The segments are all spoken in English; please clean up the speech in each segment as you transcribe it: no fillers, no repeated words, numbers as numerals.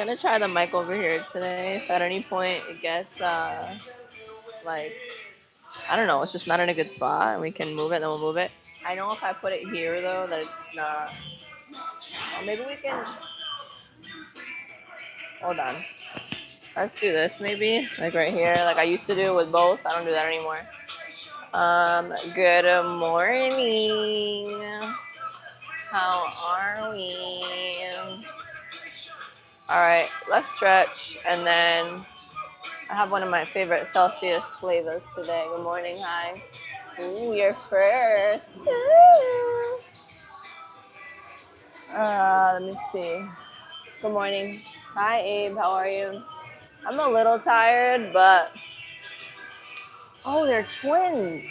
gonna try the mic over here today. If at any point it gets like I don't know, it's just not in a good spot and we can move it, then we'll move it. I know if I put it here though that it's not. Or maybe we can hold on. Let's do this maybe. Like right here, like I used to do with both. I don't do that anymore. Good morning. How are we? All right, let's stretch and then I have one of my favorite Celsius flavors today. Good morning, hi. Ooh, you're first. Ooh. Let me see. Good morning. Hi, Abe. How are you? I'm a little tired, but oh, they're twins.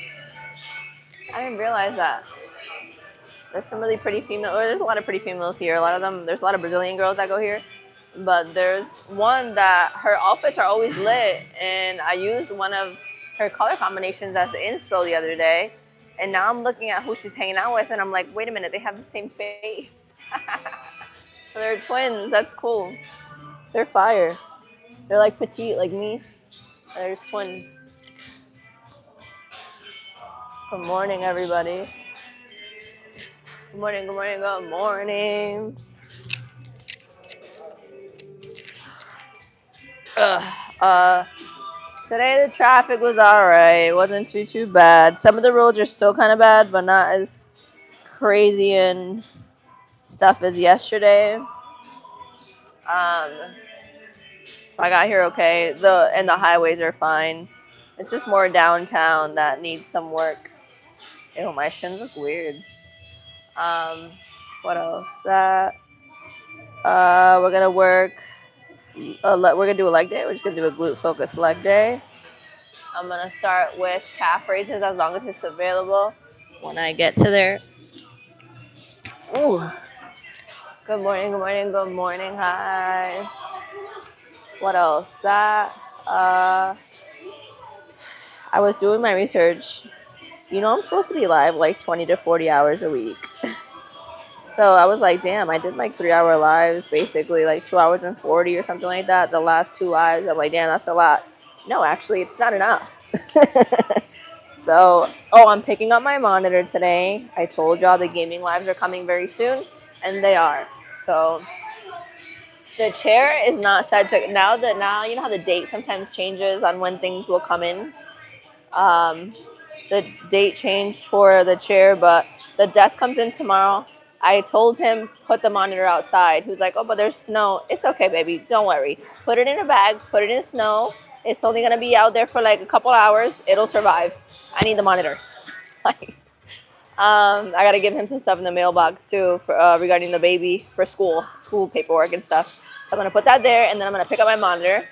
I didn't realize that. There's some really pretty female. Or there's a lot of pretty females here. A lot of them. There's a lot of Brazilian girls that go here, but there's one that her outfits are always lit, and I used one of her color combinations as inspo the other day, and now I'm looking at who she's hanging out with, and I'm like, wait a minute, they have the same face. So they're twins. That's cool. They're fire. They're like petite, like me. There's twins. Good morning, everybody. Good morning, good morning, good morning. Today the traffic was alright. It wasn't too bad. Some of the roads are still kind of bad, but not as crazy and stuff as yesterday. So I got here okay. The highways are fine. It's just more downtown that needs some work. Ew, my shins look weird. What else? We're gonna work. We're gonna do a leg day. We're just gonna do a glute focused leg day. I'm gonna start with calf raises as long as it's available when I get to there. Ooh. Good morning, good morning, good morning. Hi. What else? I was doing my research. You know, I'm supposed to be live like 20 to 40 hours a week. So I was like, damn, I did like 3 hour lives, basically like 2 hours and 40 or something like that. The last two lives, I'm like, damn, that's a lot. No, actually, it's not enough. So, I'm picking up my monitor today. I told y'all the gaming lives are coming very soon, and they are. So the chair is not set to now you know how the date sometimes changes on when things will come in. The date changed for the chair, but the desk comes in tomorrow. I told him put the monitor outside. He was like, oh, but there's snow. It's okay, baby. Don't worry. Put it in a bag. Put it in snow. It's only going to be out there for like a couple hours. It'll survive. I need the monitor. Like, I got to give him some stuff in the mailbox too for, regarding the baby for school paperwork and stuff. I'm going to put that there, and then I'm going to pick up my monitor.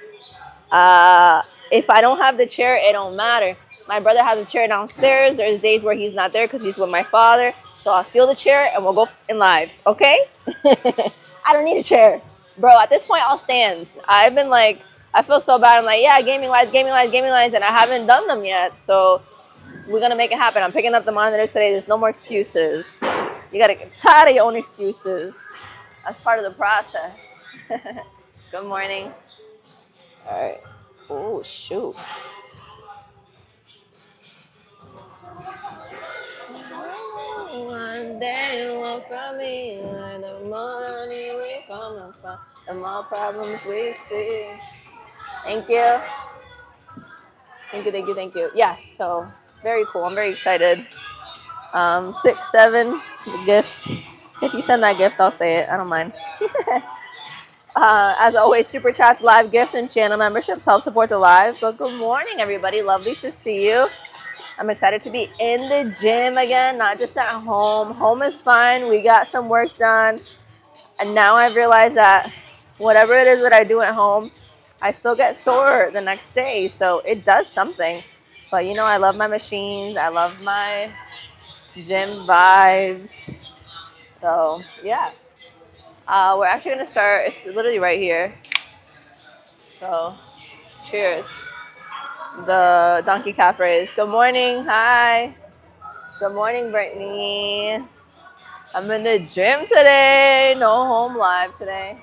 If I don't have the chair, it don't matter. My brother has a chair downstairs. There's days where he's not there because he's with my father. So I'll steal the chair and we'll go in live, okay? I don't need a chair. Bro, at this point, I'll stand. I've been like, I feel so bad. I'm like, yeah, gaming lives, and I haven't done them yet. So we're going to make it happen. I'm picking up the monitor today. There's no more excuses. You got to get tired of your own excuses. That's part of the process. Good morning. All right. Oh, shoot. One day you want from me, and the money we coming from, the more problems we see. Thank you. Thank you. Yes, so very cool. I'm very excited. 6, 7, the gift. If you send that gift, I'll say it. I don't mind. As always, super chats, live gifts, and channel memberships help support the live. But good morning, everybody. Lovely to see you. I'm excited to be in the gym again, not just at home. Home is fine. We got some work done. And now I've realized that whatever it is that I do at home, I still get sore the next day. So it does something. But, you know, I love my machines. I love my gym vibes. So, yeah. We're actually going to start. It's literally right here. So, cheers. The donkey calf raise. Good morning. Hi. Good morning, Brittany. I'm in the gym today. No home live today.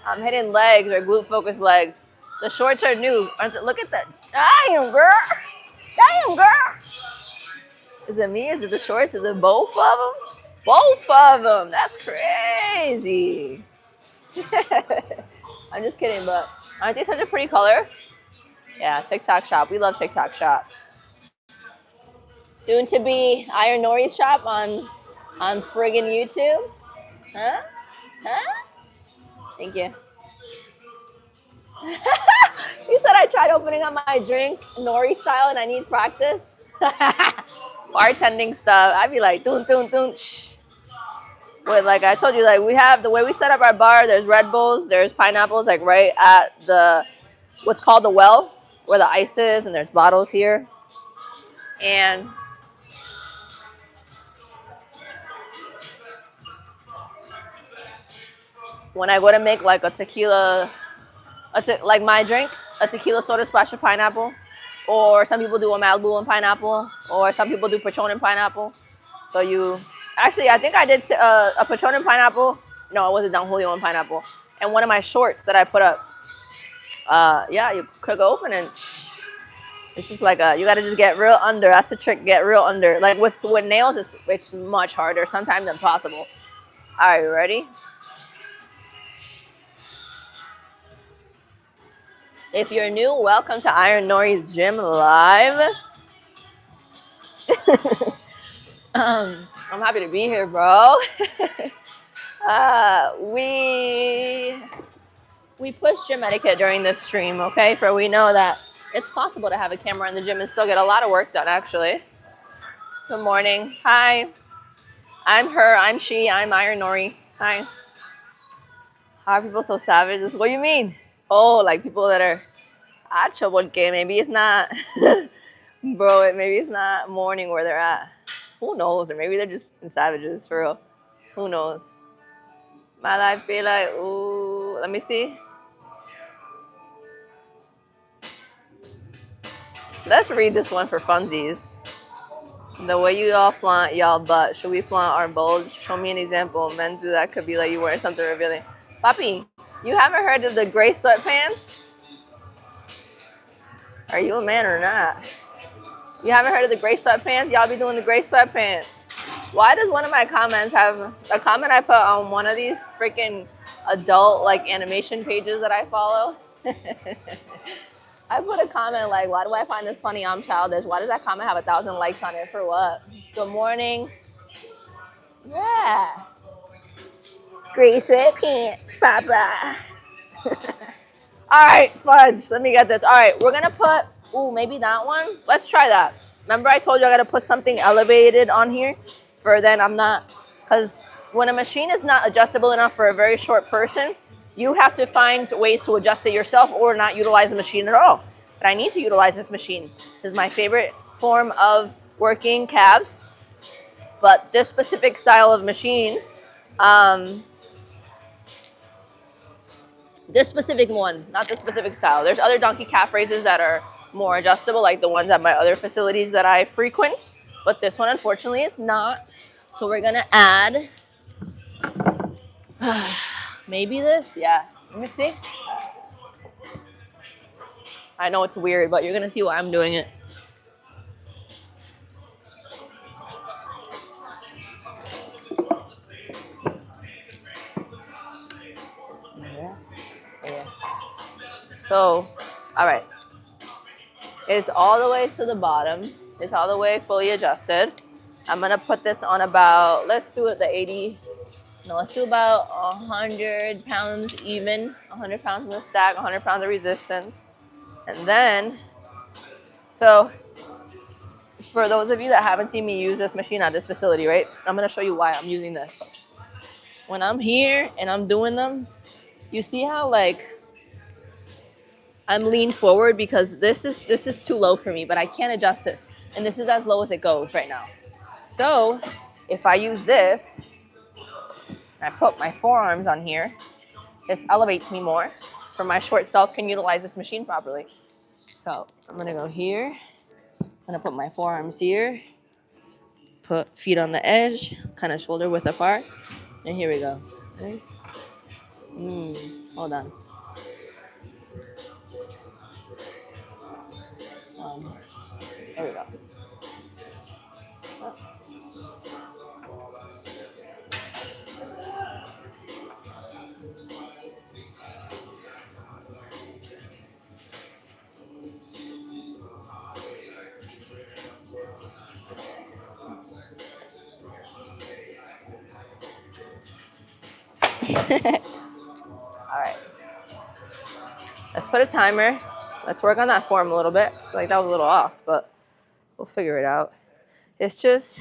I'm hitting legs or glute focused legs. The shorts are new. Look at that. Damn, girl. Damn, girl. Is it me? Is it the shorts? Is it both of them? Both of them. That's crazy. I'm just kidding, but aren't they such a pretty color? Yeah, TikTok shop. We love TikTok shop. Soon to be IronNori's shop on friggin' YouTube. Huh? Huh? Thank you. You said I tried opening up my drink Nori style and I need practice. Bartending stuff. I'd be like, doon, doon, doon. Shh. But like I told you, like we have the way we set up our bar. There's Red Bulls, there's pineapples, like right at the what's called the well, where the ice is, and there's bottles here. And when I go to make like a tequila, like my drink, a tequila soda splash of pineapple, or some people do a Malibu and pineapple, or some people do Patron and pineapple. So you, actually, I think I did a Patron and pineapple. No, it was a Don Julio and pineapple. And one of my shorts that I put up, yeah, you could open and it's just like you got to just get real under. That's the trick, get real under. Like with nails, it's much harder, sometimes impossible. All right, you ready? If you're new, welcome to IronNori's Gym Live. I'm happy to be here, bro. We push gym etiquette during this stream, okay? For we know that it's possible to have a camera in the gym and still get a lot of work done, actually. Good morning. Hi. I'm her, I'm she, I'm IronNori. Hi. How are people so savage? What do you mean? Oh, like people that are acho, porque maybe it's not, bro, maybe it's not morning where they're at. Who knows? Or maybe they're just savages, for real. Who knows? My life be like, ooh, let me see. Let's read this one for funsies. The way you all flaunt y'all butt, should we flaunt our bulge? Show me an example. Men do that could be like you wearing something revealing. Papi, you haven't heard of the gray sweatpants? Are you a man or not? You haven't heard of the gray sweatpants? Y'all be doing the gray sweatpants. Why does one of my comments have a comment I put on one of these freaking adult like animation pages that I follow? I put a comment like, why do I find this funny? I'm childish. Why does that comment have 1,000 likes on it? For what? Good morning. Yeah. Gray sweatpants, Papa. All right, fudge. Let me get this. All right, we're going to put, ooh, maybe that one. Let's try that. Remember I told you I got to put something elevated on here? For then I'm not, because when a machine is not adjustable enough for a very short person, you have to find ways to adjust it yourself or not utilize the machine at all. But I need to utilize this machine. This is my favorite form of working calves. But this specific style of machine, this specific one, not this specific style. There's other donkey calf raises that are more adjustable, like the ones at my other facilities that I frequent. But this one, unfortunately, is not. So we're going to add maybe this. Yeah. Let me see. I know it's weird, but you're going to see why I'm doing it. Yeah. So, all right. It's all the way to the bottom. It's all the way fully adjusted. I'm going to put this on about, let's do it the 80. No, let's do about 100 pounds even. 100 pounds in the stack, 100 pounds of resistance. And then, so for those of you that haven't seen me use this machine at this facility, right? I'm going to show you why I'm using this. When I'm here and I'm doing them, you see how like I'm leaned forward because this is too low for me, but I can't adjust this. And this is as low as it goes right now. So if I use this, and I put my forearms on here, this elevates me more. For my short self can utilize this machine properly. So I'm gonna go here. I'm gonna put my forearms here. Put feet on the edge, kind of shoulder width apart. And here we go. Okay. Hold on. There we go. All right. Let's put a timer. Let's work on that form a little bit. I feel like that was a little off, but we'll figure it out. It's just,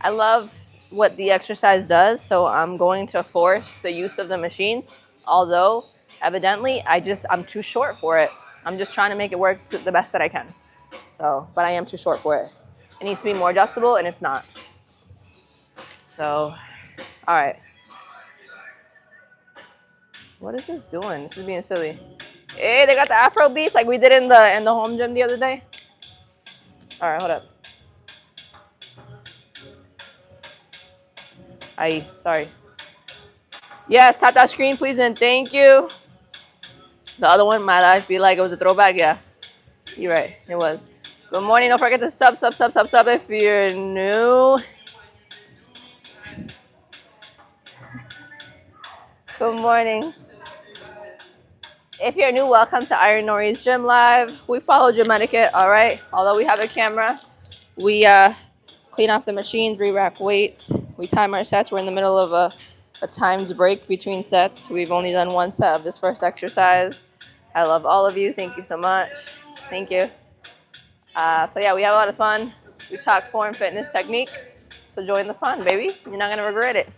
I love what the exercise does, so I'm going to force the use of the machine, although evidently I'm too short for it. I'm just trying to make it work to the best that I can. So, but I am too short for it. It needs to be more adjustable, and it's not. So, all right. What is this doing? This is being silly. Hey, they got the Afro beats like we did in the home gym the other day. All right, hold up. Sorry. Yes, tap that screen, please, and thank you. The other one, my life be like it was a throwback. Yeah, you're right. It was. Good morning. Don't forget to sub if you're new. Good morning. If you're new, welcome to IronNori's Gym Live. We follow gym etiquette, all right? Although we have a camera, we clean off the machines, re-rack weights. We time our sets. We're in the middle of a timed break between sets. We've only done one set of this first exercise. I love all of you. Thank you so much. Thank you. So yeah, we have a lot of fun. We talk form, fitness, technique. So join the fun, baby. You're not going to regret it.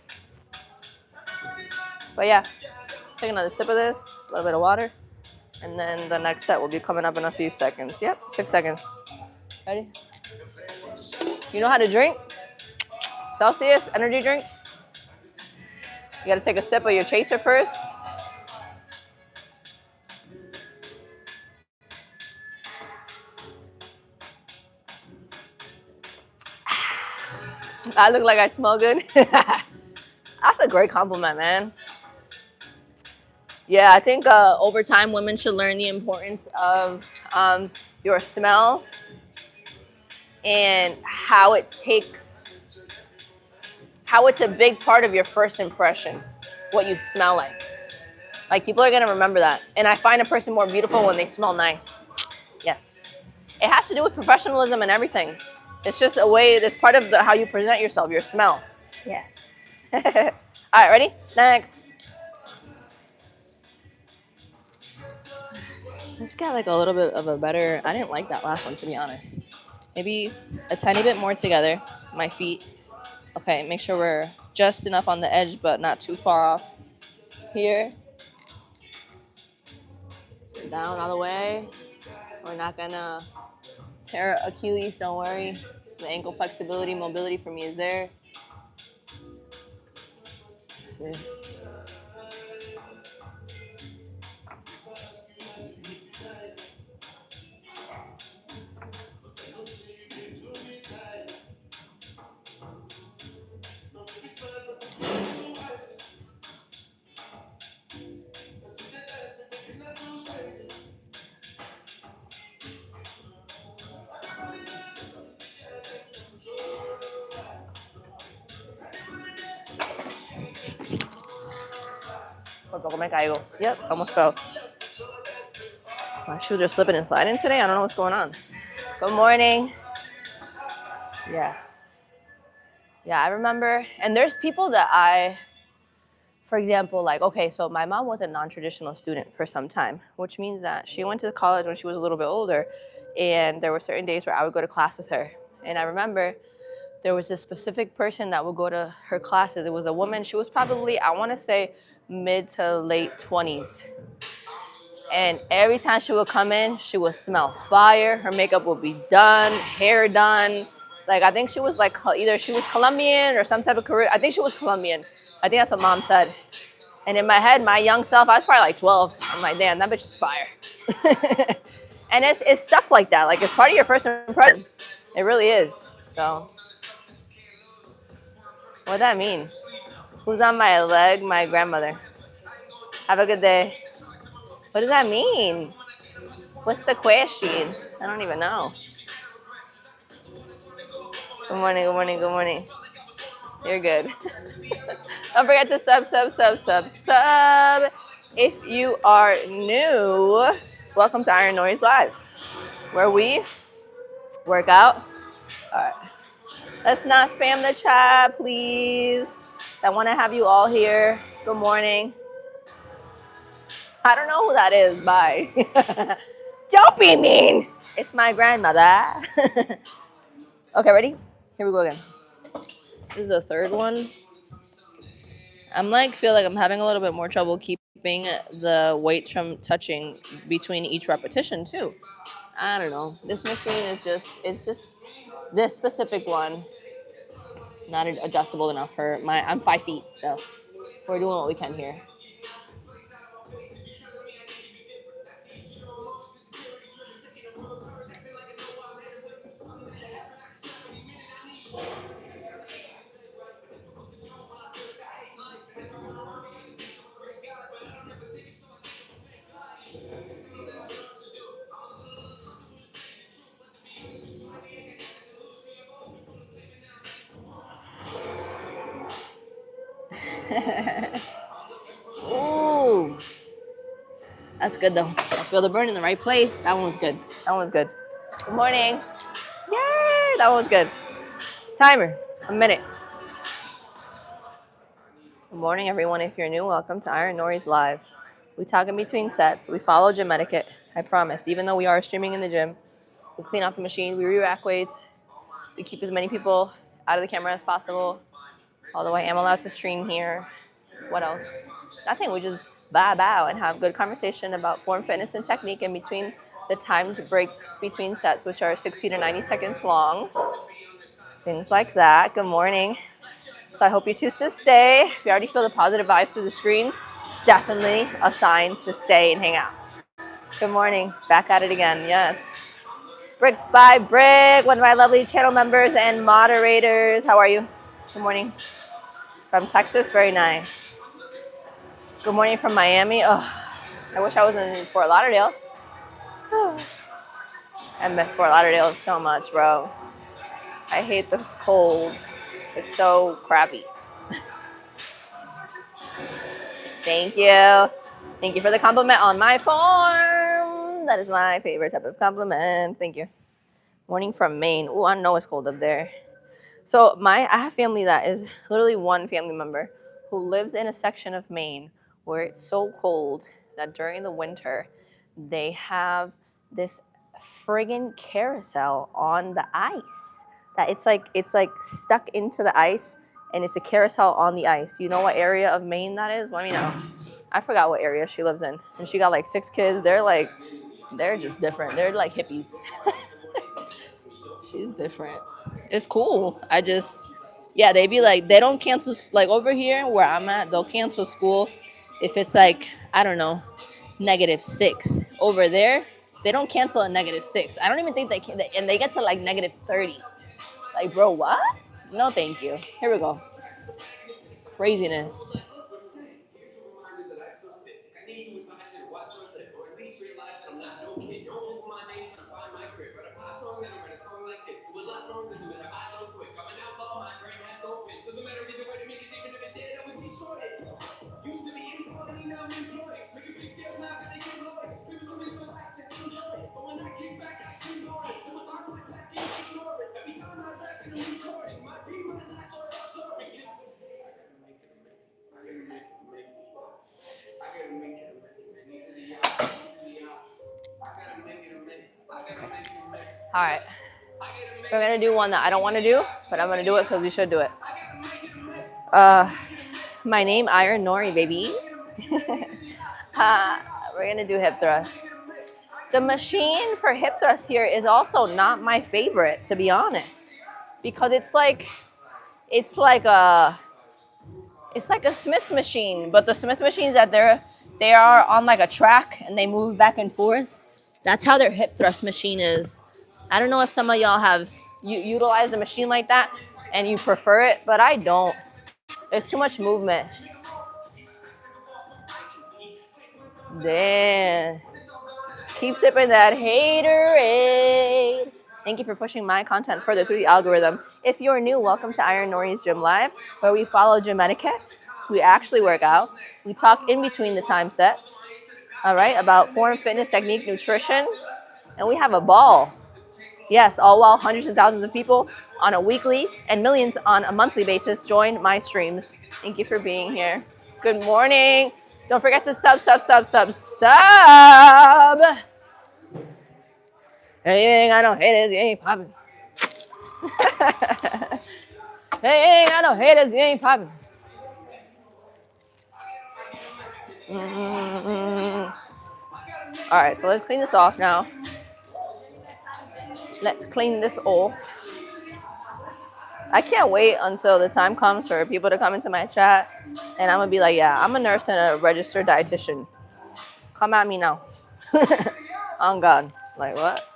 But yeah, take another sip of this, a little bit of water. And then the next set will be coming up in a few seconds. Yep, 6 seconds. Ready? You know how to drink? Celsius energy drink? You gotta take a sip of your chaser first. I look like I smell good. That's a great compliment, man. Yeah, I think over time, women should learn the importance of your smell and how it's a big part of your first impression, what you smell like. Like, people are gonna remember that. And I find a person more beautiful when they smell nice. Yes. It has to do with professionalism and everything. It's just a way, it's part of how you present yourself, your smell. Yes. All right, ready? Next. Let's get like a little bit of a better, I didn't like that last one, to be honest. Maybe a tiny bit more together, my feet. Okay, make sure we're just enough on the edge, but not too far off. Here. Down all the way. We're not gonna tear Achilles, don't worry. The ankle flexibility, mobility for me is there. 2. Yep, almost fell. My shoes are slipping and sliding today. I don't know what's going on. Good morning. Yes. Yeah, I remember. And there's people that for example, like, okay, so my mom was a non-traditional student for some time, which means that she went to college when she was a little bit older. And there were certain days where I would go to class with her. And I remember there was this specific person that would go to her classes. It was a woman. She was probably, I want to say, mid to late 20s. And every time she would come in, she would smell fire. Her makeup would be done, hair done. Like, I think she was like, either she was Colombian or some type of Caribbean. I think she was Colombian. I think that's what mom said. And in my head, my young self, I was probably like 12. I'm like, damn, that bitch is fire. And it's stuff like that. Like, it's part of your first impression. It really is. So, what that means? Who's on my leg? My grandmother. Have a good day. What does that mean? What's the question? I don't even know. Good morning, good morning, good morning. You're good. Don't forget to sub. If you are new, welcome to IronNori's Live, where we work out. All right. Let's not spam the chat, please. I want to have you all here. Good morning. I don't know who that is. Bye. Don't be mean. It's my grandmother. Okay, ready? Here we go again. This is the third one. Feel like I'm having a little bit more trouble keeping the weights from touching between each repetition too. I don't know. This machine is it's just this specific one. It's not adjustable enough for I'm 5 feet, so we're doing what we can here. Ooh, that's good though. I feel the burn in the right place. That one was good. That one was good. Good morning. Yay, that one was good. Timer, a minute. Good morning, everyone. If you're new, welcome to IronNori's Live. We talk in between sets. We follow gym etiquette. I promise. Even though we are streaming in the gym, we clean off the machine. We re-rack weights. We keep as many people out of the camera as possible. Although I am allowed to stream here. What else? Nothing. We just bow and have good conversation about form, fitness, and technique in between the timed breaks between sets, which are 60 to 90 seconds long. Things like that. Good morning. So I hope you choose to stay. If you already feel the positive vibes through the screen, definitely a sign to stay and hang out. Good morning. Back at it again. Yes. Brick by Brick, one of my lovely channel members and moderators. How are you? Good morning. From Texas. Very nice. Good morning from Miami. Oh, I wish I was in Fort Lauderdale. I miss Fort Lauderdale so much, bro. I hate this cold. It's so crappy. Thank you. Thank you for the compliment on my form. That is my favorite type of compliment. Thank you. Morning from Maine. Oh, I know it's cold up there. So I have family that is literally one family member who lives in a section of Maine where it's so cold that during the winter they have this friggin' carousel on the ice. That it's like stuck into the ice, and it's a carousel on the ice. Do you know what area of Maine that is? Let me know. I forgot what area she lives in. And she got like 6 kids. They're just different. They're like hippies. She's different. It's cool. They be like, they don't cancel, like over here where I'm at, they'll cancel school if it's like, I don't know, -6. Over there, they don't cancel at -6. I don't even think they can, and they get to like -30. Like, bro, what? No, thank you. Here we go. Craziness. All right. We're going to do one that I don't want to do, but I'm going to do it because we should do it. My name, IronNori, baby. We're going to do hip thrusts. The machine for hip thrusts here is also not my favorite, to be honest, because it's like a Smith machine, but the Smith machines that they are on like a track and they move back and forth. That's how their hip thrust machine is. I don't know if some of y'all have utilized a machine like that and you prefer it, but I don't. There's too much movement. Damn. Keep sipping that haterade. Thank you for pushing my content further through the algorithm. If you're new, welcome to IronNori's Gym Live, where we follow gym etiquette. We actually work out. We talk in between the time sets, all right, about form, fitness, technique, nutrition, and we have a ball. Yes, all while hundreds and thousands of people on a weekly and millions on a monthly basis join my streams. Thank you for being here. Good morning. Don't forget to sub. Hey, you ain't got no haters, you ain't popping. Hey, you ain't got no haters, you ain't popping. All right, so let's clean this off now. Let's clean this off. I can't wait until the time comes for people to come into my chat, and I'm gonna be like, yeah, I'm a nurse and a registered dietitian. Come at me now. On God. Like, what?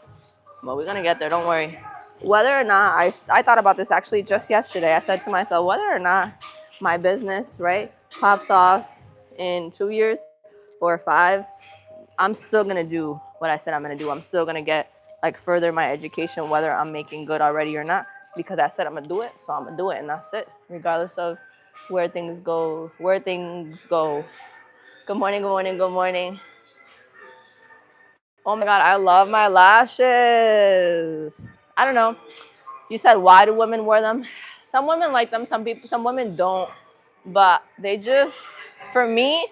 Well, we're gonna get there, don't worry. Whether or not, I thought about this actually just yesterday. I said to myself, whether or not my business, right, pops off in 2 years or 5, I'm still gonna do what I said I'm gonna do. I'm still gonna get, like, further my education, whether I'm making good already or not, because I said I'm gonna do it, so I'm gonna do it, and that's it, regardless of where things go. Good morning, good morning, good morning. Oh my God, I love my lashes. I don't know. You said, why do women wear them? Some women like them, some women don't. But they just, for me,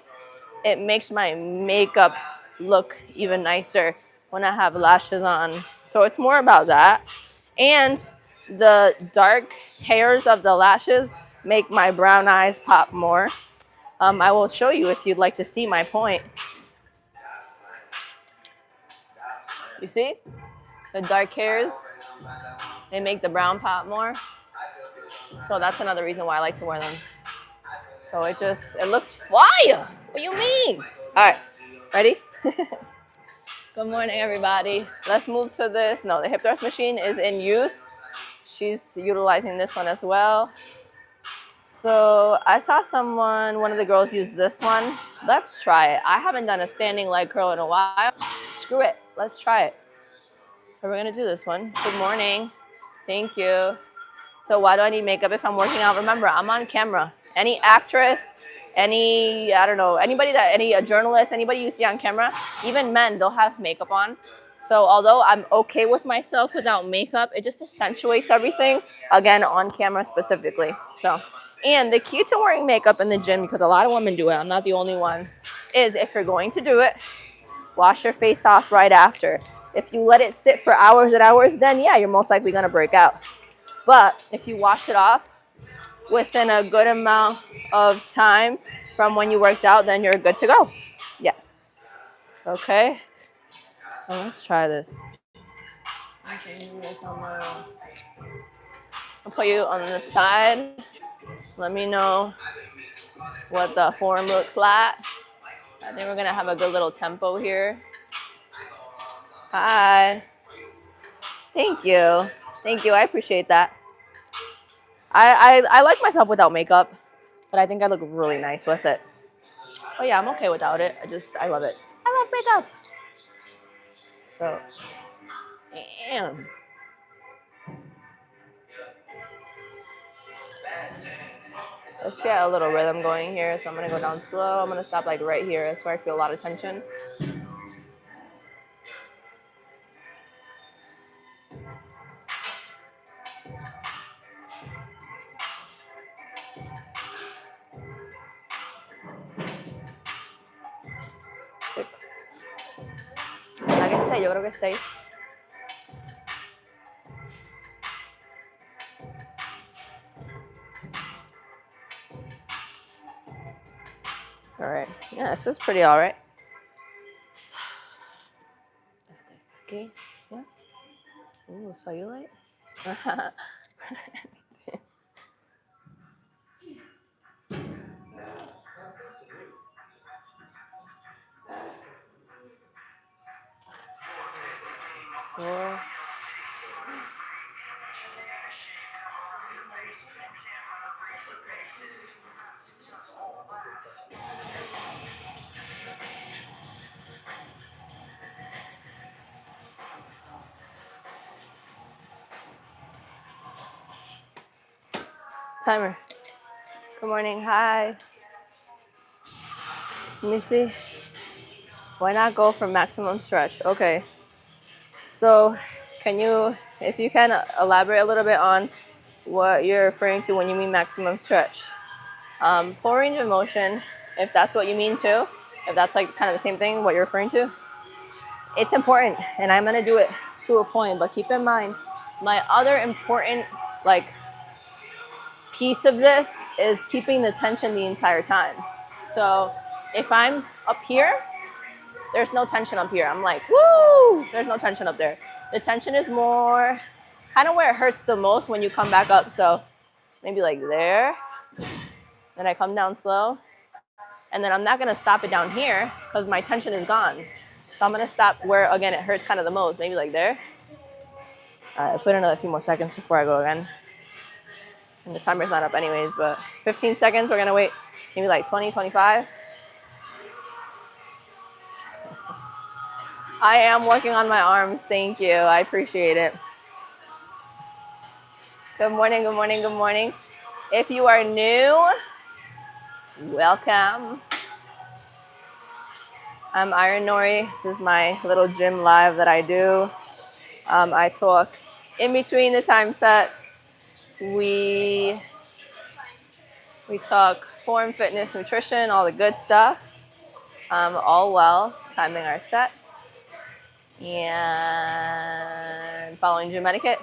it makes my makeup look even nicer when I have lashes on. So it's more about that. And the dark hairs of the lashes make my brown eyes pop more. I will show you if you'd like to see my point. You see? The dark hairs, they make the brown pop more. So that's another reason why I like to wear them. So it looks fire. What do you mean? All right, ready? Good morning, everybody. Let's move to this. No, the hip thrust machine is in use. She's utilizing this one as well. So I saw one of the girls use this one. Let's try it. I haven't done a standing leg curl in a while. Screw it. Let's try it. So we're gonna do this one. Good morning. Thank you. So why do I need makeup if I'm working out? Remember, I'm on camera. Any actress, any journalist, anybody you see on camera, even men, they'll have makeup on. So although I'm okay with myself without makeup, it just accentuates everything, again, on camera specifically. So, and the key to wearing makeup in the gym, because a lot of women do it, I'm not the only one, is if you're going to do it, wash your face off right after. If you let it sit for hours and hours, then yeah, you're most likely gonna break out. But if you wash it off within a good amount of time from when you worked out, then you're good to go. Yes. Okay. So let's try this. I'll put you on the side. Let me know what the form looks like. I think we're gonna have a good little tempo here. Hi. Thank you. Thank you. I appreciate that. I like myself without makeup, but I think I look really nice with it. Oh yeah, I'm okay without it. I love it. I love makeup. So, damn. Let's get a little rhythm going here. So I'm gonna go down slow. I'm gonna stop like right here. That's where I feel a lot of tension. Six. I guess seis. Yo creo que seis. All right. Yeah, this is pretty all right. Okay. Yeah. Ooh, cellulite. Four. Timer. Good morning. Hi. Let me see. Why not go for maximum stretch? Okay. So, can you, if you can, elaborate a little bit on what you're referring to when you mean maximum stretch? Full range of motion, if that's what you mean too, if that's like kind of the same thing, what you're referring to, it's important, and I'm gonna do it to a point. But keep in mind, my other important like piece of this is keeping the tension the entire time. So if I'm up here, there's no tension up here. I'm like, woo! There's no tension up there. The tension is more kind of where it hurts the most when you come back up. So maybe like there. Then I come down slow. And then I'm not gonna stop it down here because my tension is gone. So I'm gonna stop where, again, it hurts kind of the most. Maybe like there. All right, let's wait another few more seconds before I go again. And the timer's not up anyways, but 15 seconds, we're gonna wait. Maybe like 20, 25. I am working on my arms, thank you. I appreciate it. Good morning, good morning, good morning. If you are new, welcome. I'm IronNori. This is my little gym live that I do. I talk in between the time sets. We talk form, fitness, nutrition, all the good stuff. All well, timing our sets and following gym etiquette.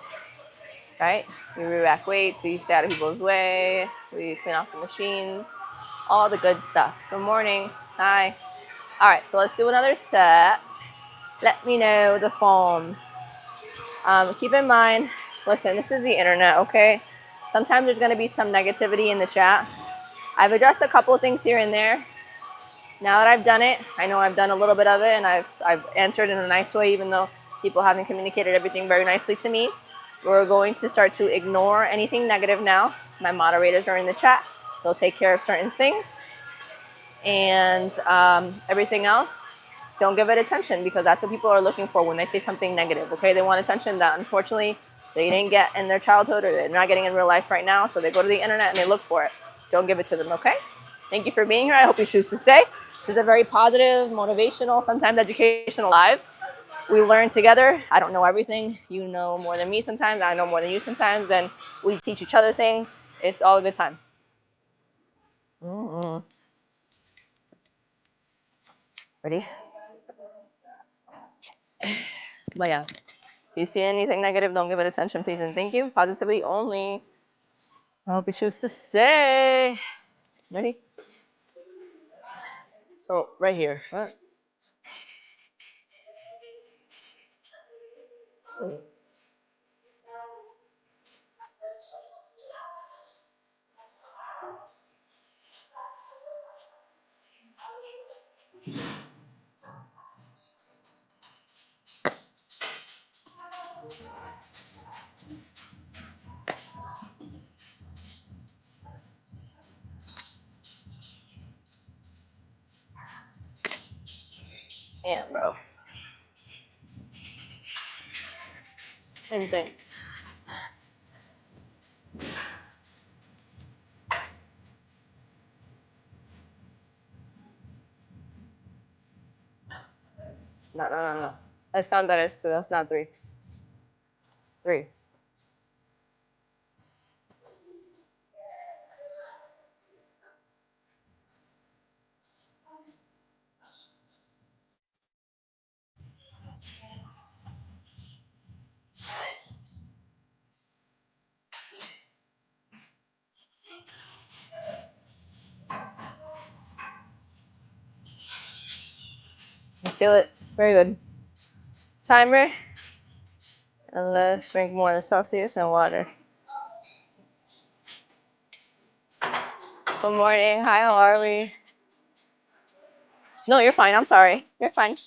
Right? We re-rack weights, we stay out of people's way, we clean off the machines, all the good stuff. Good morning. Hi. All right, so let's do another set. Let me know the form. Keep in mind, listen, this is the internet, okay? Sometimes there's going to be some negativity in the chat. I've addressed a couple of things here and there. Now that I've done it, I know I've done a little bit of it, and I've answered in a nice way, even though people haven't communicated everything very nicely to me. We're going to start to ignore anything negative now. My moderators are in the chat. They'll take care of certain things. And everything else, don't give it attention, because that's what people are looking for when they say something negative, okay? They want attention that unfortunately they didn't get in their childhood, or they're not getting in real life right now, so they go to the internet and they look for it. Don't give it to them, okay? Thank you for being here. I hope you choose to stay. This is a very positive, motivational, sometimes educational live. We learn together. I don't know everything. You know more than me sometimes. I know more than you sometimes. And we teach each other things. It's all a good time. Ready? But yeah, if you see anything negative, don't give it attention, please. And thank you. Positively only. I hope you choose to stay. Ready? So, right here. What? Yeah, bro. Same thing. No. Let's count that as two. That's not three. Three. I feel it. Very good. Timer. And let's drink more of the Celsius and water. Good morning. Hi, how are we? No, you're fine. I'm sorry. You're fine.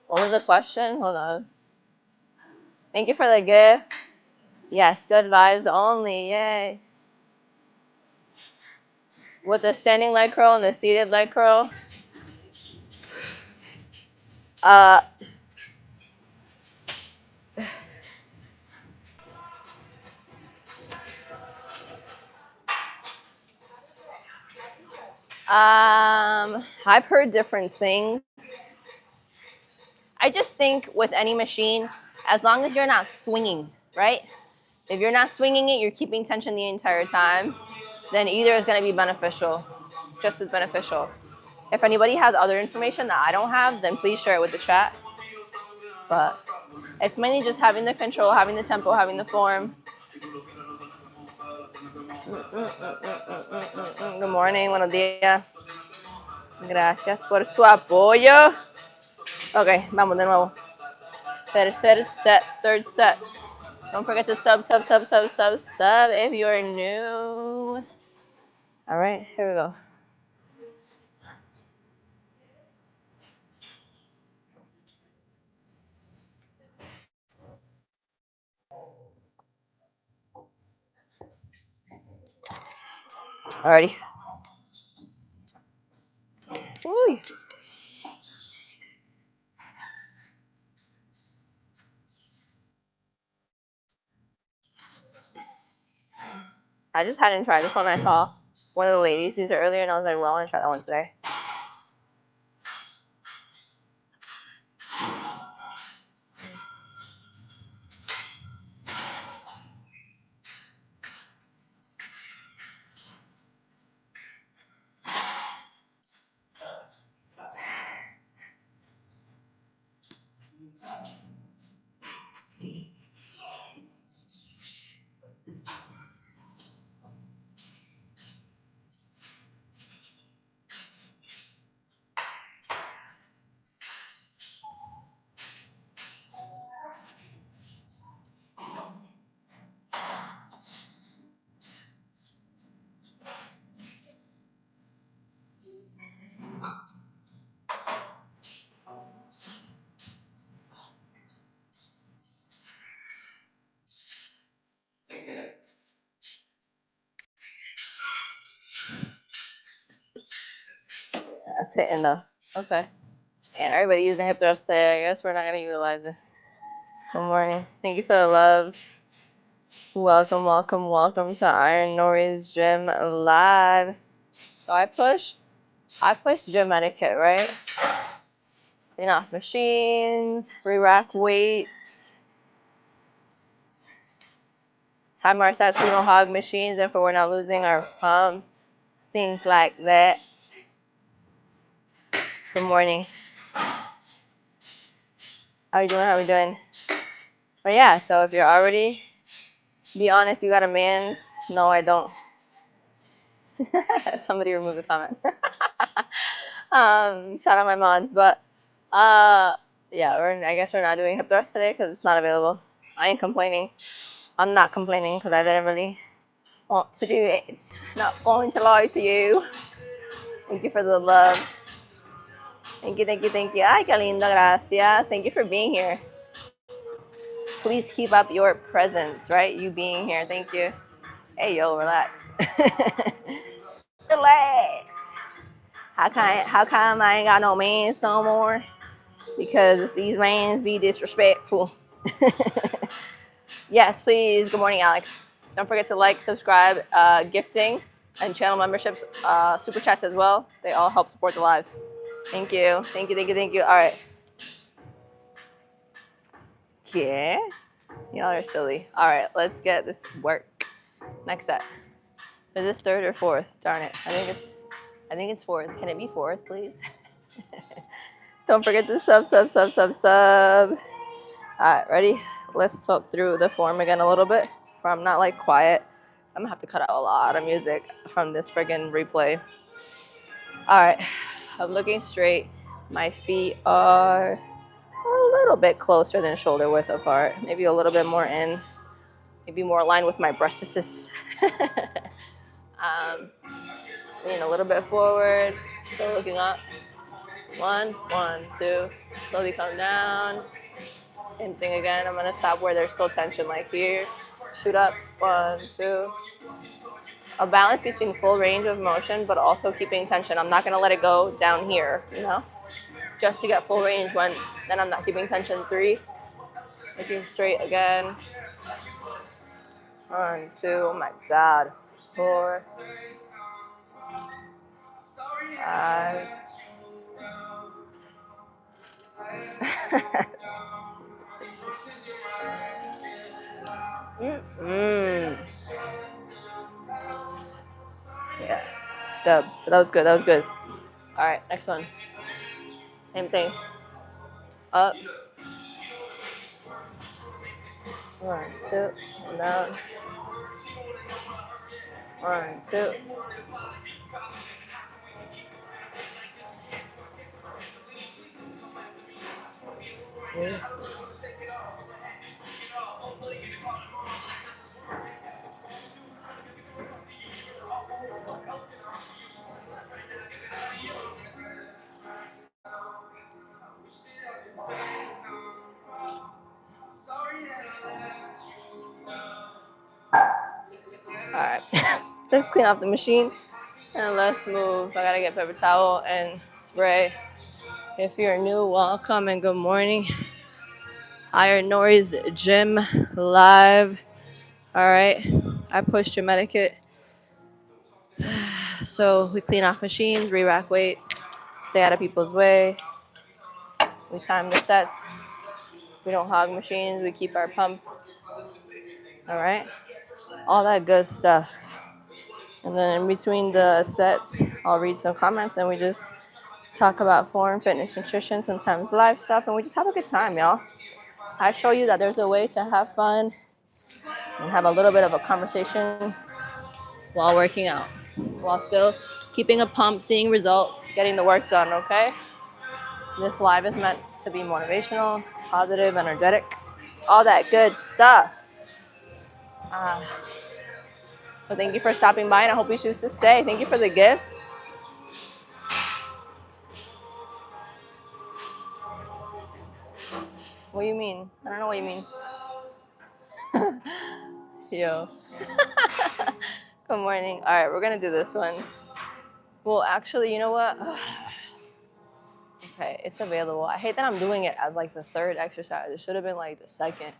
What was the question? Hold on. Thank you for the gift. Yes, good vibes only. Yay. with the standing leg curl and the seated leg curl. Uh, I've heard different things. I just think with any machine, as long as you're not swinging, right? If you're not swinging it, you're keeping tension the entire time, then either is going to be beneficial, just as beneficial. If anybody has other information that I don't have, then please share it with the chat. But it's mainly just having the control, having the tempo, having the form. Good morning, buenos días. Gracias por su apoyo. Ok, vamos de nuevo. Tercer set, third set. Don't forget to sub if you're new. All right, here we go. Alrighty. Woo. I just hadn't tried this one. I saw one of the ladies use it earlier, and I was like, well, I want to try that one today. That's hitting though. Okay. And everybody using hip thrust today. I guess we're not gonna utilize it. Good morning. Thank you for the love. Welcome, welcome, welcome to IronNori's Gym Live. So I push gym etiquette, right? Clean off machines, re-rack weights, time our sets, we don't hog machines, and for we're not losing our pump, things like that. Good morning. How are you doing? How are we doing? But yeah, so if you're already, be honest, you got a man's. No, I don't. Somebody remove the comment. Shout out my mods, but yeah, I guess we're not doing hip thrust today because it's not available. I ain't complaining. I'm not complaining because I didn't really want to do it. Not going to lie to you. Thank you for the love. Thank you, thank you, thank you. Ay, qué lindo, gracias. Thank you for being here. Please keep up your presence, right? You being here. Thank you. Hey, yo, relax. Relax. How come I ain't got no mans no more? Because these mans be disrespectful. Yes, please. Good morning, Alex. Don't forget to like, subscribe, gifting, and channel memberships, super chats as well. They all help support the live. Thank you. Thank you, thank you, thank you. All right. Yeah. Y'all are silly. All right, let's get this work. Next set. Is this third or fourth? Darn it. I think it's fourth. Can it be fourth, please? Don't forget to sub. All right, ready? Let's talk through the form again a little bit. From not like quiet. I'm gonna have to cut out a lot of music from this friggin' replay. All right, I'm looking straight. My feet are a little bit closer than shoulder width apart. Maybe a little bit more in. Maybe more aligned with my breastises. Lean a little bit forward. Still looking up. 1, 2. Slowly come down. Same thing again. I'm gonna stop where there's still tension, like here. Shoot up. 1, 2. a balance between full range of motion, but also keeping tension. I'm not gonna let it go down here, you know, just to get full range when then I'm not keeping tension. 3, looking straight again. 1, 2, oh my God. 4, 5. Yeah, dub. That was good. That was good. All right, next one. Same thing. Up. 1, 2, and down. 1, 2. All right, let's clean off the machine and let's move. I gotta get paper towel and spray. If you're new, welcome and good morning. IronNori's gym live. All right, I pushed your etiquette. So we clean off machines, re-rack weights, stay out of people's way. We time the sets. We don't hog machines. We keep our pump. All right, all that good stuff. And then in between the sets, I'll read some comments and we just talk about form, fitness, nutrition, sometimes life stuff, and we just have a good time, y'all. I show you that there's a way to have fun and have a little bit of a conversation while working out, while still keeping a pump, seeing results, getting the work done, okay? This live is meant to be motivational, positive, energetic, all that good stuff. So thank you for stopping by, and I hope you choose to stay. Thank you for the gifts. What do you mean? I don't know what you mean. Yo. Good morning. All right, we're going to do this one. Well, actually, you know what? Okay, it's available. I hate that I'm doing it as like the third exercise. It should have been like the second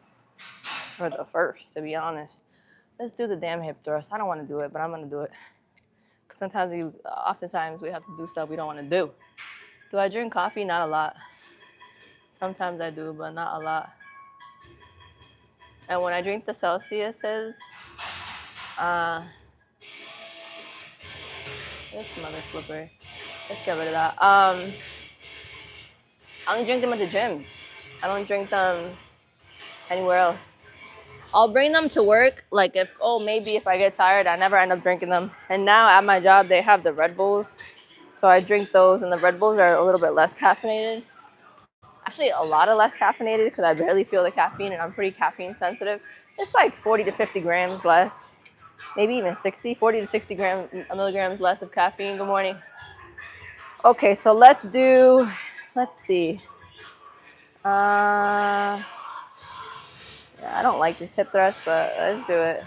or the first, to be honest. Let's do the damn hip thrust. I don't want to do it, but I'm going to do it. Because oftentimes we have to do stuff we don't want to do. Do I drink coffee? Not a lot. Sometimes I do, but not a lot. And when I drink the Celsiuses, this mother flipper. Let's get rid of that. I only drink them at the gym. I don't drink them anywhere else. I'll bring them to work, like maybe if I get tired, I never end up drinking them. And now at my job, they have the Red Bulls. So I drink those, and the Red Bulls are a little bit less caffeinated. Actually, a lot less caffeinated because I barely feel the caffeine, and I'm pretty caffeine sensitive. It's like 40 to 50 grams less, maybe even 40 to 60 milligrams less of caffeine. Good morning. Okay, so let's see. Yeah, I don't like this hip thrust, but let's do it.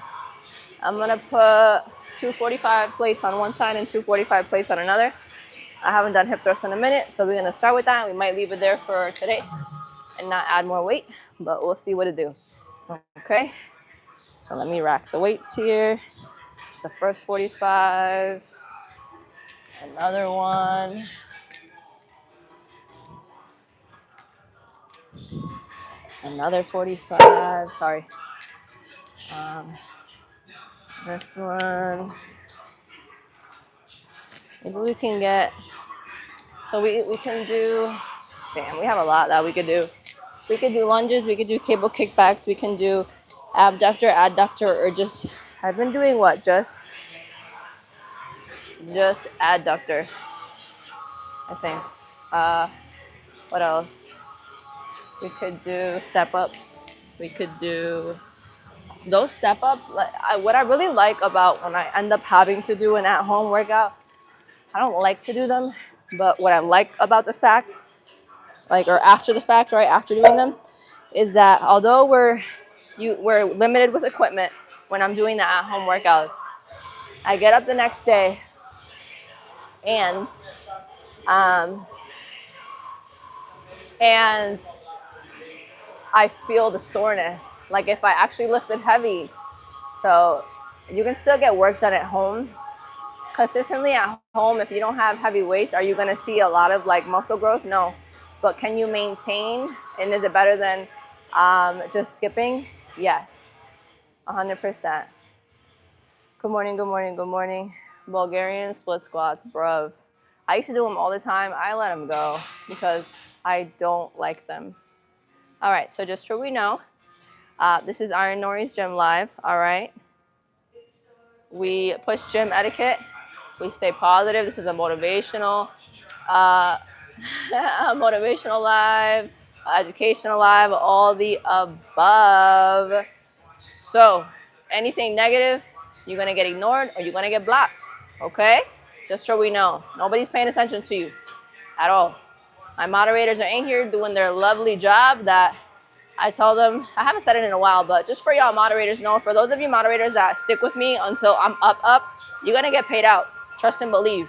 I'm gonna put 245 plates on one side and 245 plates on another. I haven't done hip thrust in a minute, so we're gonna start with that. We might leave it there for today and not add more weight, but we'll see what it do. Okay, so let me rack the weights here. It's the first 45, another one. Another 45, sorry. This one. Maybe we can get, so we can do, damn, we have a lot that we could do. We could do lunges, we could do cable kickbacks, we can do abductor, adductor, or just, I've been doing what, just adductor, I think. What else? We could do step-ups. We could do those step-ups. What I really like about when I end up having to do an at-home workout, I don't like to do them, but what I like about the fact, or after the fact, right, after doing them, is that although we're limited with equipment when I'm doing the at-home workouts, I get up the next day and um, and I feel the soreness, like if I actually lifted heavy. So you can still get work done at home. Consistently at home, if you don't have heavy weights, are you going to see a lot of like muscle growth? No. But can you maintain? And is it better than just skipping? Yes, 100%. Good morning, good morning, good morning. Bulgarian split squats, bruv. I used to do them all the time. I let them go because I don't like them. All right, so just so we know, this is IronNori's Gym Live, all right? We push gym etiquette. We stay positive. This is a motivational, a motivational live, educational live, all the above. So anything negative, you're going to get ignored or you're going to get blocked, okay? Just so we know. Nobody's paying attention to you at all. My moderators are in here doing their lovely job that I tell them, I haven't said it in a while, but just for y'all moderators know, for those of you moderators that stick with me until I'm up, you're going to get paid out. Trust and believe.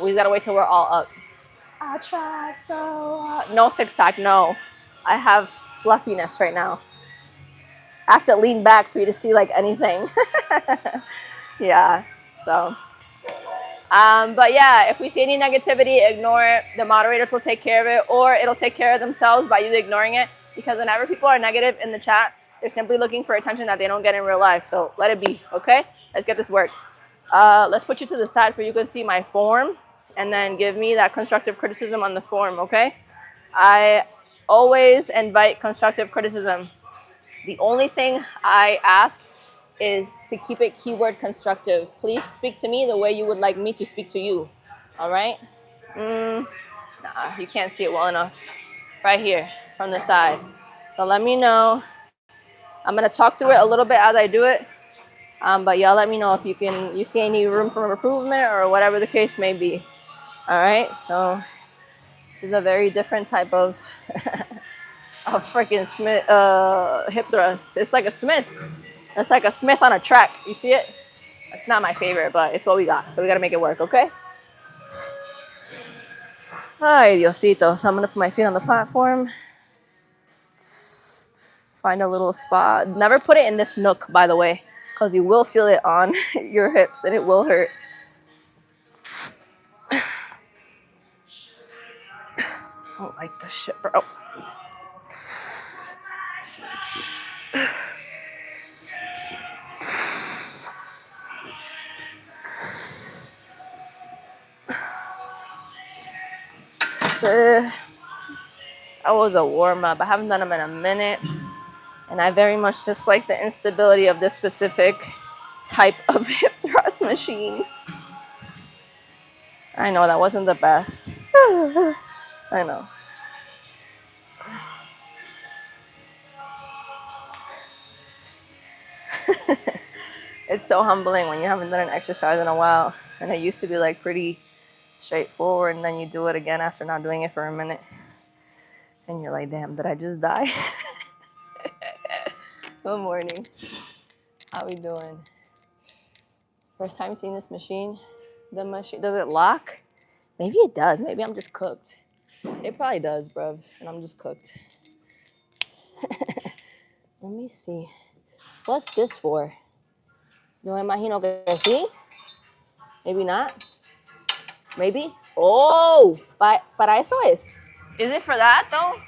We just got to wait till we're all up. I try so hard. No six-pack, no. I have fluffiness right now. I have to lean back for you to see like anything. Yeah, so. But yeah, if we see any negativity, ignore it. The moderators will take care of it, or it'll take care of themselves by you ignoring it. Because whenever people are negative in the chat, they're simply looking for attention that they don't get in real life. So let it be, okay? Let's get this work. Let's put you to the side so you can see my form, and then give me that constructive criticism on the form, okay? I always invite constructive criticism. The only thing I ask is to keep it keyword constructive. Please speak to me the way you would like me to speak to you, all right? Nah, you can't see it well enough. Right here from the side. So let me know. I'm going to talk through it a little bit as I do it. But y'all let me know if you see any room for improvement or whatever the case may be. All right, so this is a very different type of a freaking Smith hip thrust. It's like a Smith. It's like a Smith on a track. You see it? It's not my favorite, but it's what we got. So we got to make it work, okay? Ay, Diosito. So I'm going to put my feet on the platform. Find a little spot. Never put it in this nook, by the way, because you will feel it on your hips and it will hurt. I don't like this shit, bro. That was a warm-up. I haven't done them in a minute. And I very much just like the instability of this specific type of hip thrust machine. I know that wasn't the best. I know. It's so humbling when you haven't done an exercise in a while. And it used to be like pretty straightforward, and then you do it again after not doing it for a minute. And you're like, damn, did I just die? Good morning. How we doing? First time seeing this machine? The machine, does it lock? Maybe it does. Maybe I'm just cooked. It probably does, bruv, and I'm just cooked. Let me see. What's this for? Yo imagino que sí. Maybe not. Maybe. Oh, para eso es. Is it for that though?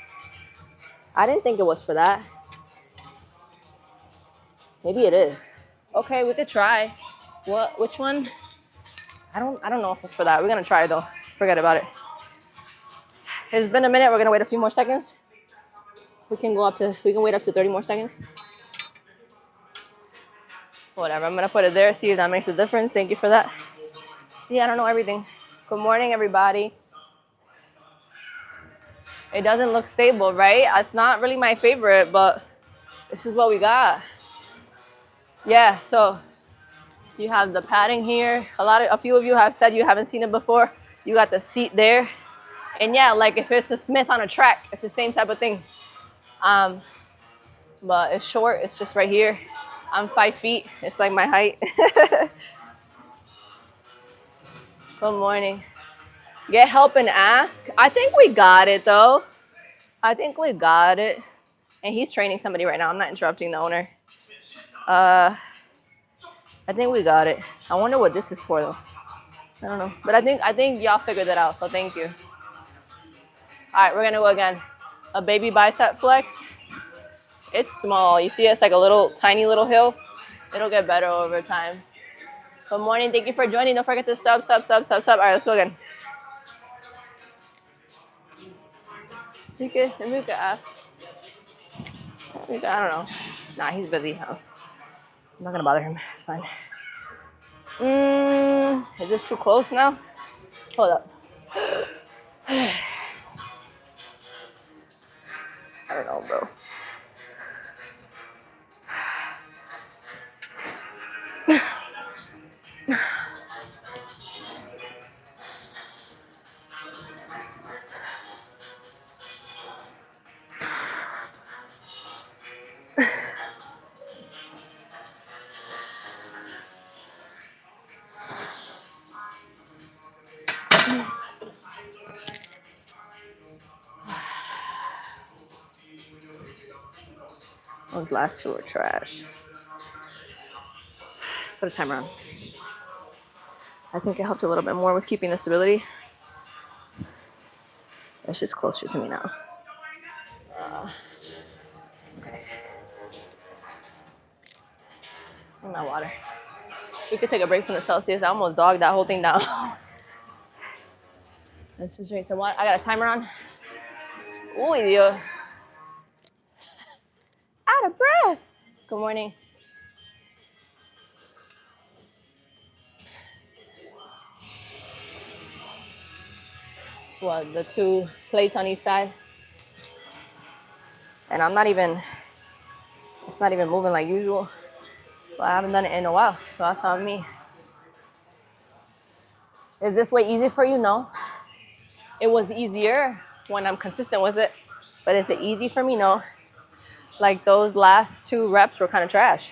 I didn't think it was for that. Maybe it is. Okay, we could try. What? Which one? I don't know if it's for that. We're gonna try it though. Forget about it. It's been a minute. We're gonna wait a few more seconds. We can wait up to 30 more seconds. Whatever. I'm gonna put it there. See if that makes a difference. Thank you for that. See, I don't know everything. Good morning, everybody. It doesn't look stable, right? It's not really my favorite, but this is what we got. Yeah, so you have the padding here. A few of you have said you haven't seen it before. You got the seat there. And yeah, like if it's a Smith on a track, it's the same type of thing. But it's short, it's just right here. I'm 5 feet, it's like my height. Good morning. Get help and ask. I think we got it though. I think we got it. And he's training somebody right now. I'm not interrupting the owner. I think we got it. I wonder what this is for though. I don't know. But I think y'all figured that out, so thank you. Alright, we're gonna go again. A baby bicep flex. It's small. You see it's like a little tiny little hill. It'll get better over time. Good morning. Thank you for joining. Don't forget to sub. Alright, let's go again. You could ask. I don't know. Nah, he's busy. Huh? I'm not gonna bother him. It's fine. Is this too close now? Hold up. I don't know, bro. Those last two are trash. Let's put a timer on. I think it helped a little bit more with keeping the stability. It's just closer to me now. Okay. And my water. We could take a break from the Celsius. I almost dogged that whole thing down. Let's just drink some water. I got a timer on. Ooh, yeah. Out of breath. Good morning. What, the 2 plates on each side? And it's not even moving like usual. Well, I haven't done it in a while, so that's on me. Is this way easy for you? No. It was easier when I'm consistent with it, but is it easy for me? No. Like those last 2 reps were kind of trash.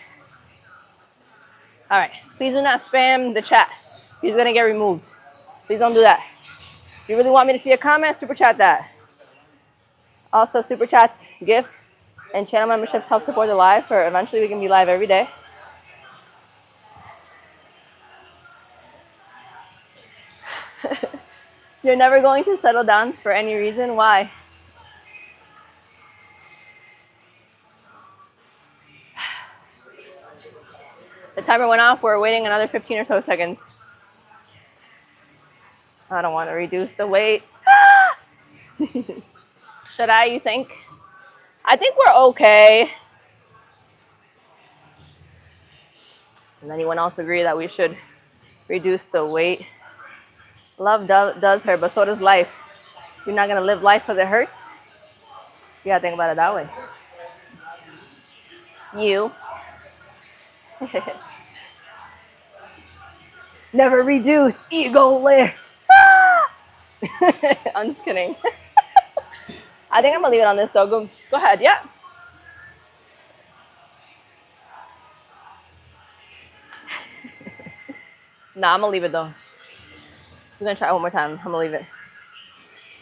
All right, please do not spam the chat. He's gonna get removed. Please don't do that. If you really want me to see a comment, super chat that. Also, super chats, gifts, and channel memberships help support the live, for eventually we can be live every day. You're never going to settle down for any reason. Why? The timer went off. We're waiting another 15 or so seconds. I don't want to reduce the weight. Should I, you think? I think we're okay. Does anyone else agree that we should reduce the weight? Love does hurt, but so does life. You're not going to live life because it hurts? You got to think about it that way. You. Never reduce, ego lift. I'm just kidding. I think I'm going to leave it on this, though. Go ahead, yeah. Nah, I'm going to leave it, though. We're going to try one more time. I'm going to leave it.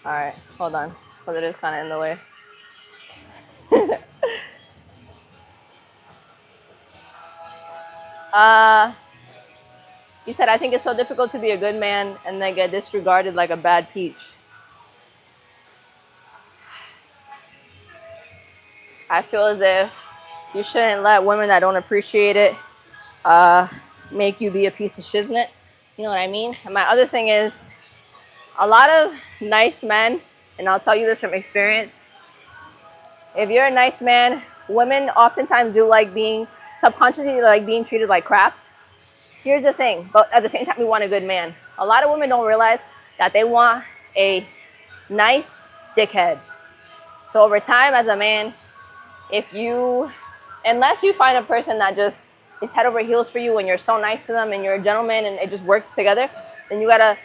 All right, hold on, because it is kind of in the way. You said, I think it's so difficult to be a good man and then get disregarded like a bad peach. I feel as if you shouldn't let women that don't appreciate it make you be a piece of shiznit. You know what I mean? And my other thing is, a lot of nice men, and I'll tell you this from experience, if you're a nice man, women oftentimes do like being, subconsciously like being treated like crap. Here's the thing, but at the same time, we want a good man. A lot of women don't realize that they want a nice dickhead. So over time, as a man, unless you find a person that just is head over heels for you and you're so nice to them and you're a gentleman and it just works together, then you gotta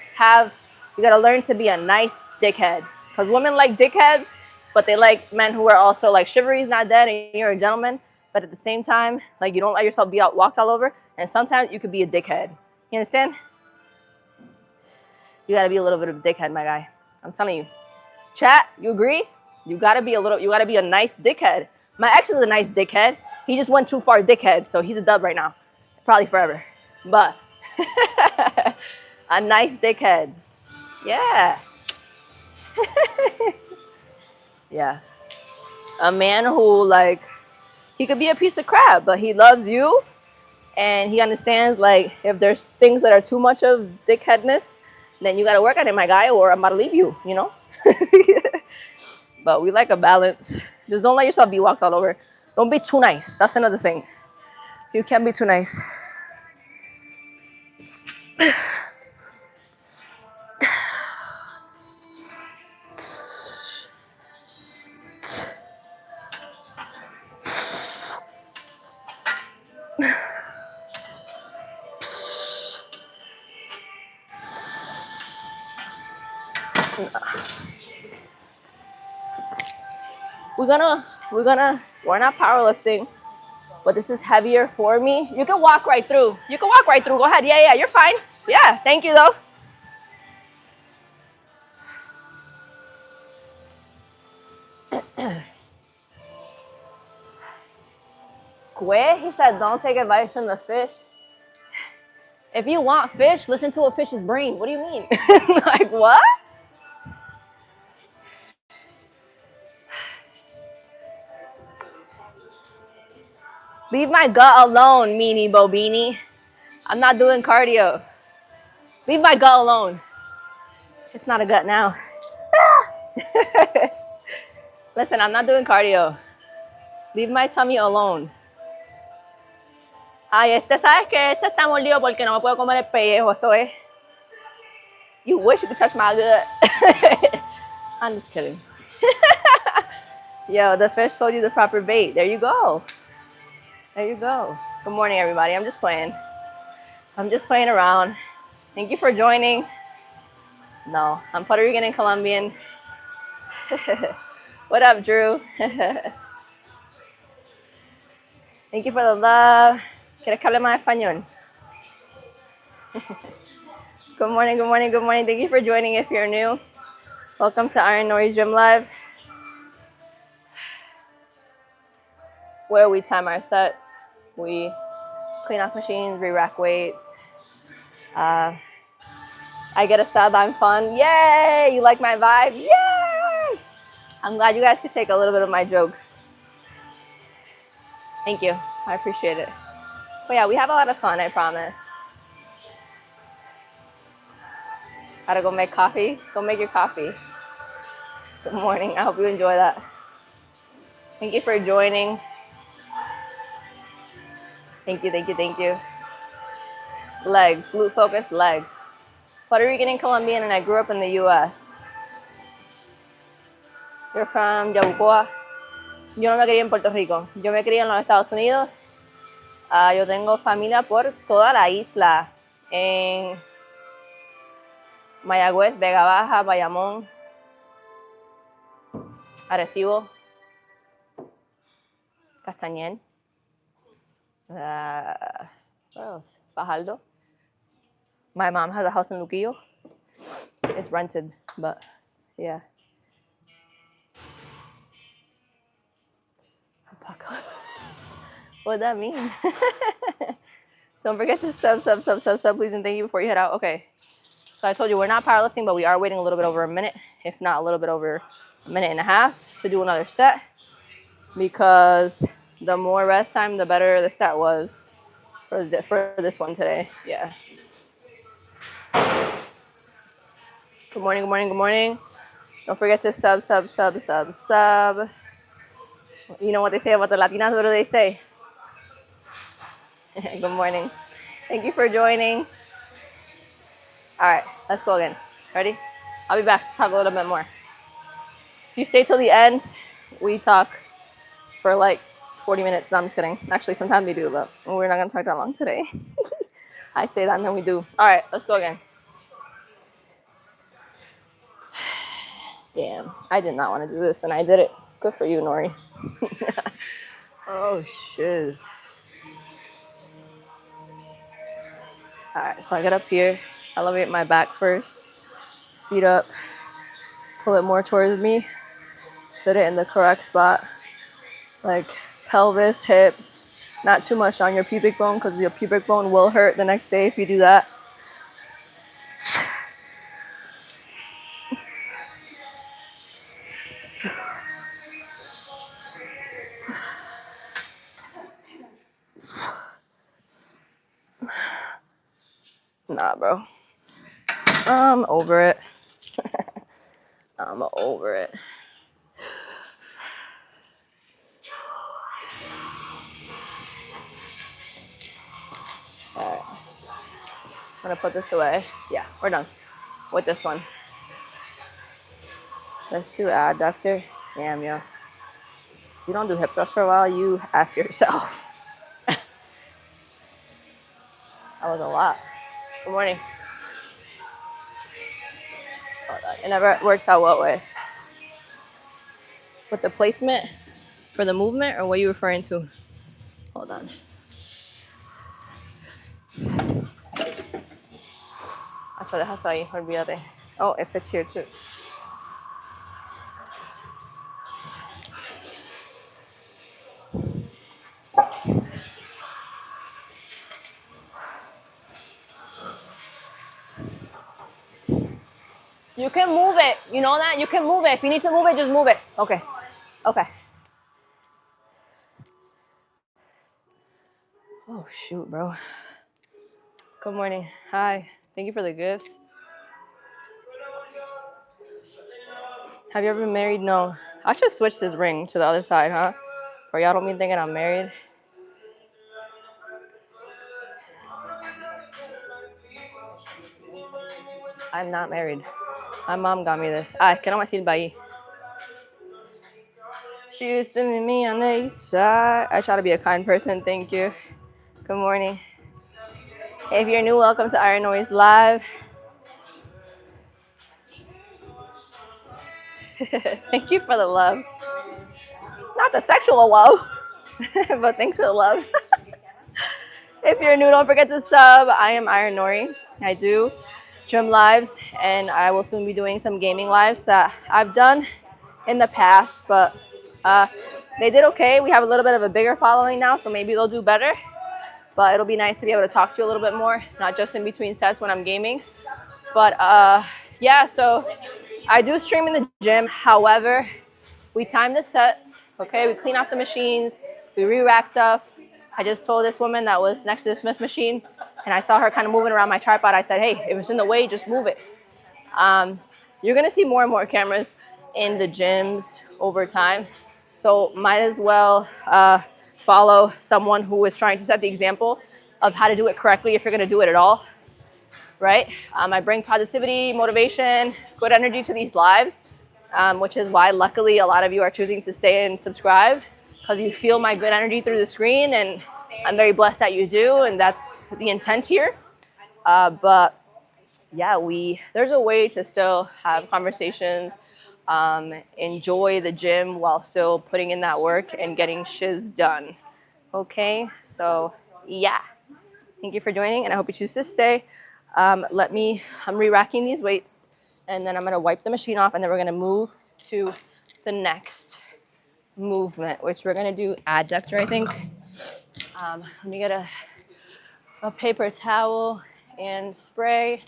learn to be a nice dickhead. Because women like dickheads, but they like men who are also like chivalry's not dead and you're a gentleman, but at the same time, like you don't let yourself be walked all over, and sometimes you could be a dickhead. You understand? You gotta be a little bit of a dickhead, my guy. I'm telling you. Chat, you agree? You gotta be a nice dickhead. My ex is a nice dickhead. He just went too far dickhead, so he's a dub right now. Probably forever. But a nice dickhead. Yeah. Yeah. A man who, like, he could be a piece of crap, but he loves you and he understands, like, if there's things that are too much of dickheadness, then you gotta work on it, my guy, or I'm about to leave you, you know? But we like a balance. Just don't let yourself be walked all over. Don't be too nice. That's another thing. You can't be too nice. We're not powerlifting, but this is heavier for me. You can walk right through. Go ahead. Yeah, you're fine. Yeah, thank you though. Quit? He said, don't take advice from the fish. If you want fish, listen to a fish's brain. What do you mean? Like, what? Leave my gut alone, meanie bobini. I'm not doing cardio. Leave my gut alone. It's not a gut now. Listen, I'm not doing cardio. Leave my tummy alone. Ay, ¿sabes qué? Está mordido porque no me puedo comer el pellejo, eso es. You wish you could touch my gut. I'm just kidding. Yo, the fish told you the proper bait. There you go. There you go. Good morning, everybody. I'm just playing. I'm just playing around. Thank you for joining. No, I'm Puerto Rican and Colombian. What up, Drew? Thank you for the love. ¿Quieres que hable más español? Good morning, good morning, good morning. Thank you for joining if you're new. Welcome to IronNori's Gym Live, where we time our sets. We clean off machines, re-rack weights. I get a sub, I'm fun. Yay! You like my vibe? Yay! I'm glad you guys could take a little bit of my jokes. Thank you. I appreciate it. But yeah, we have a lot of fun, I promise. Gotta go make coffee? Go make your coffee. Good morning. I hope you enjoy that. Thank you for joining. Thank you, thank you, thank you. Legs, glute focus, legs. Puerto Rican and Colombian, and I grew up in the U.S. You're from Yabucoa. Yo no me crié en Puerto Rico. Yo me crié en los Estados Unidos. Yo tengo familia por toda la isla. En Mayagüez, Vega Baja, Bayamón, Arecibo, Castañer. Where else? Fajardo. My mom has a house in Luquillo. It's rented, but yeah. What does that mean? Don't forget to sub, please, and thank you before you head out. Okay. So I told you we're not powerlifting, but we are waiting a little bit over a minute, if not a little bit over a minute and a half to do another set, because the more rest time, the better the set was for this one today. Yeah. Good morning, good morning, good morning. Don't forget to sub. You know what they say about the Latinas? What do they say? Good morning. Thank you for joining. All right, let's go again. Ready? I'll be back to talk a little bit more. If you stay till the end, we talk for like 40 minutes. No, I'm just kidding. Actually, sometimes we do, but we're not going to talk that long today. I say that and then we do. All right, let's go again. Damn, I did not want to do this, and I did it. Good for you, Nori. Oh, shiz. All right, so I get up here, elevate my back first. Feet up. Pull it more towards me. Sit it in the correct spot. Like pelvis, hips. Not too much on your pubic bone because your pubic bone will hurt the next day if you do that. Nah, bro. I'm over it. I'm over it. All right. I'm gonna put this away. Yeah, we're done with this one. Let's do adductor. Damn, yo. If you don't do hip thrust for a while, you F yourself. That was a lot. Good morning. It never works out what way? With the placement for the movement, or what are you referring to? Hold on. Actually, that's why you heard the other. Oh, it fits here too. You can move it. You know that? You can move it. If you need to move it, just move it. Okay. Okay. Oh, shoot, bro. Good morning. Hi. Thank you for the gifts. Have you ever been married? No. I should switch this ring to the other side, huh? Or y'all don't mean thinking I'm married? I'm not married. My mom got me this. Que no me sirva ahí. She used to meet me on the east side. I try to be a kind person. Thank you. Good morning. If you're new, welcome to IronNori's live. Thank you for the love. Not the sexual love, but thanks for the love. If you're new, don't forget to sub. I am IronNori. I do gym lives, and I will soon be doing some gaming lives that I've done in the past, but they did okay. We have a little bit of a bigger following now, so maybe they'll do better. But it'll be nice to be able to talk to you a little bit more, not just in between sets when I'm gaming. But yeah, so I do stream in the gym. However, we time the sets, okay? We clean off the machines, we re-rack stuff. I just told this woman that was next to the Smith machine, and I saw her kind of moving around my tripod. I said, hey, if it's in the way, just move it. You're gonna see more and more cameras in the gyms over time. So might as well follow someone who is trying to set the example of how to do it correctly if you're gonna do it at all, right? I bring positivity, motivation, good energy to these lives, which is why luckily a lot of you are choosing to stay and subscribe, because you feel my good energy through the screen, and I'm very blessed that you do, and that's the intent here. But yeah, there's a way to still have conversations, enjoy the gym while still putting in that work and getting shiz done. Okay, so yeah, thank you for joining, and I hope you choose to stay. I'm re-racking these weights, and then I'm gonna wipe the machine off, and then we're gonna move to the next movement, which we're gonna do adductor, I think. Let me get a paper towel and spray.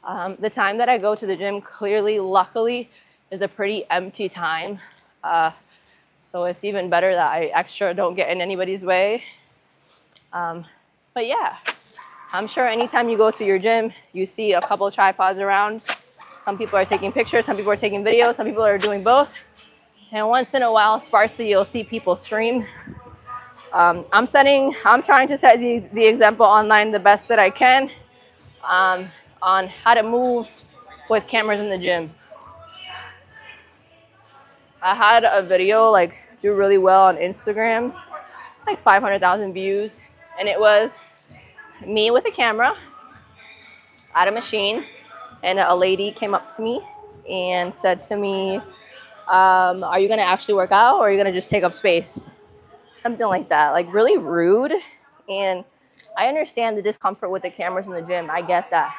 The time that I go to the gym, clearly, luckily, is a pretty empty time. So it's even better that I extra don't get in anybody's way. But yeah, I'm sure anytime you go to your gym, you see a couple of tripods around. Some people are taking pictures, some people are taking videos, some people are doing both. And once in a while, sparsely, you'll see people stream. I'm trying to set the example online the best that I can on how to move with cameras in the gym. I had a video do really well on Instagram, like 500,000 views, and it was me with a camera at a machine, and a lady came up to me and said to me, are you gonna actually work out, or are you gonna just take up space? Something like that, like really rude. And I understand the discomfort with the cameras in the gym, I get that.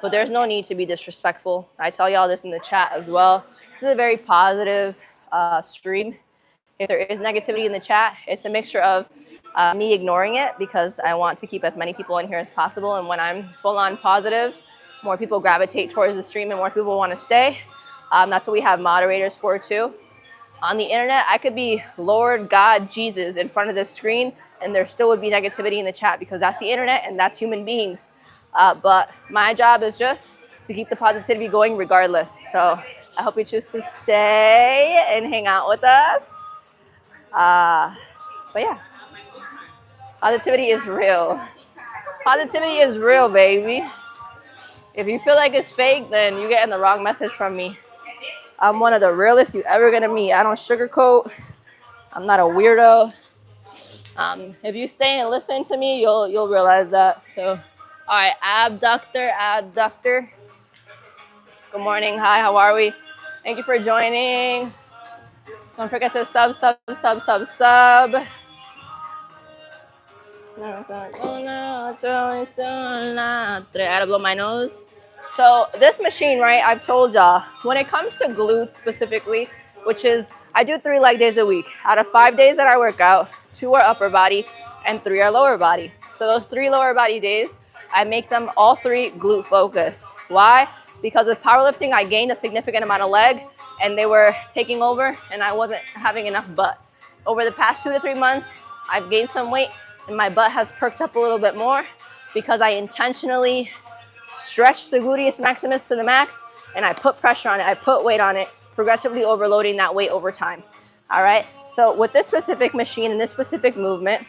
but there's no need to be disrespectful. I tell y'all this in the chat as well. This is a very positive stream. If there is negativity in the chat, it's a mixture of me ignoring it because I want to keep as many people in here as possible. And when I'm full on positive, more people gravitate towards the stream and more people want to stay. That's what we have moderators for too. On the internet, I could be Lord, God, Jesus in front of the screen, and there still would be negativity in the chat because that's the internet and that's human beings. But my job is just to keep the positivity going regardless. So I hope you choose to stay and hang out with us. But yeah, positivity is real. Positivity is real, baby. If you feel like it's fake, then you're getting the wrong message from me. I'm one of the realest you ever gonna meet. I don't sugarcoat. I'm not a weirdo. If you stay and listen to me, you'll realize that. So, all right, Abductor. Good morning. Hi, how are we? Thank you for joining. Don't forget to sub. I gotta blow my nose. So this machine, right, I've told y'all, when it comes to glutes specifically, which is, I do 3 leg days a week. Out of 5 days that I work out, 2 are upper body and 3 are lower body. So those 3 lower body days, I make them all 3 glute focused. Why? Because with powerlifting, I gained a significant amount of leg and they were taking over and I wasn't having enough butt. Over the past 2 to 3 months, I've gained some weight and my butt has perked up a little bit more because I intentionally stretch the gluteus maximus to the max and I put pressure on it. I put weight on it, progressively overloading that weight over time. All right. So with this specific machine and this specific movement,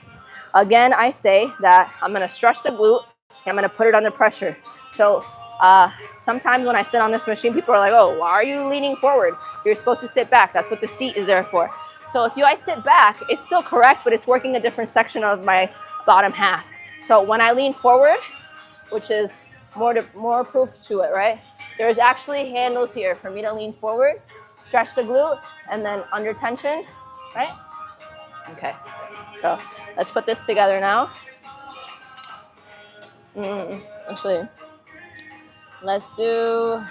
again, I say that I'm going to stretch the glute and I'm going to put it under pressure. So sometimes when I sit on this machine, people are like, oh, why are you leaning forward? You're supposed to sit back. That's what the seat is there for. So if I sit back, it's still correct, but it's working a different section of my bottom half. So when I lean forward, which is more proof to it, right? There's actually handles here for me to lean forward, stretch the glute, and then under tension, right? Okay, so let's put this together now. Actually, let's do,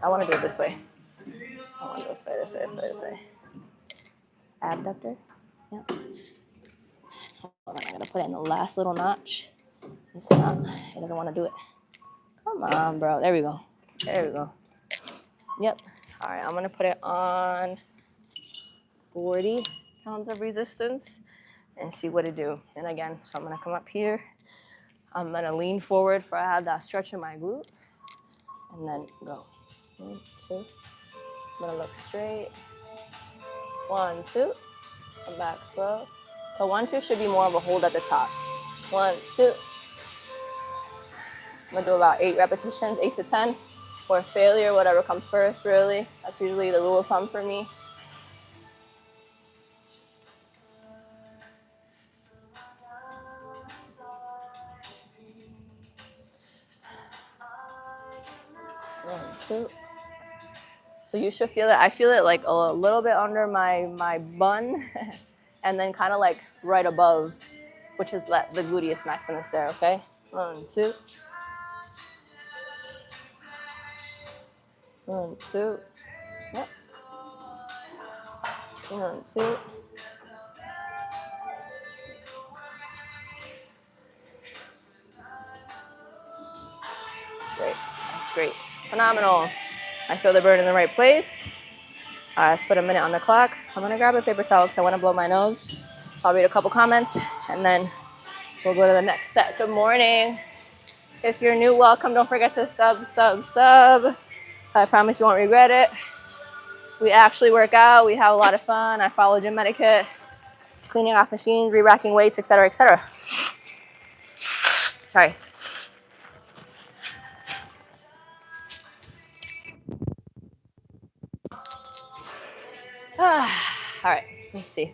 I want to do it this way. I want to go this way. Abductor, yeah. Hold on, I'm gonna put it in the last little notch. It's not, it doesn't want to do it. Come on, bro. There we go. Yep. All right, I'm going to put it on 40 pounds of resistance and see what it do. And again, so I'm going to come up here. I'm going to lean forward for I have that stretch in my glute. And then go. 1, 2. I'm going to look straight. 1, 2. Come back slow. The 1, 2 should be more of a hold at the top. 1, 2. I'm gonna do about 8 repetitions, 8 to 10, or failure, whatever comes first, really. That's usually the rule of thumb for me. One, 2. So you should feel it. I feel it like a little bit under my bun, and then kind of like right above, which is the gluteus maximus there, okay? 1, 2. 1, 2. Yep. 1, 2. Great. That's great. Phenomenal. I feel the burn in the right place. All right, let's put a minute on the clock. I'm going to grab a paper towel because I want to blow my nose. I'll read a couple comments, and then we'll go to the next set. Good morning. If you're new, welcome. Don't forget to sub. I promise you won't regret it. We actually work out. We have a lot of fun. I follow gym etiquette, cleaning off machines, re-racking weights, etc., etc. Sorry. All right, let's see.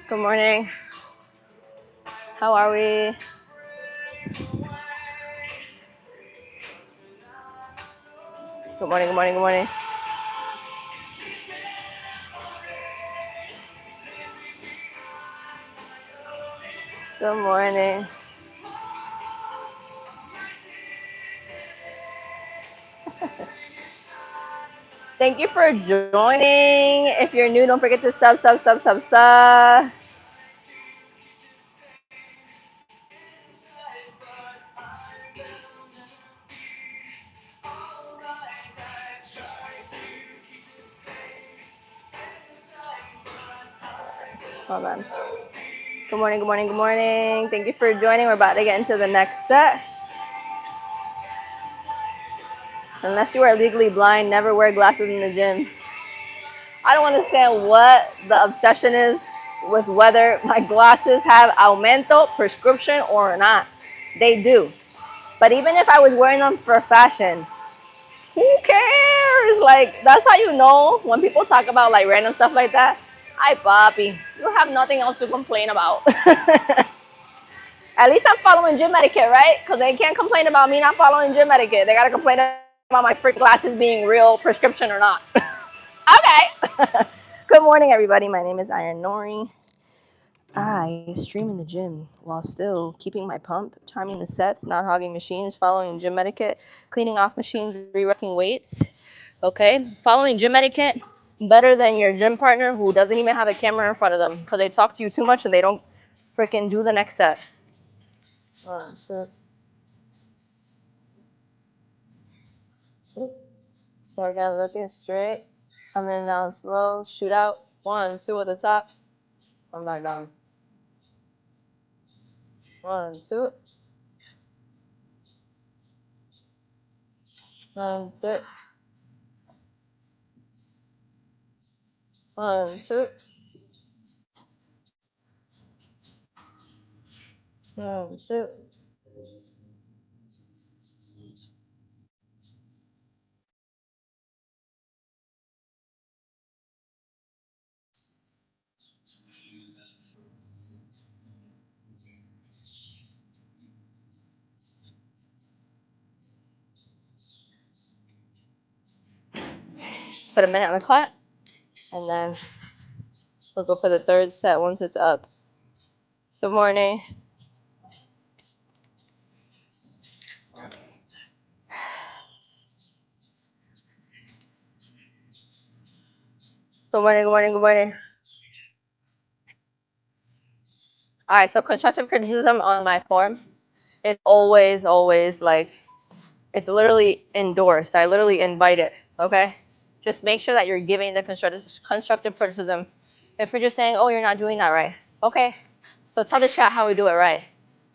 Good morning. How are we? Good morning. Good morning. Thank you for joining. If you're new, don't forget to sub. Hold on. Good morning, good morning, good morning. Thank you for joining. We're about to get into the next set. Unless you are legally blind, never wear glasses in the gym. I don't understand what the obsession is with whether my glasses have aumento prescription or not. They do. But even if I was wearing them for fashion, who cares? Like, that's how you know when people talk about like random stuff like that. Ay, papi, you have nothing else to complain about. At least I'm following gym etiquette, right? Because they can't complain about me not following gym etiquette. They got to complain about my freaking glasses being real prescription or not. Okay. Good morning, everybody. My name is IronNori. I stream in the gym while still keeping my pump, timing the sets, not hogging machines, following gym etiquette, cleaning off machines, re-racking weights. Okay, following gym etiquette better than your gym partner who doesn't even have a camera in front of them because they talk to you too much and they don't freaking do the next set. Sit. So again, looking straight, coming down slow, shoot out. 1, 2 at the top. Come back down. 1, 2. 1, 2. 1, 2. 1, 2. Put a minute on the clock, and then we'll go for the third set once it's up. Good morning. Good morning, good morning, good morning. All right, so constructive criticism on my form is always like, it's literally endorsed. I literally invite it, okay? Just make sure that you're giving the constructive criticism. If you're just saying, oh, you're not doing that right, okay, so tell the chat how we do it right.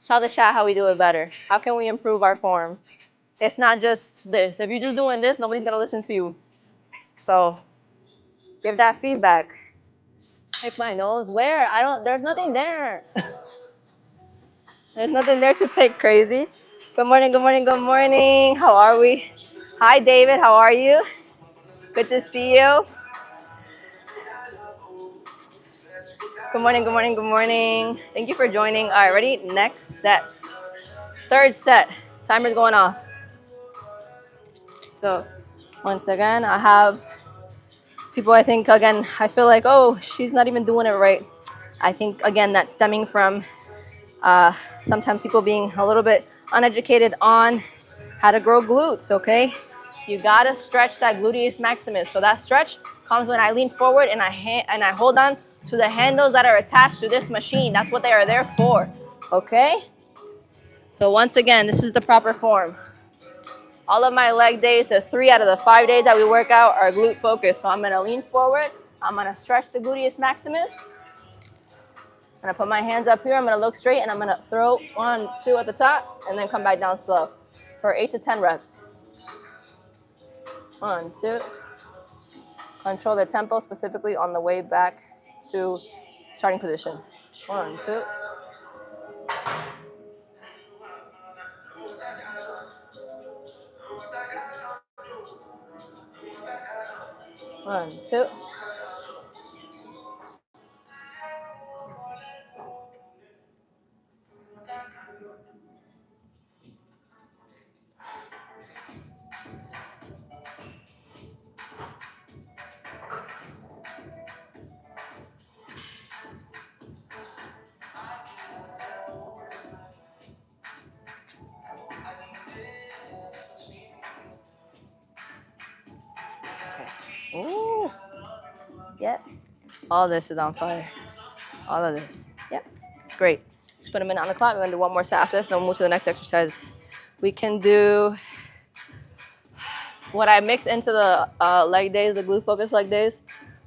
Tell the chat how we do it better. How can we improve our form? It's not just this. If you're just doing this, nobody's gonna listen to you. So give that feedback. Pick my nose. Where? There's nothing there. There's nothing there to pick, crazy. Good morning, good morning, good morning. How are we? Hi, David. How are you? Good to see you. Good morning, good morning, good morning. Thank you for joining. All right, ready? Next set. Third set. Timer's going off. So, once again, I have people, I think, again, I feel like, oh, she's not even doing it right. I think, again, that's stemming from sometimes people being a little bit uneducated on how to grow glutes, okay? You gotta stretch that gluteus maximus. So that stretch comes when I lean forward and I hold on to the handles that are attached to this machine. That's what they are there for, okay? So once again, this is the proper form. All of my leg days, the 3 out of the 5 days that we work out are glute focused. So I'm gonna lean forward, I'm gonna stretch the gluteus maximus. I'm gonna put my hands up here, I'm gonna look straight, and I'm gonna throw 1, 2 at the top, and then come back down slow for 8 to 10 reps. 1, 2. Control the tempo specifically on the way back to starting position. 1, 2. 1, 2. Ooh. Yep. All this is on fire. All of this. Yep. Great. Let's put them in on the clock. We're going to do one more set after this, then we'll move to the next exercise. We can do what I mix into the leg days, the glute focus leg days.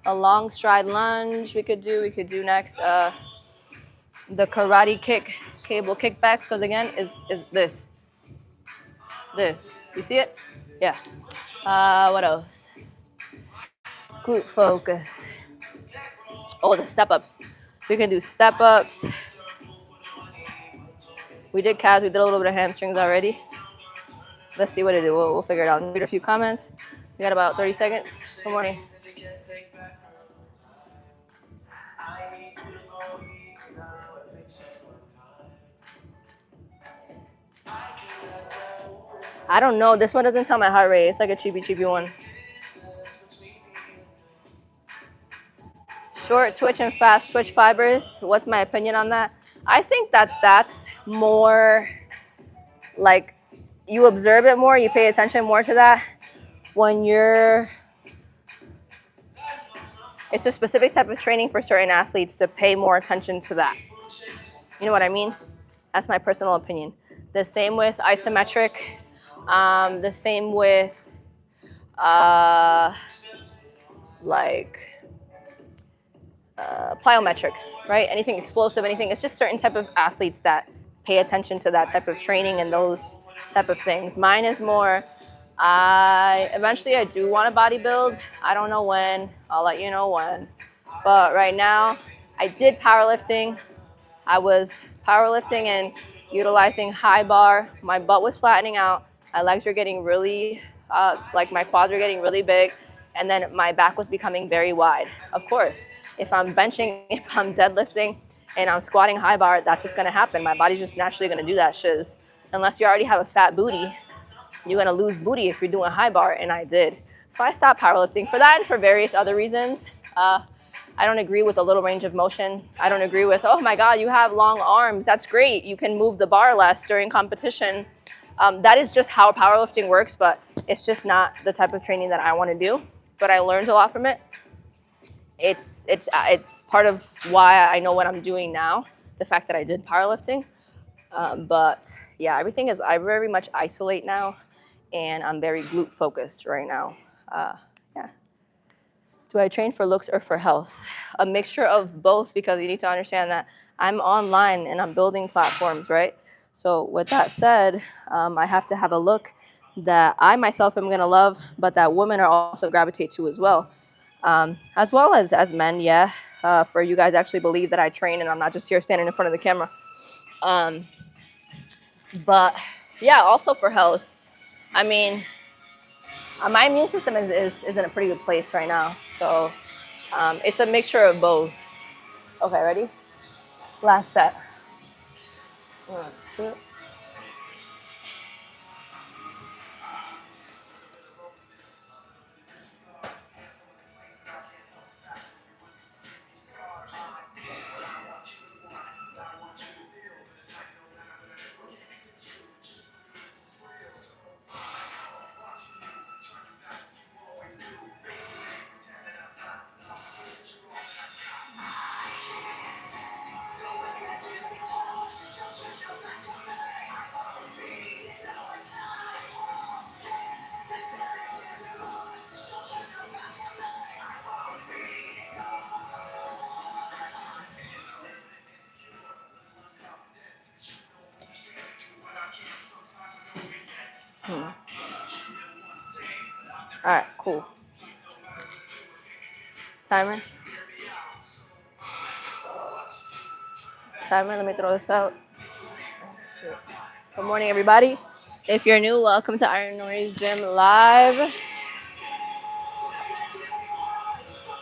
A long stride lunge we could do. We could do next the karate kick, cable kickbacks, because again, is this. This. You see it? Yeah. What else? Glute focus. Oh, the step ups. We can do step ups. We did calves. We did a little bit of hamstrings already. Let's see what it is. We'll figure it out. Read a few comments. We got about 30 seconds. Good morning. I don't know. This one doesn't tell my heart rate. It's like a cheapy one. Short twitch and fast twitch fibers. What's my opinion on that? I think that that's more like you observe it more, you pay attention more to that when you're. It's a specific type of training for certain athletes to pay more attention to that. You know what I mean? That's my personal opinion. The same with isometric. The same with plyometrics, right? Anything explosive, anything. It's just certain type of athletes that pay attention to that type of training and those type of things. Mine is more, eventually I do want to bodybuild. I don't know when. I'll let you know when. But right now, I did powerlifting. I was powerlifting and utilizing high bar. My butt was flattening out. My legs were getting really, like my quads were getting really big. And then my back was becoming very wide. Of course, if I'm benching, if I'm deadlifting, and I'm squatting high bar, that's what's going to happen. My body's just naturally going to do that shiz. Unless you already have a fat booty, you're going to lose booty if you're doing high bar, and I did. So I stopped powerlifting for that and for various other reasons. I don't agree with a little range of motion. I don't agree with, oh my God, you have long arms. That's great. You can move the bar less during competition. That is just how powerlifting works, but it's just not the type of training that I want to do. But I learned a lot from it. It's part of why I know what I'm doing now, the fact that I did powerlifting. But yeah, everything is, I very much isolate now, and I'm very glute focused right now. Yeah. Do I train for looks or for health? A mixture of both, because you need to understand that I'm online and I'm building platforms, right? So with that said, I have to have a look that I myself am going to love, but that women are also gravitate to as well. As well as men, yeah. For you guys actually believe that I train and I'm not just here standing in front of the camera. But yeah, also for health. I mean, my immune system is in a pretty good place right now. So it's a mixture of both. Okay, ready? Last set. 1, 2. All right, cool. Timer. Let me throw this out. Good morning, everybody. If you're new, welcome to IronNori's Gym Live.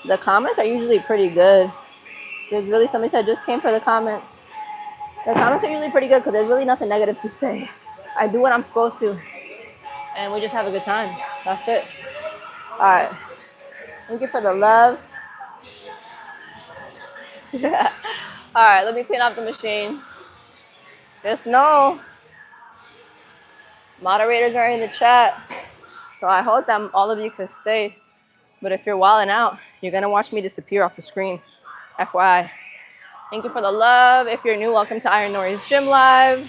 The comments are usually pretty good. There's really, somebody said just came for the comments. The comments are usually pretty good because there's really nothing negative to say. I do what I'm supposed to, and we just have a good time. That's it. All right. Thank you for the love. All right, let me clean up the machine. Just know moderators are in the chat, so I hope that all of you can stay. But if you're wilding out, you're going to watch me disappear off the screen. FYI. Thank you for the love. If you're new, welcome to IronNori's Gym Live,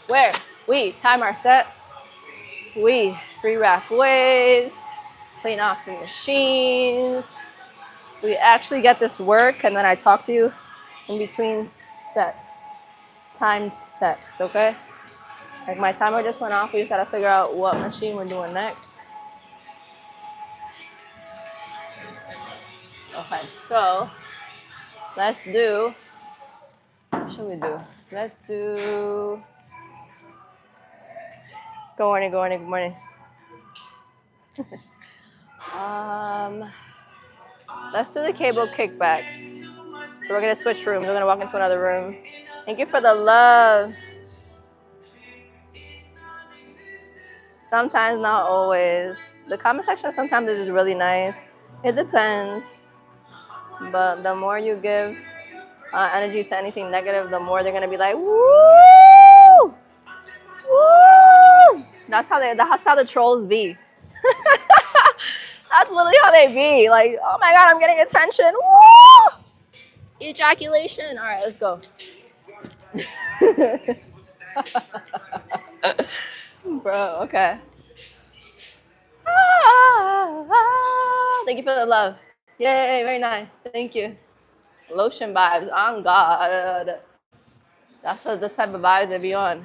where we time our sets, we free rack ways, clean off the machines. We actually get this work, and then I talk to you in between sets, timed sets, okay? Like my timer just went off. We just gotta figure out what machine we're doing next. Okay, so let's do, what should we do? Let's do, good morning, good morning, good morning. Let's do the cable kickbacks. So we're gonna switch rooms. We're gonna walk into another room. Thank you for the love. Sometimes, not always. The comment section sometimes is just really nice. It depends. But the more you give energy to anything negative, the more they're gonna be like, woo! Woo! That's how the trolls be. That's literally how they be. Like, oh my god, I'm getting attention. Woo! Ejaculation. All right, let's go. Bro, okay. Thank you for the love. Yay, very nice. Thank you. Lotion vibes on God. That's what the type of vibes they be on.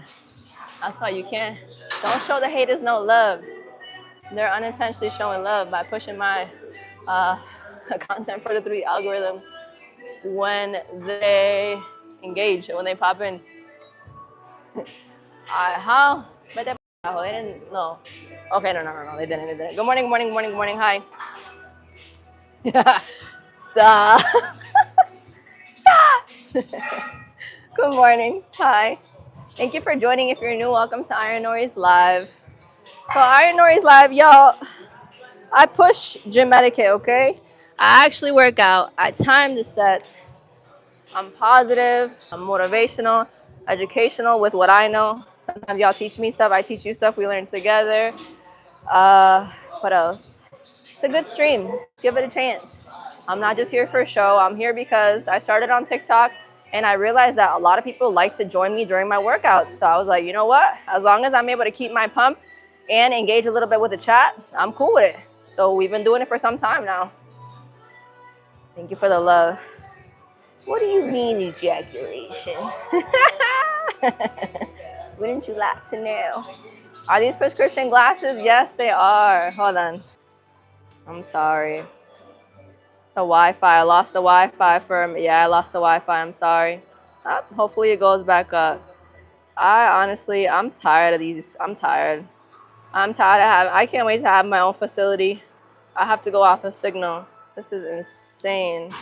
That's why you can't. Don't show the haters no love. They're unintentionally showing love by pushing my content for the 3 algorithm when they engage, when they pop in. How? They didn't. No. Okay, no. They didn't. Good morning, morning, morning, morning. Hi. Stop. Stop. Good morning. Hi. Thank you for joining. If you're new, welcome to IronNori's Live. So IronNori's Live, y'all, I push gym etiquette, okay? I actually work out. I time the sets. I'm positive. I'm motivational, educational with what I know. Sometimes y'all teach me stuff. I teach you stuff. We learn together. What else? It's a good stream. Give it a chance. I'm not just here for a show. I'm here because I started on TikTok, and I realized that a lot of people like to join me during my workouts. So I was like, you know what? As long as I'm able to keep my pump and engage a little bit with the chat, I'm cool with it. So we've been doing it for some time now. Thank you for the love. What do you mean ejaculation? Wouldn't you like to know? Are these prescription glasses? Yes, they are. Hold on. I'm sorry. The Wi-Fi. I lost the Wi-Fi I lost the Wi-Fi. I'm sorry. Hopefully it goes back up. I'm tired of these. I'm tired. I can't wait to have my own facility. I have to go off a signal. This is insane.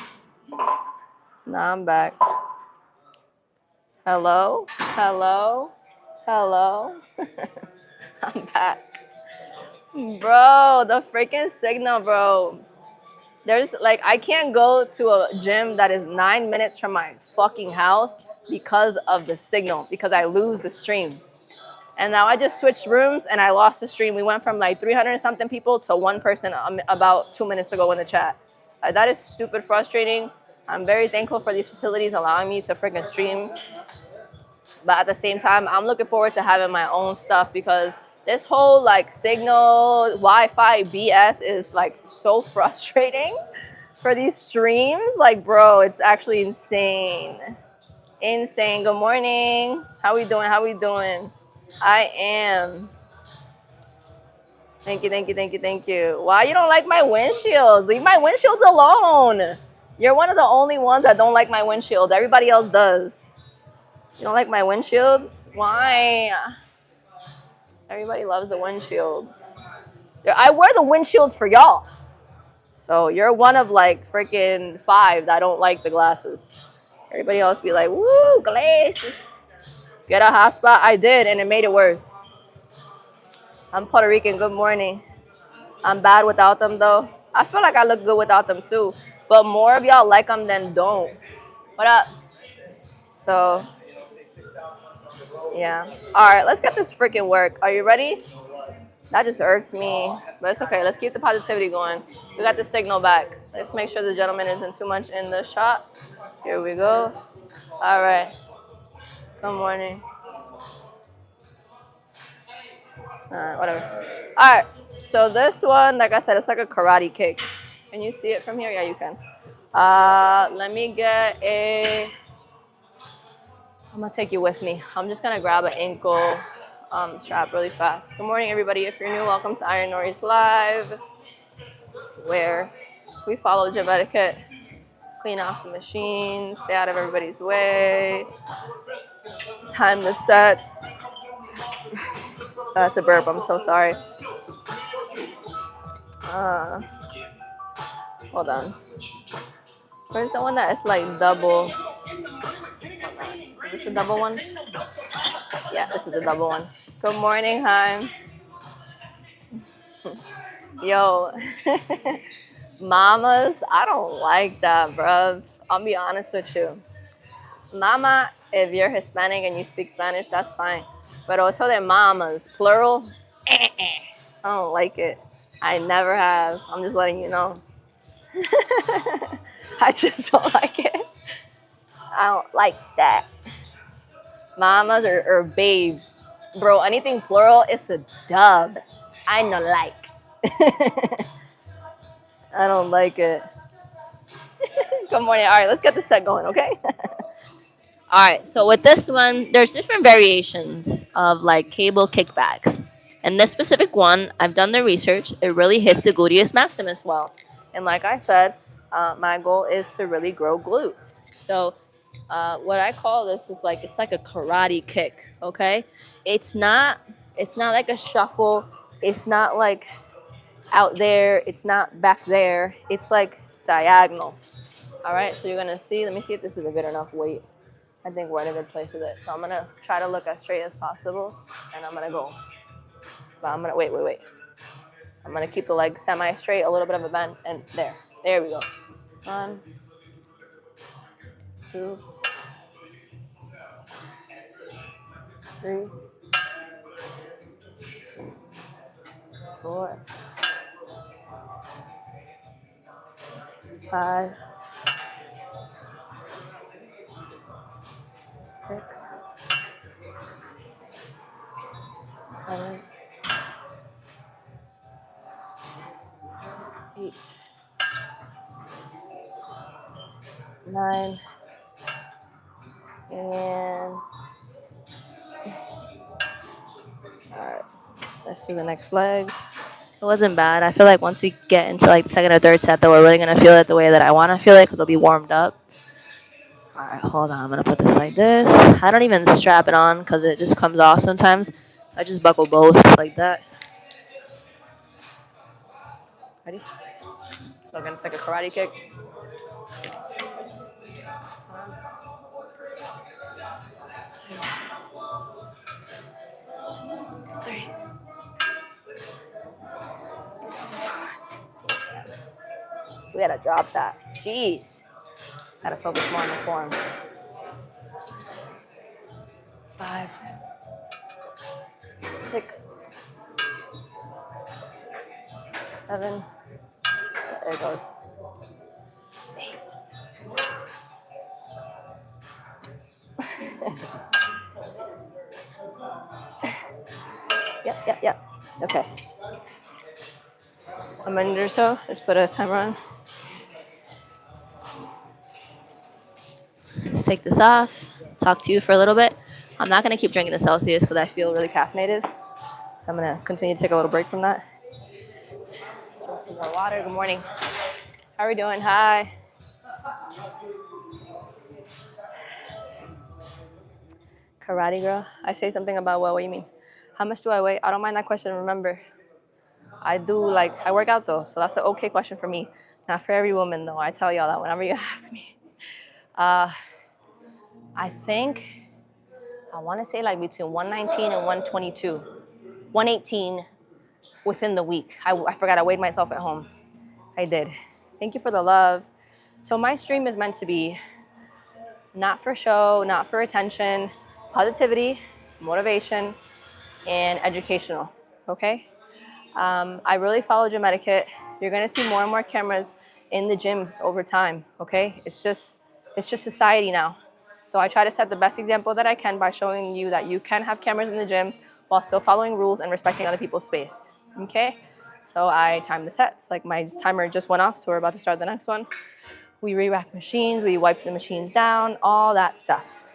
Nah, I'm back. Hello? Hello? Hello? I'm back. Bro, the freaking signal, bro. There's like, I can't go to a gym that is 9 minutes from my fucking house because of the signal, because I lose the stream. And now I just switched rooms and I lost the stream. We went from like 300 and something people to 1 person about 2 minutes ago in the chat. That is stupid frustrating. I'm very thankful for these facilities allowing me to freaking stream. But at the same time, I'm looking forward to having my own stuff because this whole like signal, Wi-Fi BS is like so frustrating for these streams. Like, bro, it's actually insane. Insane. Good morning. How we doing? How we doing? I am. Thank you, thank you, thank you, thank you. Why you don't like my windshields? Leave my windshields alone. You're one of the only ones that don't like my windshields. Everybody else does. You don't like my windshields? Why? Everybody loves the windshields. I wear the windshields for y'all. So you're one of like freaking 5 that don't like the glasses. Everybody else be like, woo, glasses. Get a hotspot? I did, and it made it worse. I'm Puerto Rican. Good morning. I'm bad without them, though. I feel like I look good without them, too. But more of y'all like them than don't. What up? So, yeah. All right, let's get this freaking work. Are you ready? That just irks me. But it's okay. Let's keep the positivity going. We got the signal back. Let's make sure the gentleman isn't too much in the shot. Here we go. All right. Good morning. All right, whatever. All right. So this one, like I said, it's like a karate kick. Can you see it from here? Yeah, you can. Let me get a. I'm gonna take you with me. I'm just gonna grab an ankle strap really fast. Good morning, everybody. If you're new, welcome to IronNori's Live, where we follow gym etiquette, clean off the machine, stay out of everybody's way, time the sets. That's a burp. I'm so sorry. Hold on. Where's the one that is like double? Is this a double one? Yeah, this is a double one. Good morning, hi. Yo, mamas, I don't like that, bruv. I'll be honest with you. Mama, if you're Hispanic and you speak Spanish, that's fine. But also de mamas, plural, I don't like it. I never have. I'm just letting you know. I just don't like it. I don't like that. Mamas or babes. Bro, anything plural, it's a dub. I no like. I don't like it. Good morning. All right, let's get the set going, okay? All right, so with this one, there's different variations of like cable kickbacks. And this specific one, I've done the research. It really hits the gluteus maximus well. And like I said, my goal is to really grow glutes. So what I call this is like it's like a karate kick. Okay, it's not like a shuffle. It's not like out there. It's not back there. It's like diagonal. All right, so you're gonna see. Let me see if this is a good enough weight. I think we're in a good place with it. So I'm gonna try to look as straight as possible, and I'm gonna go. But I'm gonna wait. I'm gonna keep the legs semi-straight, a little bit of a bend, and there we go. 1, 2, 3, 4, 5, 6, 7, 8, 9, and all right. Let's do the next leg. It wasn't bad. I feel like once we get into like the second or third set, though, we're really gonna feel it the way that I want to feel it because it'll be warmed up. All right, hold on. I'm gonna put this like this. I don't even strap it on because it just comes off sometimes. I just buckle both like that. Ready? So again, it's like a karate kick. 1, 2, 3. We gotta drop that. Jeez. Gotta focus more on the form. 5, 6, 7. There it goes. 8. Yep. Okay. A minute or so. Let's put a timer on. Let's take this off. Talk to you for a little bit. I'm not gonna keep drinking the Celsius because I feel really caffeinated. So I'm gonna continue to take a little break from that. Drink some more water. Good morning. How are we doing? Hi. Karate girl. I say something about what do you mean? How much do I weigh? I don't mind that question. Remember, I work out though, so that's an okay question for me. Not for every woman though. I tell y'all that whenever you ask me. I think I want to say like between 119 and 122, 118 within the week. I forgot I weighed myself at home. I did. Thank you for the love. So my stream is meant to be not for show, not for attention, positivity, motivation, and educational. Okay. I really follow gym etiquette. You're gonna see more and more cameras in the gyms over time. Okay, it's just society now. So I try to set the best example that I can by showing you that you can have cameras in the gym while still following rules and respecting other people's space. Okay, so I time the sets. Like my timer just went off, so we're about to start the next one. We re-rack machines, we wipe the machines down, all that stuff.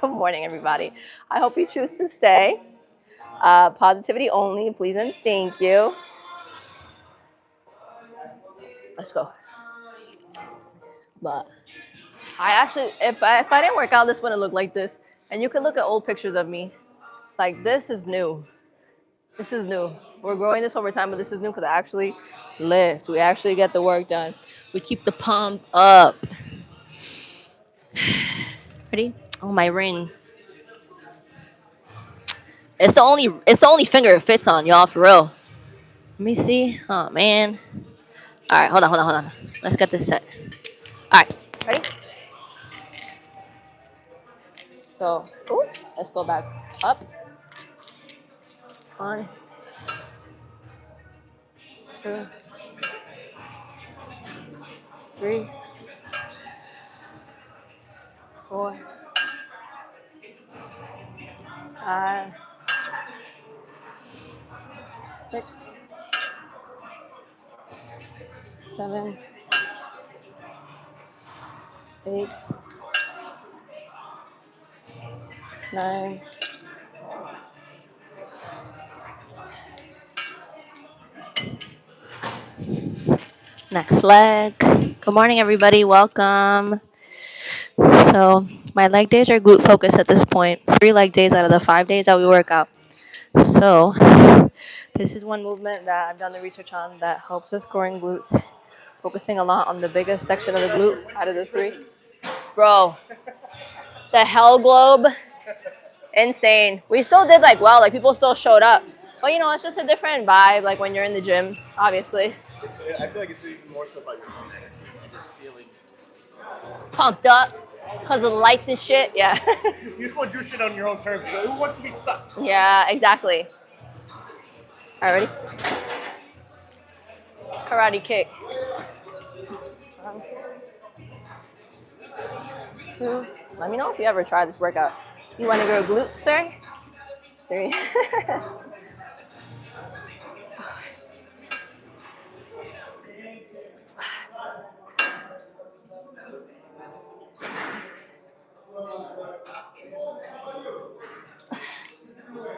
Good morning, everybody. I hope you choose to stay. Positivity only, please and thank you. Let's go. But I actually, if I didn't work out, this wouldn't look like this. And you can look at old pictures of me. Like this is new. This is new. We're growing this over time, but this is new because I actually lift. We actually get the work done. We keep the pump up. Ready? Oh, my ring. It's the only finger it fits on, y'all, for real. Let me see. Oh man. Alright, hold on. Let's get this set. Alright, ready? So, ooh, let's go back up. 1, 2, 3, 4, 5, 6, 7, 8, 9. Next leg. Good morning, everybody. Welcome. So, my leg days are glute focused at this point. 3 leg days out of the 5 days that we work out. So, this is one movement that I've done the research on that helps with growing glutes, focusing a lot on the biggest section of the glute out of the 3. Bro, the hell globe, insane. We still did like well, like people still showed up. But you know, it's just a different vibe, like when you're in the gym, obviously. I feel like it's even more so about your own energy and just feeling Pumped up because of the lights and shit, yeah. You just want to do shit on your own terms. Who wants to be stuck? Yeah, exactly. All right, ready? Karate kick. 1, 2. Let me know if you ever try this workout. You want to grow glutes, sir? 3.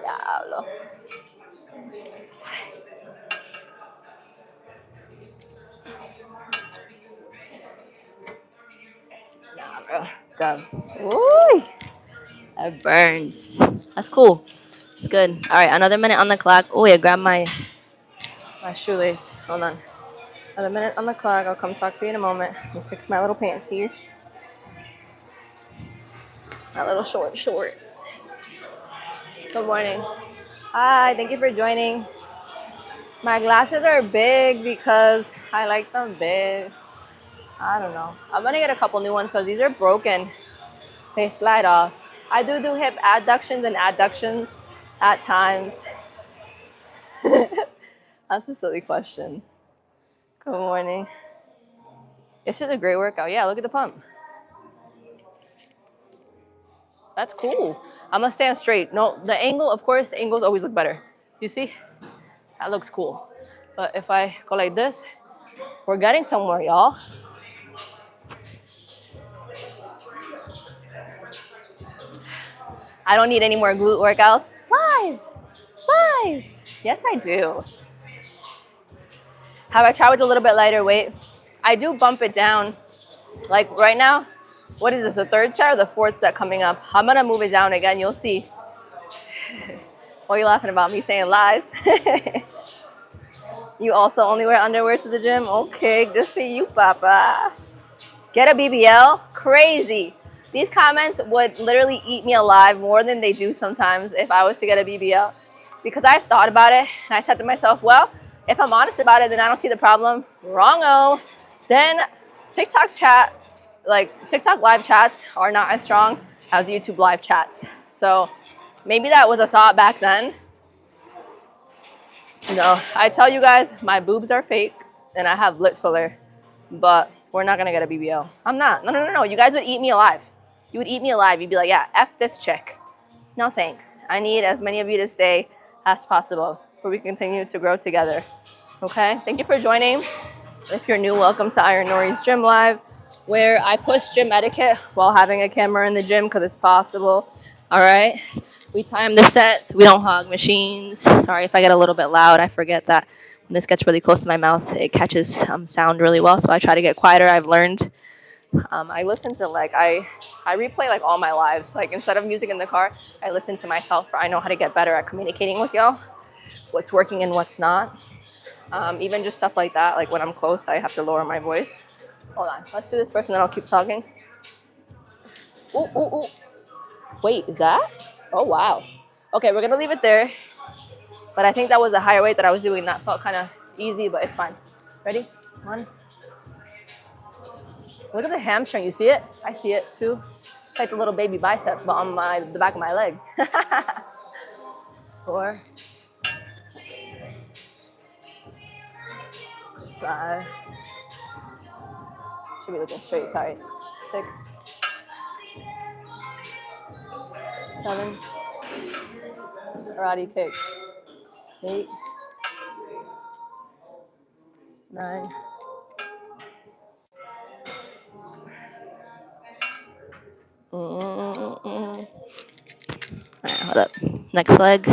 Diablo. Nah, bro. Done. Ooh, that burns. That's cool. It's good. All right, another minute on the clock. Oh, yeah, grab my shoelace. Hold on. Another minute on the clock. I'll come talk to you in a moment. Let me fix my little pants here. My little shorts. Good morning. Hi, thank you for joining. My glasses are big because I like them big. I don't know. I'm gonna get a couple new ones because these are broken. They slide off. I do hip adductions and adductions at times. That's a silly question. Good morning. This is a great workout. Yeah, look at the pump. That's cool. I'm gonna stand straight. No, the angle, of course, angles always look better. You see? That looks cool. But if I go like this, we're getting somewhere, y'all. I don't need any more glute workouts. Lies. Lies. Yes, I do. Have I tried with a little bit lighter weight? I do bump it down. Like right now, what is this, the 3rd set or the 4th set coming up? I'm gonna move it down again, you'll see. What are you laughing about? Me saying lies? You also only wear underwear to the gym? Okay, good for you, Papa. Get a BBL? Crazy. These comments would literally eat me alive more than they do sometimes if I was to get a BBL. Because I've thought about it and I said to myself, well, if I'm honest about it, then I don't see the problem. Wrong-o. Then TikTok live chats are not as strong as YouTube live chats. So Maybe that was a thought back then. No, I tell you guys, my boobs are fake and I have lip filler, but we're not gonna get a BBL. I'm not. No, no, no, no. You guys would eat me alive. You would eat me alive. You'd be like, yeah, F this chick. No thanks. I need as many of you to stay as possible for we continue to grow together. Okay? Thank you for joining. If you're new, welcome to IronNori's Gym Live, where I push gym etiquette while having a camera in the gym because it's possible. All right? We time the sets. We don't hog machines. Sorry if I get a little bit loud. I forget that when this gets really close to my mouth, it catches sound really well. So I try to get quieter. I've learned. I listen to I replay like all my lives. Like instead of music in the car, I listen to myself. I know how to get better at communicating with y'all, what's working and what's not. Even just stuff like that. Like when I'm close, I have to lower my voice. Hold on. Let's do this first, and then I'll keep talking. Ooh, ooh, ooh. Wait, is that? Oh wow. Okay, we're gonna leave it there. But I think that was a higher weight that I was doing. That felt kind of easy, but it's fine. Ready? One. Look at the hamstring. You see it? I see it too. It's like the little baby bicep, but on the back of my leg. 4, 5. Should be looking straight. Sorry. 6, 7. Karate kick. 8, 9. All right, hold up. Next leg.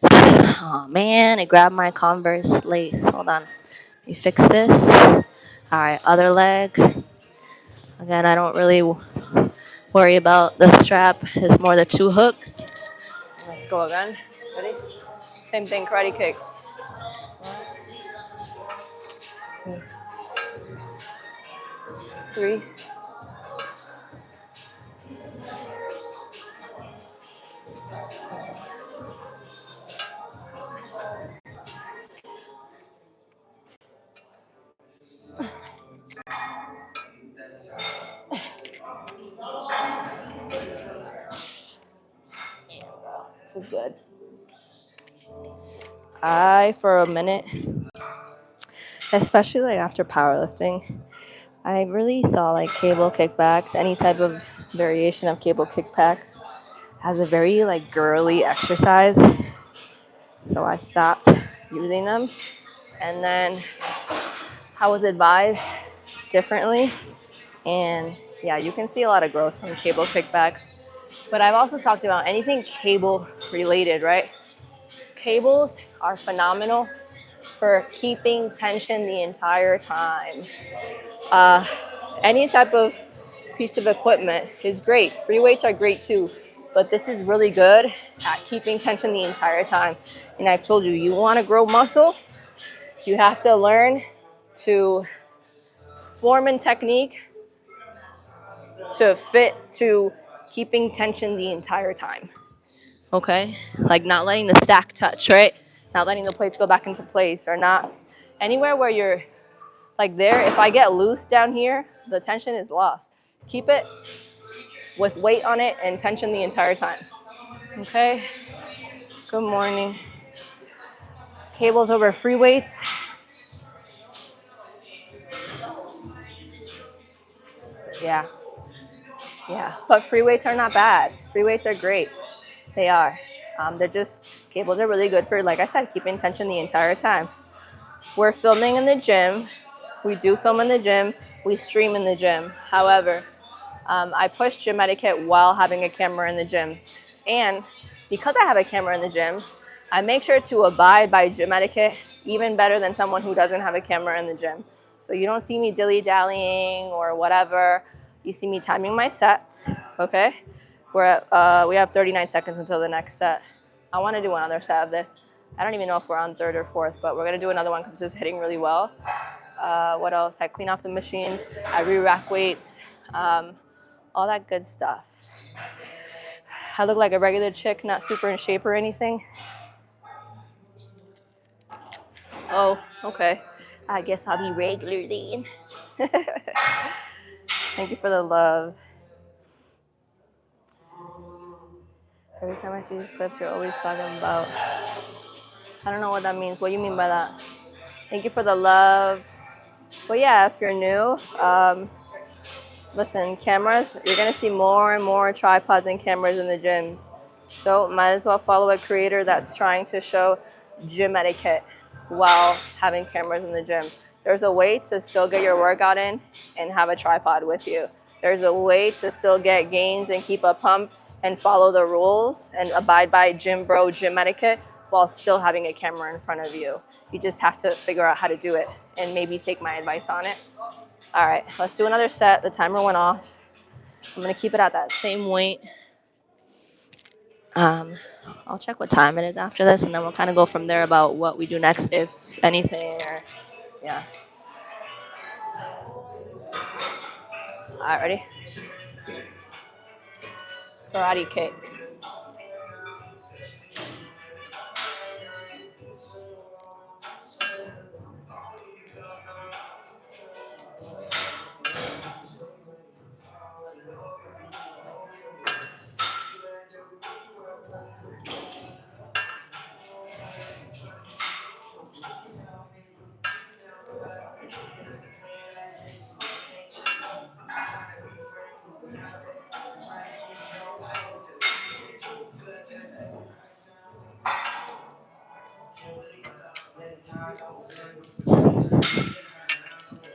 Oh man, I grabbed my Converse lace. Hold on. Let me fix this. All right, other leg. Again, I don't really worry about the strap. It's more the 2 hooks. Let's go again. Ready? Same thing, karate kick. 1, 2, 3. This is good. For a minute, especially like after powerlifting, I really saw like cable kickbacks, any type of variation of cable kickbacks, as a very like girly exercise. So I stopped using them, and then I was advised differently. And yeah, you can see a lot of growth from cable kickbacks. But I've also talked about anything cable related, right? Cables are phenomenal for keeping tension the entire time. Any type of piece of equipment is great. Free weights are great too, but this is really good at keeping tension the entire time. And I've told you, you want to grow muscle, you have to learn to form and technique to fit to keeping tension the entire time. Okay? Like not letting the stack touch, right? Not letting the plates go back into place, or not anywhere where you're like there. If I get loose down here, the tension is lost. Keep it with weight on it and tension the entire time. Okay? Good morning. Cables over free weights. Yeah. Yeah. But free weights are not bad. Free weights are great. They are. They're just, cables are really good for, like I said, keeping tension the entire time. We're filming in the gym. We do film in the gym. We stream in the gym. However, I push gym etiquette while having a camera in the gym. And because I have a camera in the gym, I make sure to abide by gym etiquette even better than someone who doesn't have a camera in the gym. So you don't see me dilly-dallying or whatever. You see me timing my sets, okay? We have 39 seconds until the next set. I want to do another set of this. I don't even know if we're on 3rd or 4th, but we're going to do another one because it's just hitting really well. What else? I clean off the machines. I re-rack weights. All that good stuff. I look like a regular chick, not super in shape or anything. Oh, okay. I guess I'll be regular then. Thank you for the love. Every time I see these clips, you're always talking about. I don't know what that means. What do you mean by that? Thank you for the love. But yeah, if you're new, listen, cameras, you're going to see more and more tripods and cameras in the gyms. So might as well follow a creator that's trying to show gym etiquette while having cameras in the gym. There's a way to still get your workout in and have a tripod with you. There's a way to still get gains and keep a pump and follow the rules and abide by gym etiquette while still having a camera in front of you. You just have to figure out how to do it and maybe take my advice on it. All right, let's do another set. The timer went off. I'm gonna keep it at that same weight. I'll check what time it is after this, and then we'll kind of go from there about what we do next, if anything, or yeah. All right, ready? Karate kick.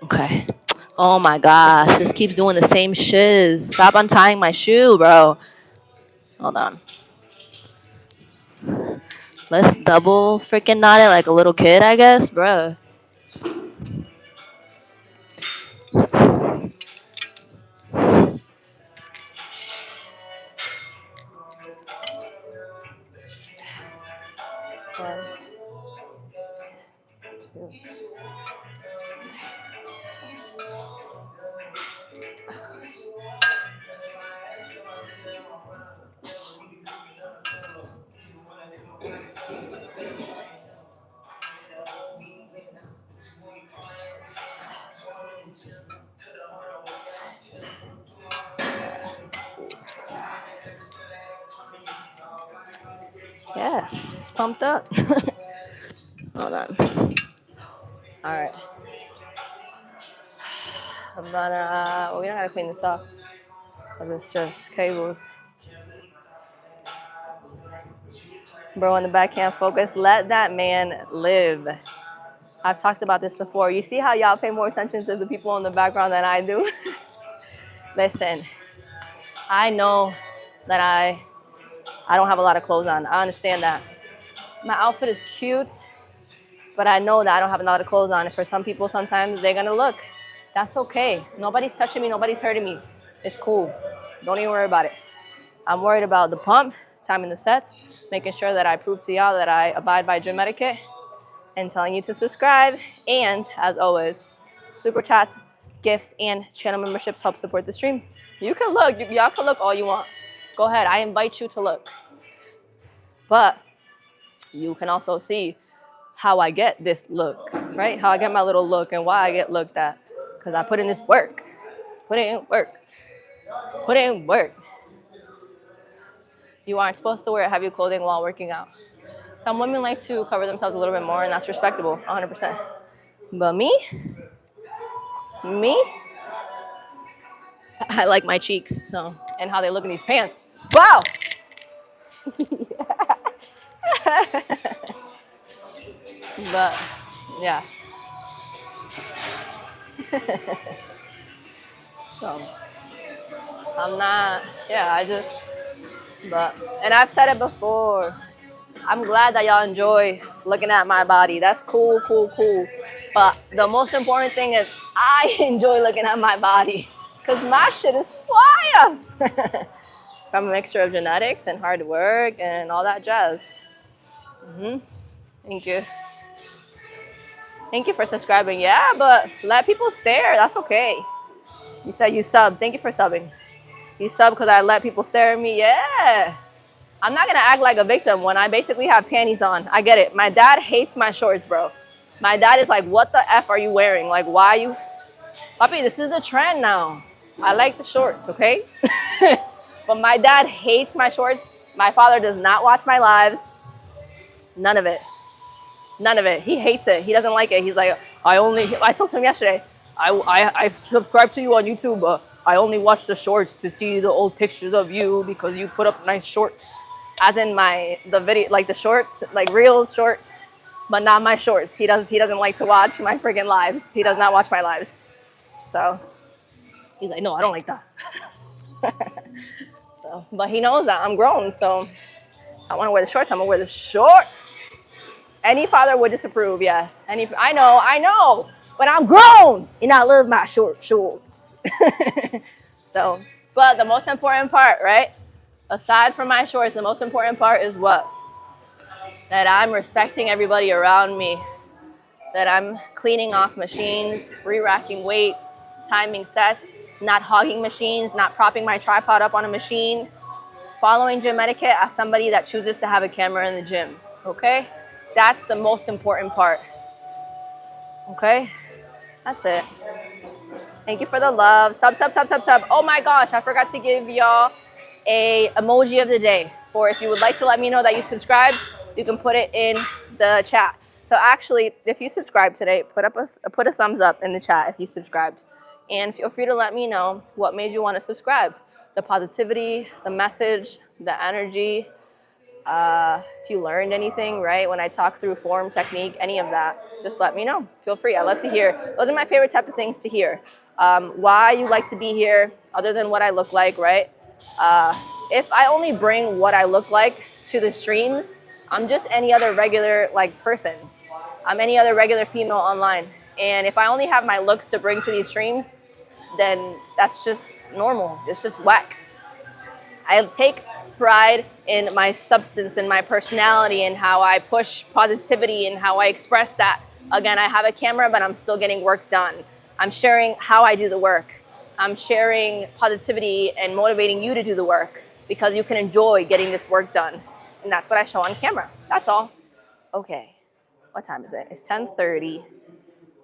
Okay. Oh my gosh, this keeps doing the same shiz. Stop untying my shoe, bro. Hold on. Let's double freaking knot it like a little kid, I guess, bro. One, two. Yeah, it's pumped up. Hold on. All right. I'm gonna. Well, we don't gotta clean this up because it's just cables. Bro in the back can't focus. Let that man live. I've talked about this before. You see how y'all pay more attention to the people in the background than I do? Listen, I know that I don't have a lot of clothes on. I understand that. My outfit is cute, but I know that I don't have a lot of clothes on. And for some people, sometimes they're gonna look. That's okay. Nobody's touching me. Nobody's hurting me. It's cool. Don't even worry about it. I'm worried about the pump, timing the sets, making sure that I prove to y'all that I abide by gym etiquette, and telling you to subscribe. And as always, super chats, gifts, and channel memberships help support the stream. You can look. Y'all can look all you want. Go ahead. I invite you to look. But you can also see how I get this look, right? How I get my little look and why I get looked at. Because I put in this work. Put it in work. Put it in work. You aren't supposed to wear heavy clothing while working out. Some women like to cover themselves a little bit more, and that's respectable, 100%. But me, I like my cheeks, so, and how they look in these pants. Wow! But, yeah. So, I'm not, yeah, and I've said it before. I'm glad that y'all enjoy looking at my body. That's cool, cool, cool. But the most important thing is I enjoy looking at my body because my shit is fire. From a mixture of genetics and hard work and all that jazz. Thank you. Thank you for subscribing. Yeah, but let people stare. That's okay. You said you sub. Thank you for subbing. You sub because I let people stare at me. Yeah. I'm not going to act like a victim when I basically have panties on. I get it. My dad hates my shorts, bro. My dad is like, what the F are you wearing? Like, why are you? Papi, this is the trend now. I like the shorts, okay? But my dad hates my shorts. My father does not watch my lives. None of it. None of it. He hates it. He doesn't like it. He's like, I told him yesterday, I subscribe to you on YouTube, but I only watch the shorts to see the old pictures of you because you put up nice shorts. As in the video, like the shorts, like real shorts, but not my shorts. He doesn't like to watch my friggin' lives. He does not watch my lives. So he's like, no, I don't like that. So, but he knows that I'm grown, so I want to wear the shorts. I'm gonna wear the shorts. Any father would disapprove, yes. I know, but I'm grown and I love my shorts. So, but the most important part, right? Aside from my shorts, the most important part is what? That I'm respecting everybody around me. That I'm cleaning off machines, re-racking weights, timing sets, not hogging machines, not propping my tripod up on a machine, following gym etiquette as somebody that chooses to have a camera in the gym, okay? That's the most important part, okay? That's it. Thank you for the love. Sub. Oh my gosh, I forgot to give y'all a emoji of the day. For if you would like to let me know that you subscribed, you can put it in the chat. So actually, if you subscribed today, put a thumbs up in the chat if you subscribed. And feel free to let me know what made you want to subscribe. The positivity, the message, the energy, if you learned anything, right? When I talk through form, technique, any of that, just let me know. Feel free. I love to hear. Those are my favorite type of things to hear. Why you like to be here, other than what I look like, right? If I only bring what I look like to the streams, I'm just any other regular person. I'm any other regular female online. And if I only have my looks to bring to these streams, then that's just normal. It's just whack. I take pride in my substance and my personality and how I push positivity and how I express that. Again, I have a camera, but I'm still getting work done. I'm sharing how I do the work. I'm sharing positivity and motivating you to do the work because you can enjoy getting this work done. And that's what I show on camera. That's all. Okay. What time is it? It's 10:30.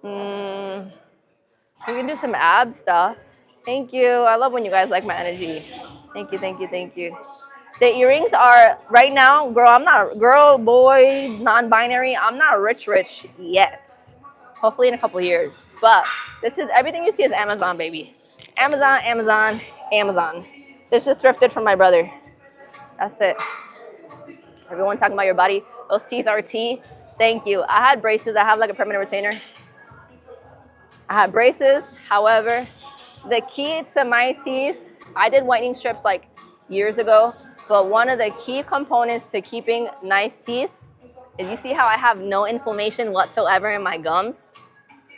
We can do some ab stuff. Thank you. I love when you guys like my energy. Thank you. The earrings are right now, girl. I'm not girl, boy, non-binary. I'm not rich yet. Hopefully in a couple years. But this is everything you see is Amazon, baby. Amazon. This is thrifted from my brother. That's it. Everyone talking about your body. Those teeth are tea. Thank you. I had braces. I have like a permanent retainer. I had braces. However, the key to my teeth, I did whitening strips like years ago, but one of the key components to keeping nice teeth is you see how I have no inflammation whatsoever in my gums?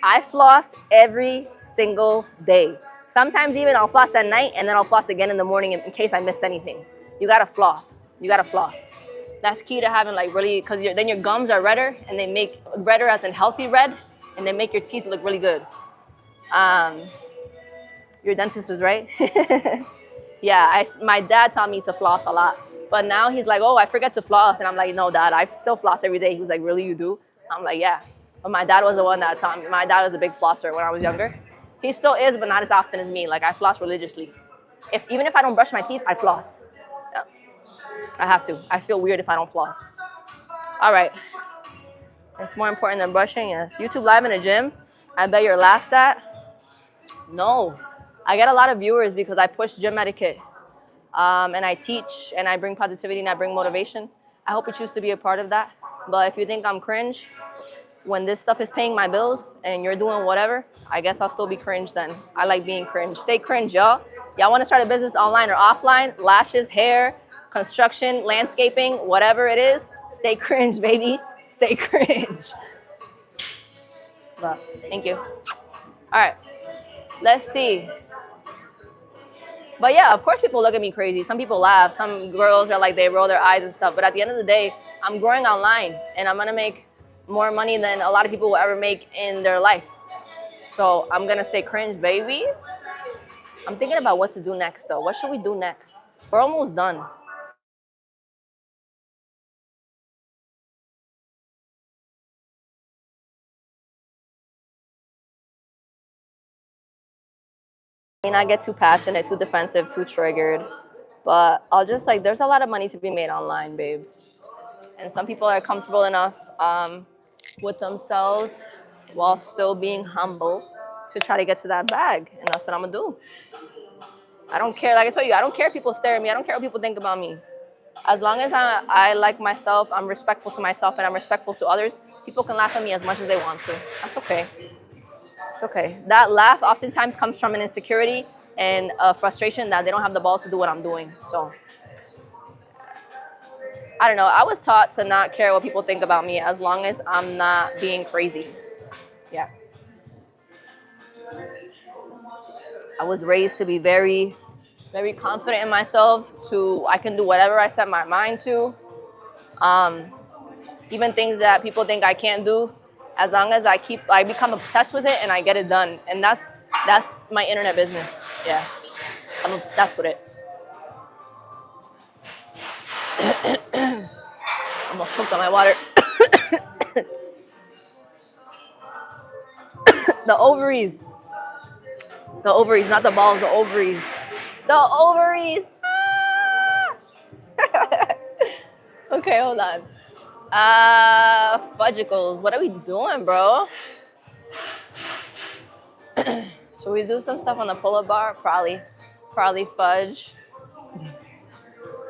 I floss every single day. Sometimes even I'll floss at night and then I'll floss again in the morning in case I missed anything. You gotta floss. That's key to having really, because then your gums are redder and they make redder as in healthy red and they make your teeth look really good. Your dentist was right. Yeah, my dad taught me to floss a lot. But now he's like, oh, I forget to floss. And I'm like, no, Dad, I still floss every day. He was like, really, you do? I'm like, yeah. But my dad was the one that taught me. My dad was a big flosser when I was younger. He still is, but not as often as me. Like, I floss religiously. Even if I don't brush my teeth, I floss. Yeah. I have to. I feel weird if I don't floss. All right. It's more important than brushing, yes. YouTube Live in a gym, I bet you're laughed at. No. I get a lot of viewers because I push gym etiquette. And I teach and I bring positivity and I bring motivation. I hope you choose to be a part of that. But if you think I'm cringe, when this stuff is paying my bills and you're doing whatever, I guess I'll still be cringe then. I like being cringe. Stay cringe, y'all. Y'all want to start a business online or offline, lashes, hair, construction, landscaping, whatever it is, stay cringe, baby. Stay cringe. But thank you. All right, let's see. But yeah, of course people look at me crazy. Some people laugh. Some girls are like, they roll their eyes and stuff. But at the end of the day, I'm growing online and I'm gonna make more money than a lot of people will ever make in their life. So I'm gonna stay cringe, baby. I'm thinking about what to do next though. What should we do next? We're almost done. May not get too passionate, too defensive, too triggered. But I'll just like, there's a lot of money to be made online, babe. And some people are comfortable enough with themselves while still being humble to try to get to that bag. And that's what I'm gonna do. I don't care. Like I told you, I don't care if people stare at me. I don't care what people think about me. As long as I like myself, I'm respectful to myself, and I'm respectful to others, people can laugh at me as much as they want to. That's okay. It's okay. That laugh oftentimes comes from an insecurity and a frustration that they don't have the balls to do what I'm doing. So I don't know. I was taught to not care what people think about me as long as I'm not being crazy. Yeah. I was raised to be very, very confident in myself. I can do whatever I set my mind to. Um, Even things that people think I can't do, as long as I become obsessed with it and I get it done. And that's my internet business. Yeah, I'm obsessed with it. Almost choked on my water. The ovaries, not the balls, the ovaries, the ovaries. Ah! Okay, hold on. Fudgicles. What are we doing, bro? Should we do some stuff on the pull-up bar? Probably fudge.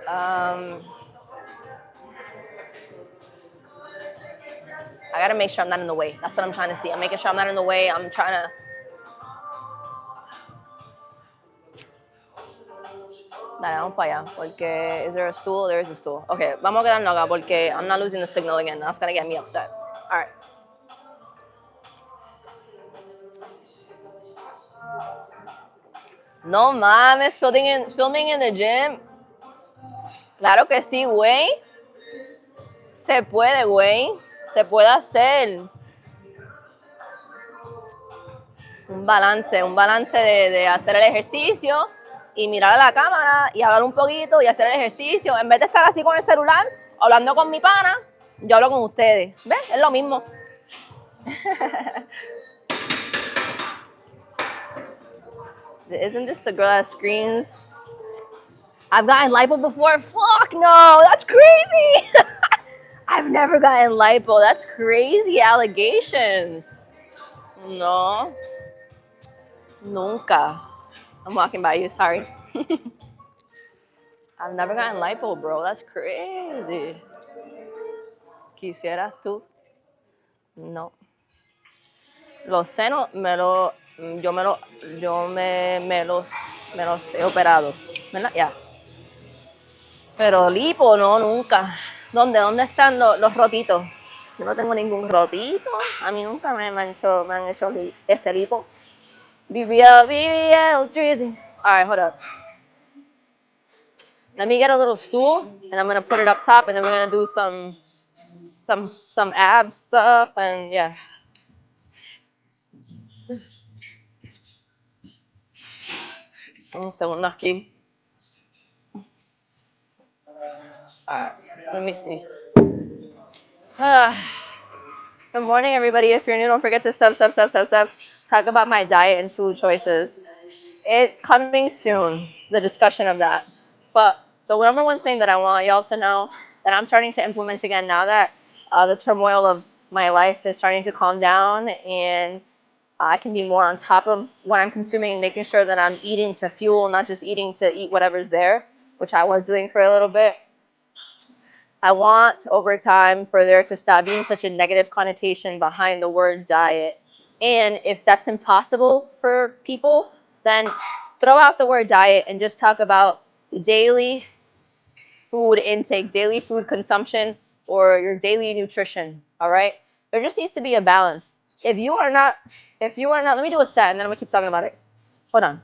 Um, I gotta make sure I'm not in the way. That's what I'm trying to see. I'm making sure I'm not in the way. I'm trying to. Dale, vamos para allá. Porque is there a stool? There is a stool. Okay, vamos a quedarnos acá porque I'm not losing the signal again. That's gonna get me upset. All right. No mames, filming in the gym. Claro que sí, güey. Se puede, güey. Se puede hacer. Un balance de hacer el ejercicio y mirar a la cámara y hablar un poquito y hacer el ejercicio. En vez de estar así con el celular, hablando con mi pana, yo hablo con ustedes. ¿Ves? Es lo mismo. Isn't this the girl that screams, I've gotten lipo before? Fuck no, that's crazy. I've never gotten lipo. That's crazy allegations. No, nunca. I'm walking by you, sorry. I've never gotten lipo, bro. That's crazy. ¿Quisieras tú? No. Los senos me los he operado. ¿Verdad? Ya. Pero lipo, no, nunca. ¿Dónde están los rotitos? Yo no tengo ningún rotito. A mí nunca me han hecho este lipo. BBL, BBL, Drizzy. All right, hold up. Let me get a little stool, and I'm gonna put it up top, and then we're gonna do some ab stuff, and yeah. Un segundo aquí. Alright, let me see. Good morning, everybody. If you're new, don't forget to sub. Talk about my diet and food choices. It's coming soon, the discussion of that. But the number one thing that I want y'all to know that I'm starting to implement again now that the turmoil of my life is starting to calm down and I can be more on top of what I'm consuming and making sure that I'm eating to fuel, not just eating to eat whatever's there, which I was doing for a little bit. I want over time for there to stop being such a negative connotation behind the word diet. And if that's impossible for people, then throw out the word diet and just talk about daily food intake, daily food consumption, or your daily nutrition. All right? There just needs to be a balance. If you are not, let me do a set and then I'm gonna keep talking about it. Hold on.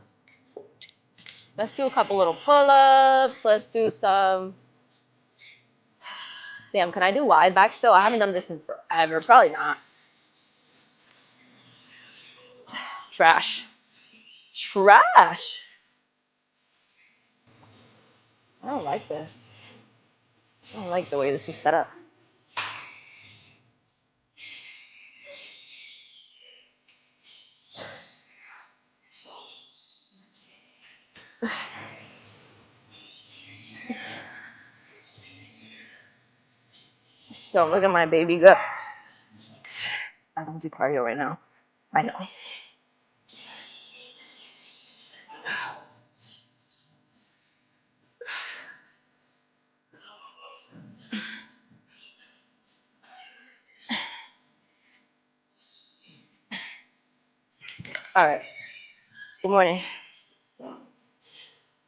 Let's do a couple little pull-ups. Let's do some. Damn, can I do wide back still? I haven't done this in forever. Probably not. Trash. Trash. I don't like this. I don't like the way this is set up. Don't look at my baby gut. I don't do cardio right now. I know. All right. Good morning.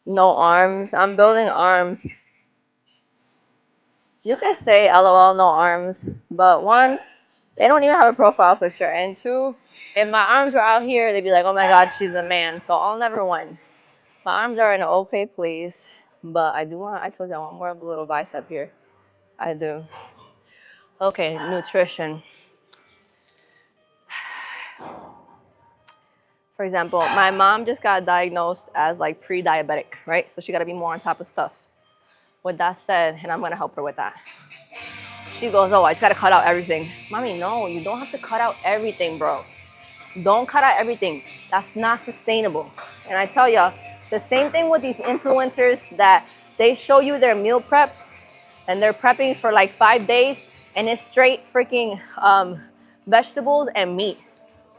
No arms. I'm building arms. You can say LOL, no arms, but one, they don't even have a profile picture, and two, if my arms were out here, they'd be like, oh my god, she's a man. So I'll never win. My arms are in an okay place, but I told you I want more of a little bicep here. I do. Okay, nutrition. For example, my mom just got diagnosed as like pre-diabetic, right? So she got to be more on top of stuff. With that said, and I'm going to help her with that. She goes, oh, I just got to cut out everything. Mommy, no, you don't have to cut out everything, bro. Don't cut out everything. That's not sustainable. And I tell you, the same thing with these influencers that they show you their meal preps and they're prepping for like 5 days and it's straight freaking vegetables and meat.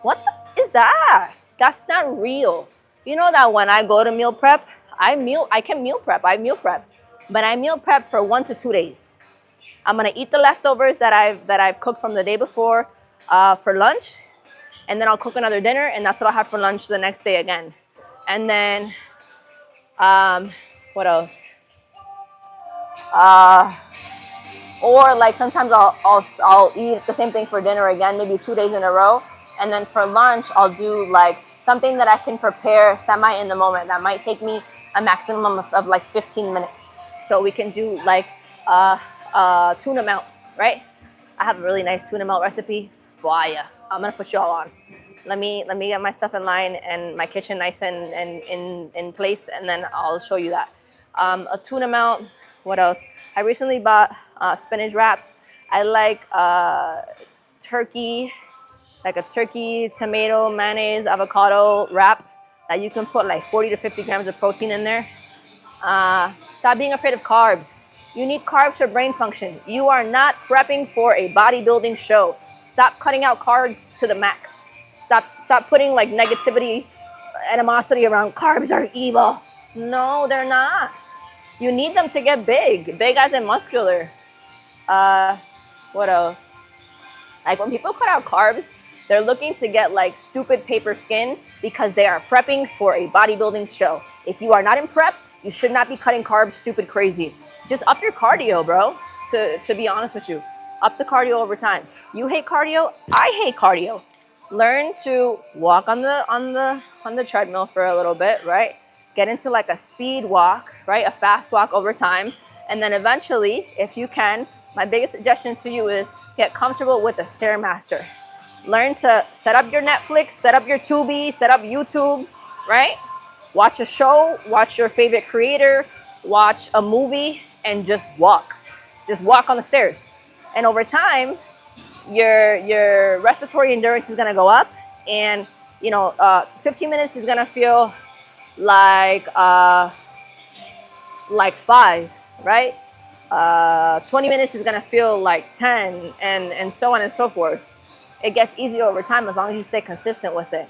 What the is that? That's not real. You know that when I go to meal prep, I can meal prep. I meal prep. But I meal prep for 1 to 2 days. I'm gonna eat the leftovers that I've cooked from the day before for lunch, and then I'll cook another dinner, and that's what I'll have for lunch the next day again. And then what else? Or like sometimes I'll eat the same thing for dinner again, maybe 2 days in a row, and then for lunch I'll do like something that I can prepare semi in the moment that might take me a maximum of like 15 minutes. So we can do like tuna melt, right? I have a really nice tuna melt recipe. Fire. I'm gonna put you all on. Let me get my stuff in line and my kitchen nice and in place, and then I'll show you that. A tuna melt. What else? I recently bought spinach wraps. I like turkey, like a turkey, tomato, mayonnaise, avocado wrap that you can put like 40 to 50 grams of protein in there. Stop being afraid of carbs. You need carbs for brain function. You are not prepping for a bodybuilding show. Stop cutting out carbs to the max. Stop putting like negativity, animosity around carbs are evil. No, they're not. You need them to get big. Big as in muscular. What else? Like when people cut out carbs, they're looking to get like stupid paper skin because they are prepping for a bodybuilding show. If you are not in prep, you should not be cutting carbs stupid crazy. Just up your cardio, bro. To be honest with you, up the cardio over time. You hate cardio, I hate cardio. Learn to walk on the treadmill for a little bit, right? Get into like a speed walk, right? A fast walk over time. And then eventually, if you can, my biggest suggestion to you is get comfortable with a Stairmaster. Learn to set up your Netflix, set up your Tubi, set up YouTube, right? Watch a show, watch your favorite creator, watch a movie, and just walk. Just walk on the stairs. And over time, your respiratory endurance is gonna go up, and 15 minutes is gonna feel like 5, right? 20 minutes is gonna feel like 10, and so on and so forth. It gets easier over time as long as you stay consistent with it.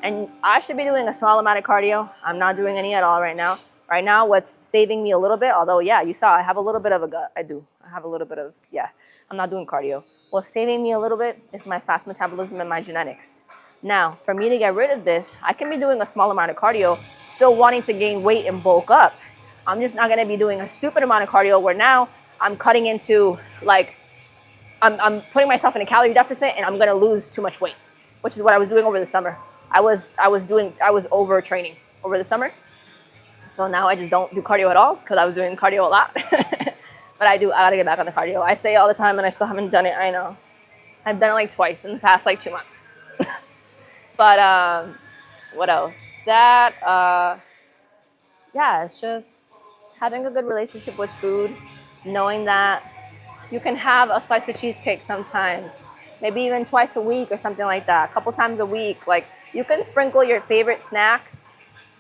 And I should be doing a small amount of cardio. I'm not doing any at all right now. Right now, what's saving me a little bit, although, yeah, you saw I have a little bit of a gut. I do. I have a little bit of, yeah, I'm not doing cardio. What's saving me a little bit is my fast metabolism and my genetics. Now, for me to get rid of this, I can be doing a small amount of cardio, still wanting to gain weight and bulk up. I'm just not going to be doing a stupid amount of cardio where now I'm cutting into, like, I'm putting myself in a calorie deficit and I'm going to lose too much weight, which is what I was doing over the summer. I was overtraining over the summer. So now I just don't do cardio at all because I was doing cardio a lot. But I gotta get back on the cardio. I say it all the time and I still haven't done it. I know. I've done it like twice in the past like 2 months. But what else? Yeah, it's just having a good relationship with food, knowing that you can have a slice of cheesecake sometimes, maybe even twice a week or something like that, a couple times a week. Like, you can sprinkle your favorite snacks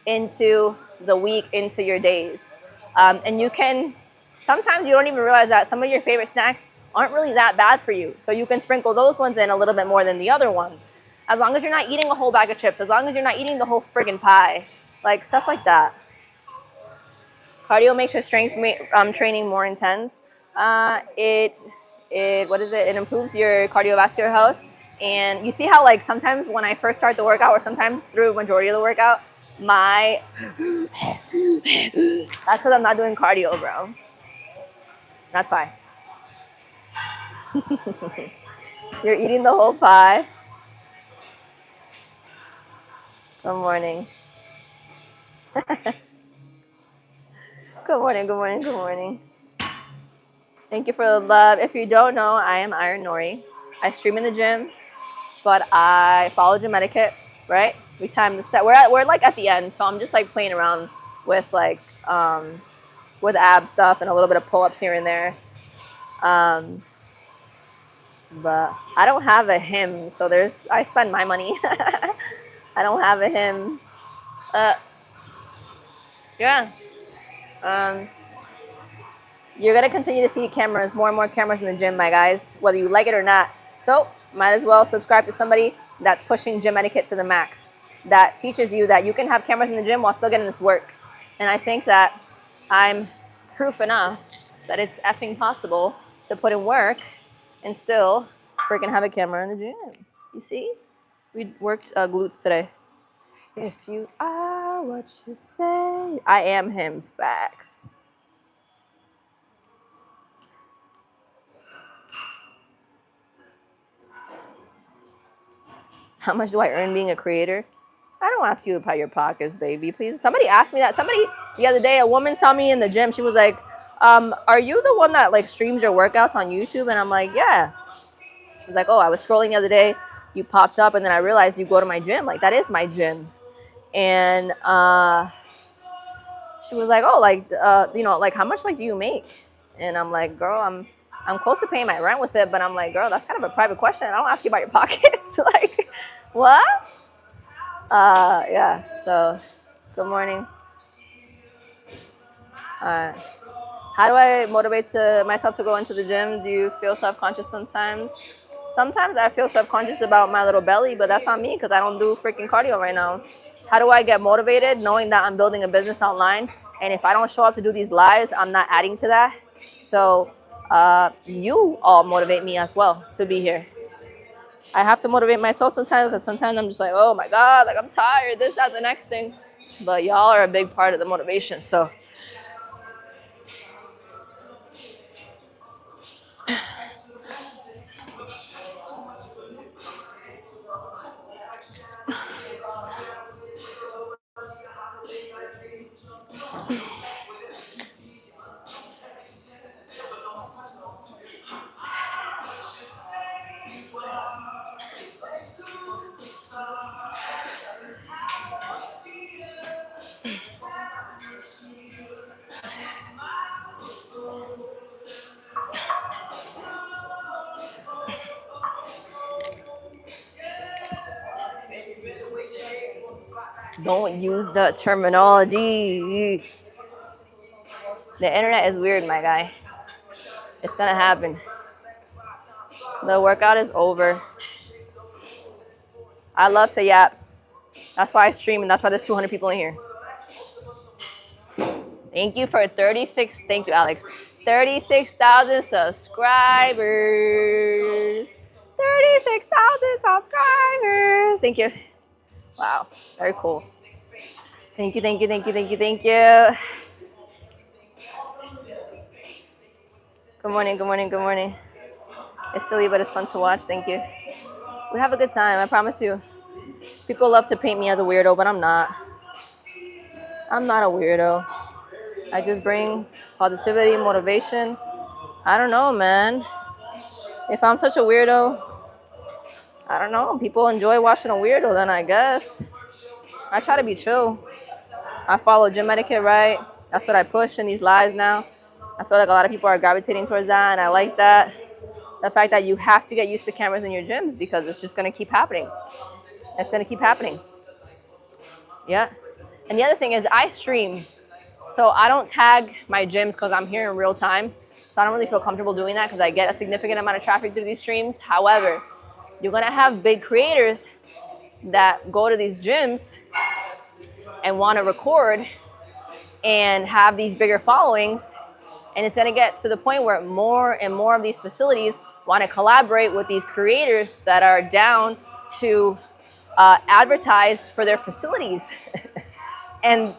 into the week, into your days. And you can, sometimes you don't even realize that some of your favorite snacks aren't really that bad for you. So you can sprinkle those ones in a little bit more than the other ones. As long as you're not eating a whole bag of chips, as long as you're not eating the whole friggin' pie, like stuff like that. Cardio makes your strength training more intense. It what is it? It improves your cardiovascular health. And you see how like sometimes when I first start the workout, or sometimes through the majority of the workout, my that's because I'm not doing cardio, bro. That's why. You're eating the whole pie. Good morning. Good morning, good morning, good morning. Thank you for the love. If you don't know, I am IronNori. I stream in the gym, but I follow gym etiquette, right? We time the set. We're like at the end, so I'm just like playing around with like with ab stuff and a little bit of pull-ups here and there. But I don't have a him, so I spend my money. I don't have a him. Yeah. You're going to continue to see cameras, more and more cameras in the gym, my guys, whether you like it or not. So might as well subscribe to somebody that's pushing gym etiquette to the max, that teaches you that you can have cameras in the gym while still getting this work. And I think that I'm proof enough that it's effing possible to put in work and still freaking have a camera in the gym. You see? We worked glutes today. If you are what you say, I am him. Facts. How much do I earn being a creator? I don't ask you about your pockets, baby. Please. Somebody asked me that. Somebody the other day, a woman saw me in the gym. She was like, are you the one that like streams your workouts on YouTube? And I'm like, yeah. She was like, oh, I was scrolling the other day. You popped up, and then I realized you go to my gym. Like, that is my gym. And she was like, oh, like, like, how much, like, do you make? And I'm like, girl, I'm close to paying my rent with it. But I'm like, girl, that's kind of a private question. I don't ask you about your pockets. Like, what? Yeah, so good morning. How do I motivate myself to go into the gym? Do you feel self-conscious sometimes? Sometimes I feel self-conscious about my little belly, but that's on me because I don't do freaking cardio right now. How do I get motivated? Knowing that I'm building a business online, and if I don't show up to do these lives, I'm not adding to that. So you all motivate me as well to be here. I have to motivate myself sometimes because sometimes I'm just like, oh my God, like I'm tired, this, that, the next thing. But y'all are a big part of the motivation, so. Don't use the terminology. The internet is weird, my guy. It's gonna happen. The workout is over. I love to yap. That's why I stream, and that's why there's 200 people in here. Thank you for 36. Thank you, Alex. 36,000 subscribers. 36,000 subscribers. Thank you. Wow, very cool. Thank you, thank you, thank you, thank you, thank you. Good morning, good morning, good morning. It's silly, but it's fun to watch. Thank you. We have a good time, I promise you. People love to paint me as a weirdo, but I'm not. I'm not a weirdo. I just bring positivity, motivation. I don't know, man. If I'm such a weirdo, I don't know. People enjoy watching a weirdo, then I guess. I try to be chill. I follow gym etiquette, right? That's what I push in these lives now. I feel like a lot of people are gravitating towards that, and I like that. The fact that you have to get used to cameras in your gyms because it's just going to keep happening. It's going to keep happening. Yeah. And the other thing is I stream. So I don't tag my gyms because I'm here in real time. So I don't really feel comfortable doing that because I get a significant amount of traffic through these streams. However, you're going to have big creators that go to these gyms and want to record and have these bigger followings. And it's going to get to the point where more and more of these facilities want to collaborate with these creators that are down to advertise for their facilities. And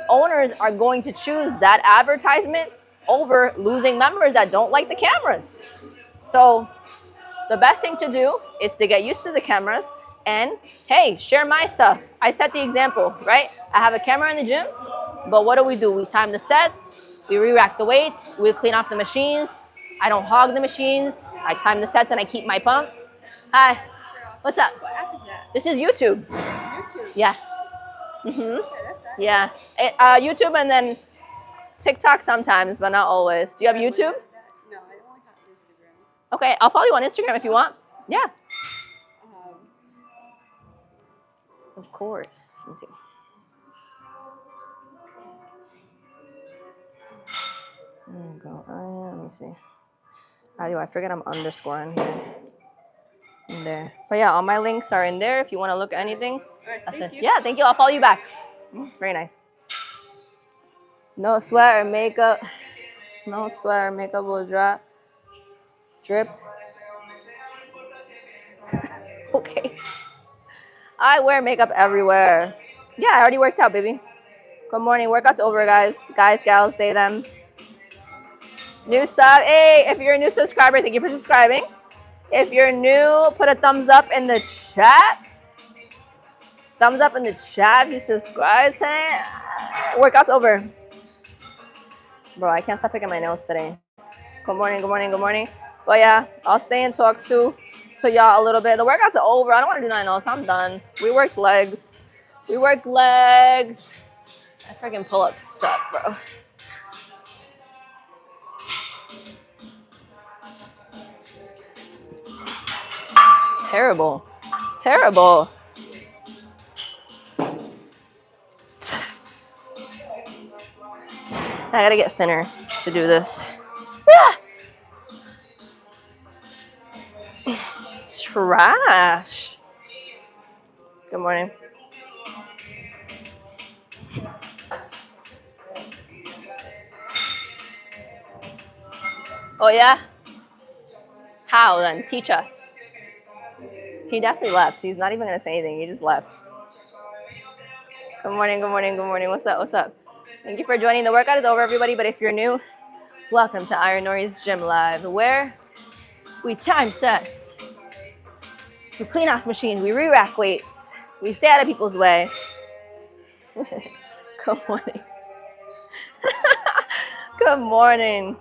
owners are going to choose that advertisement over losing members that don't like the cameras. So the best thing to do is to get used to the cameras and, hey, share my stuff. I set the example, right? I have a camera in the gym, but what do? We time the sets, we re-rack the weights, we clean off the machines. I don't hog the machines. I time the sets and I keep my pump. Hi, what's up? What app is that? This is YouTube. YouTube. Yes. Okay, that's that. Yeah. YouTube and then TikTok sometimes, but not always. Do you have YouTube? No, I only have Instagram. Okay, I'll follow you on Instagram if you want. Yeah. Of course. Let's see. There we go. Let me see. I forget I'm underscoring here. In there. But yeah, all my links are in there if you want to look at anything. All right, thank you. Yeah, thank you. I'll follow you back. Very nice. No sweat or makeup. No sweat or makeup will drip. Okay. I wear makeup everywhere. Yeah, I already worked out, baby. Good morning. Workout's over, guys. Guys, gals, they, them. New sub. Hey, if you're a new subscriber, thank you for subscribing. If you're new, put a thumbs up in the chat. Thumbs up in the chat if you subscribe. Workout's over. Bro, I can't stop picking my nails today. Good morning, good morning, good morning. But yeah, I'll stay and talk to y'all a little bit. The workouts are over. I don't want to do nothing else. I'm done. We worked legs. We worked legs. I freaking pull-ups suck, bro. Terrible. Terrible. I gotta get thinner to do this. Trash. Good morning. Oh yeah? How then? Teach us. He definitely left. He's not even gonna say anything. He just left. Good morning, good morning, good morning. What's up? What's up? Thank you for joining. The workout is over, everybody, but if you're new, welcome to IronNori's Gym Live, where we time sets, we clean off machines, we re-rack weights, we stay out of people's way. Good morning. Good morning.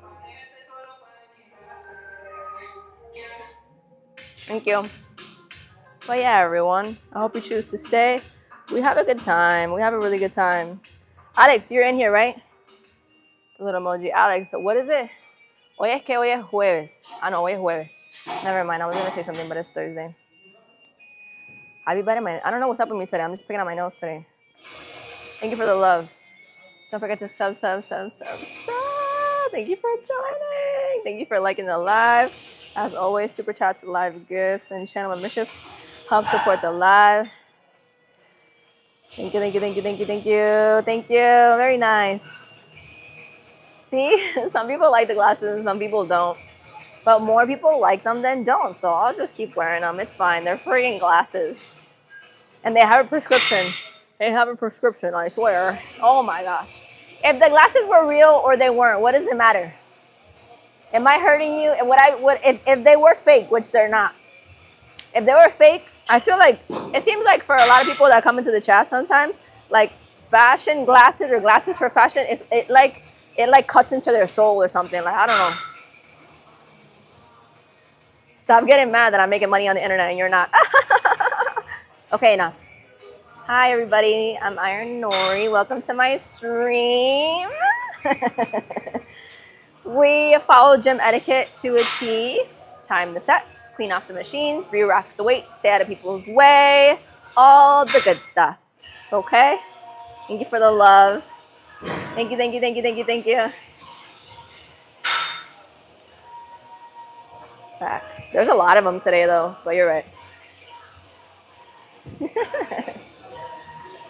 Thank you. But yeah, everyone, I hope you choose to stay. We have a good time. We have a really good time. Alex, you're in here, right? The little emoji. Alex, what is it? Hoy es que hoy es jueves. Ah, no, hoy es jueves. Never mind. I was going to say something, but it's Thursday. I be biting my... I don't know what's up with me today. I'm just picking out my nails today. Thank you for the love. Don't forget to sub. Thank you for joining. Thank you for liking the live. As always, super chats, live gifts, and channel memberships help support the live. Thank you, thank you, thank you, thank you, thank you. Thank you. Very nice. See, some people like the glasses and some people don't. But more people like them than don't, so I'll just keep wearing them. It's fine. They're freaking glasses. And they have a prescription. They have a prescription, I swear. Oh my gosh. If the glasses were real or they weren't, what does it matter? Am I hurting you? If they were fake, which they're not. If they were fake, I feel like, it seems like for a lot of people that come into the chat sometimes, like fashion glasses or glasses for fashion, it like cuts into their soul or something. Like, I don't know. Stop getting mad that I'm making money on the internet and you're not. Okay, enough. Hi, everybody. I'm IronNori. Welcome to my stream. We follow gym etiquette to a T. Time the sets, clean off the machines, re-rack the weights, stay out of people's way, all the good stuff. Okay? Thank you for the love. Thank you, thank you, thank you, thank you, thank you. Facts. There's a lot of them today, though, but you're right.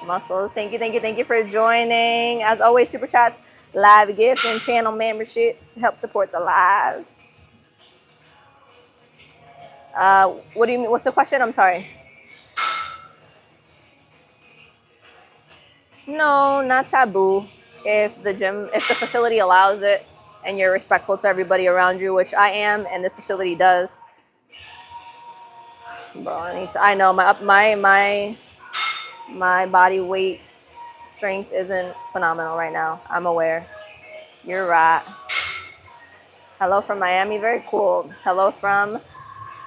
Muscles. Thank you, thank you, thank you for joining. As always, super chats, live gifts, and channel memberships help support the live. What do you mean? What's the question? I'm sorry. No, not taboo. If the facility allows it, and you're respectful to everybody around you, which I am, and this facility does. Bro, I know my body weight strength isn't phenomenal right now. I'm aware. You're right. Hello from Miami, very cold. Hello from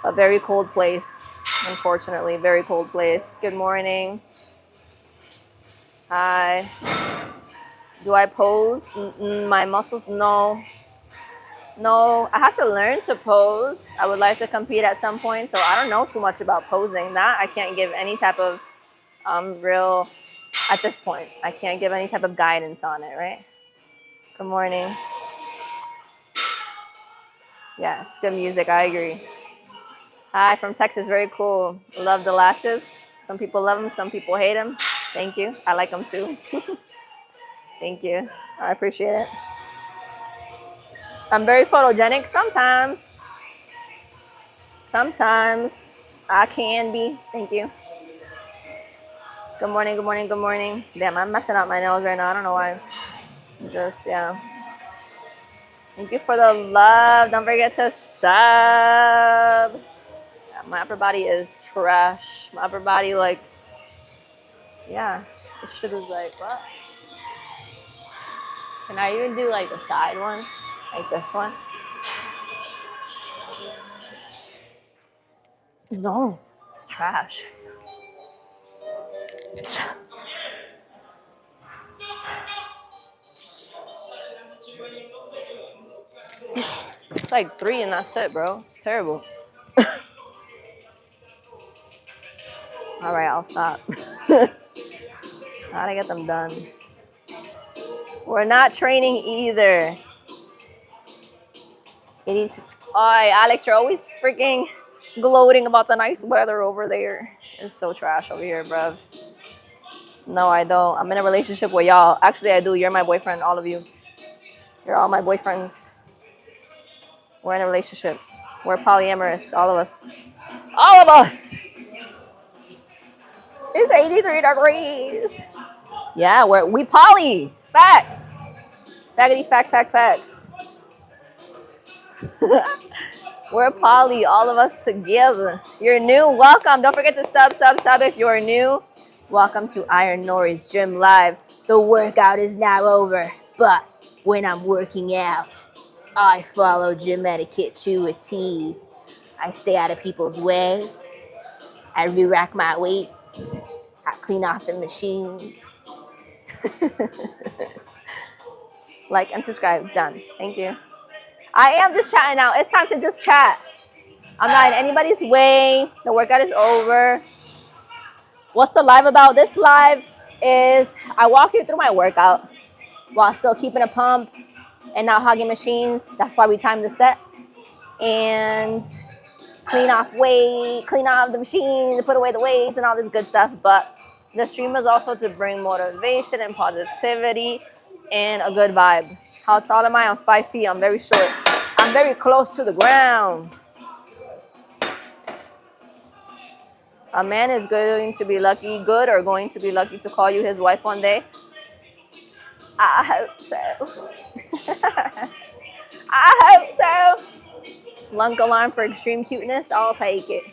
a very cold place. Unfortunately, very cold place. Good morning. Hi. Do I pose? My muscles? No. No, I have to learn to pose. I would like to compete at some point, so I don't know too much about posing. That I can't give any type of real, at this point, I can't give any type of guidance on it, right? Good morning. Yes, good music, I agree. Hi, from Texas, very cool. Love the lashes. Some people love them, some people hate them. Thank you. I like them too. Thank you. I appreciate it. I'm very photogenic sometimes. Sometimes I can be. Thank you. Good morning, good morning, good morning. Damn, I'm messing up my nails right now. I don't know why. Just, yeah. Thank you for the love. Don't forget to sub. Yeah, my upper body is trash. My upper body, like, yeah. This shit is like, what? Can I even do, like, the side one? Like this one? No. It's trash. It's like 3 and that's it, bro. It's terrible. All right, I'll stop. Gotta get them done. We're not training either. Alex, you're always freaking gloating about the nice weather over there. It's so trash over here, bruv. No, I don't. I'm in a relationship with y'all. Actually, I do. You're my boyfriend, all of you. You're all my boyfriends. We're in a relationship. We're polyamorous, all of us. All of us! It's 83 degrees. Yeah, we poly. Facts. Faggity facts. We're poly, all of us together. You're new, welcome. Don't forget to sub if you're new. Welcome to IronNori's Gym Live. The workout is now over, but when I'm working out, I follow gym etiquette to a T. I stay out of people's way. I re-rack my weights. I clean off the machines. Like and subscribe. Done. Thank you. I am just chatting now. It's time to just chat. I'm not in anybody's way. The workout is over. What's the live about? This live is I walk you through my workout while still keeping a pump and not hogging machines. That's why we time the sets. And clean off the machines, put away the weights and all this good stuff. But the stream is also to bring motivation and positivity and a good vibe. How tall am I? I'm 5 feet. I'm very short. I'm very close to the ground. A man is going to be lucky to call you his wife one day. I hope so. I hope so. Lunk alarm for extreme cuteness. I'll take it.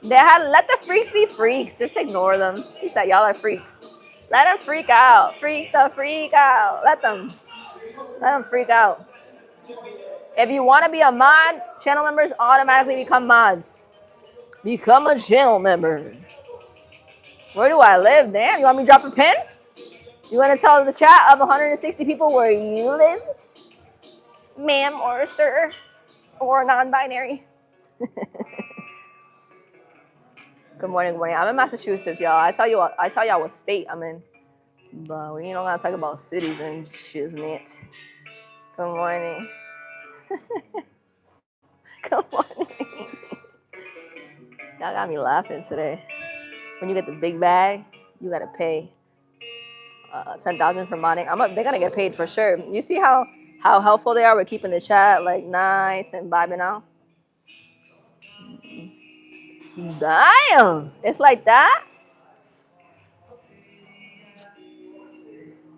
Let the freaks be freaks. Just ignore them. He said y'all are freaks. Let them freak out. Freak the freak out. Let them freak out. If you want to be a mod, channel members automatically become mods. Become a channel member. Where do I live? Damn, you want me to drop a pin? You want to tell the chat of 160 people where you live? Ma'am or sir or non-binary. Good morning. I'm in Massachusetts, y'all. I tell y'all what state I'm in. But we don't gotta talk about cities and shiznit. Good morning. Good morning. Y'all got me laughing today. When you get the big bag, you gotta pay 10,000 for modding. They're gonna get paid for sure. You see how helpful they are with keeping the chat like nice and vibing out. Damn, it's like that.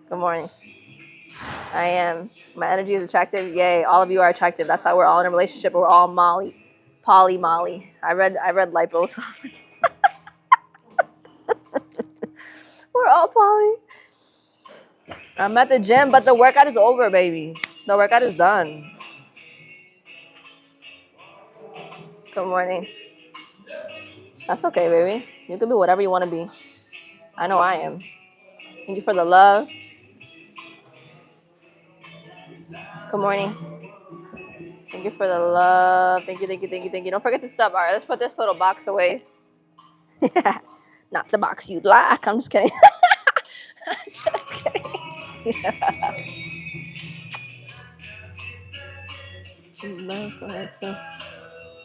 Good morning. I am. My energy is attractive. Yay! All of you are attractive. That's why we're all in a relationship. We're all poly Molly. I read Lipos. We're all poly. I'm at the gym, but the workout is over, baby. The workout is done. Good morning. That's okay, baby. You can be whatever you want to be. I know I am. Thank you for the love. Good morning. Thank you for the love. Thank you, thank you, thank you, thank you. Don't forget to sub. All right, let's put this little box away. Not the box you'd like. I'm just kidding. Just kidding.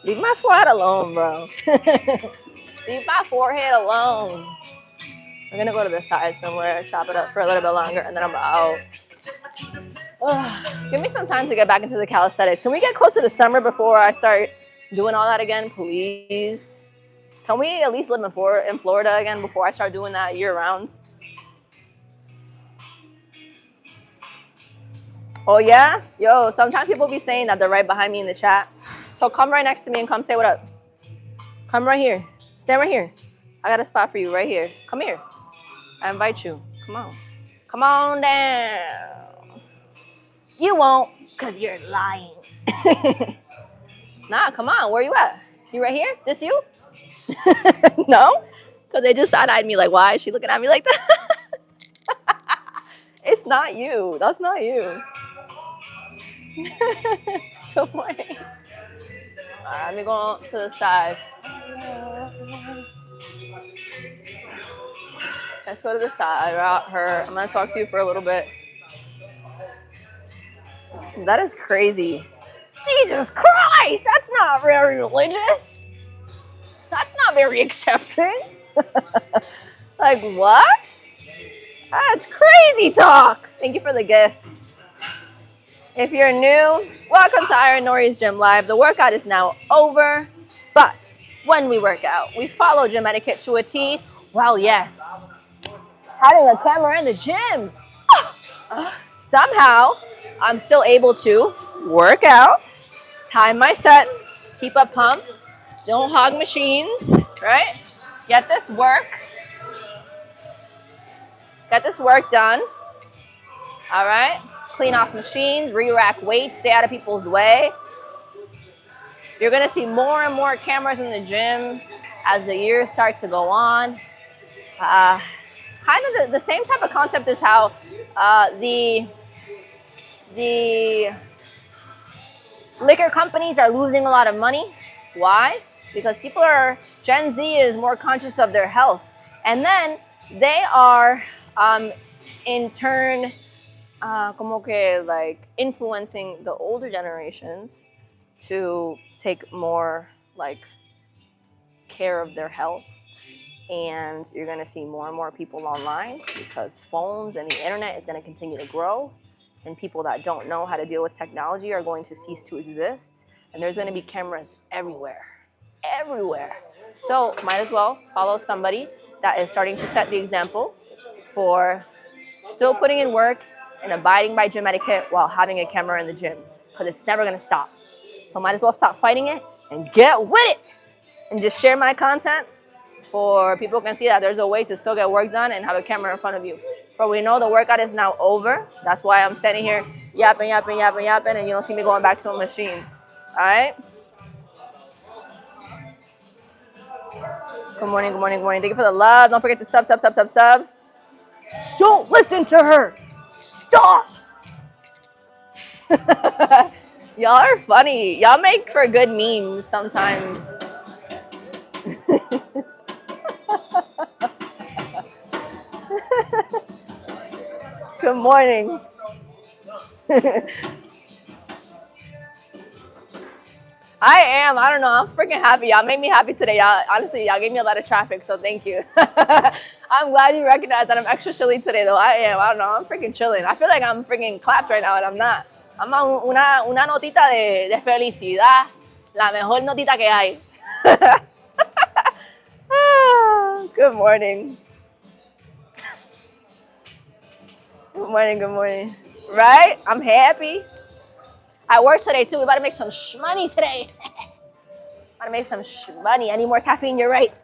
Leave my forehead alone, bro. Leave my forehead alone. We're gonna go to the side somewhere, chop it up for a little bit longer, and then I'm out. Ugh. Give me some time to get back into the calisthenics. Can we get closer to summer before I start doing all that again, please? Can we at least live in Florida again before I start doing that year-round? Oh, yeah? Yo, sometimes people be saying that they're right behind me in the chat. So come right next to me and come say what up. Come right here. Stand right here. I got a spot for you right here. Come here. I invite you. Come on. Come on down. You won't, because you're lying. Nah, come on. Where you at? You right here? This you? No? Because they just side-eyed me like, why is she looking at me like that? It's not you. That's not you. Good morning. All right, let me go to the side. Let's go to the side. I'm going to talk to you for a little bit. That is crazy. Jesus Christ, that's not very religious. That's not very accepting. Like, what? That's crazy talk. Thank you for the gift. If you're new, welcome to IronNori's Gym Live. The workout is now over, but when we work out, we follow gym etiquette to a T. Well, yes, having a camera in the gym. Somehow, I'm still able to work out, time my sets, keep a pump, don't hog machines, right? Get this work done, all right? Clean off machines, re-rack weights, stay out of people's way. You're gonna see more and more cameras in the gym as the years start to go on. Kind of the same type of concept as how the liquor companies are losing a lot of money. Why? Because Gen Z is more conscious of their health. And then they are, in turn, influencing the older generations to take more, care of their health. And you're going to see more and more people online because phones and the internet is going to continue to grow. And people that don't know how to deal with technology are going to cease to exist. And there's going to be cameras everywhere. Everywhere. So might as well follow somebody that is starting to set the example for still putting in work and abiding by gym etiquette while having a camera in the gym. Because it's never going to stop. So might as well stop fighting it and get with it. And just share my content for people can see that there's a way to still get work done and have a camera in front of you. But we know the workout is now over. That's why I'm standing here yapping, and you don't see me going back to a machine. All right? Good morning, good morning, good morning. Thank you for the love. Don't forget to sub. Don't listen to her. Stop. Y'all are funny. Y'all make for good memes sometimes. Good morning. I am. I don't know. I'm freaking happy. Y'all made me happy today. Y'all, honestly, y'all gave me a lot of traffic, so thank you. I'm glad you recognize that I'm extra chilly today, though. I am. I don't know. I'm freaking chilling. I feel like I'm freaking clapped right now, and I'm not. I'm on una notita de felicidad. La mejor notita que hay. Good morning. Good morning. Good morning. Right? I'm happy. I work today, too. We about to make some money today. About to make some money. I need more caffeine. You're right.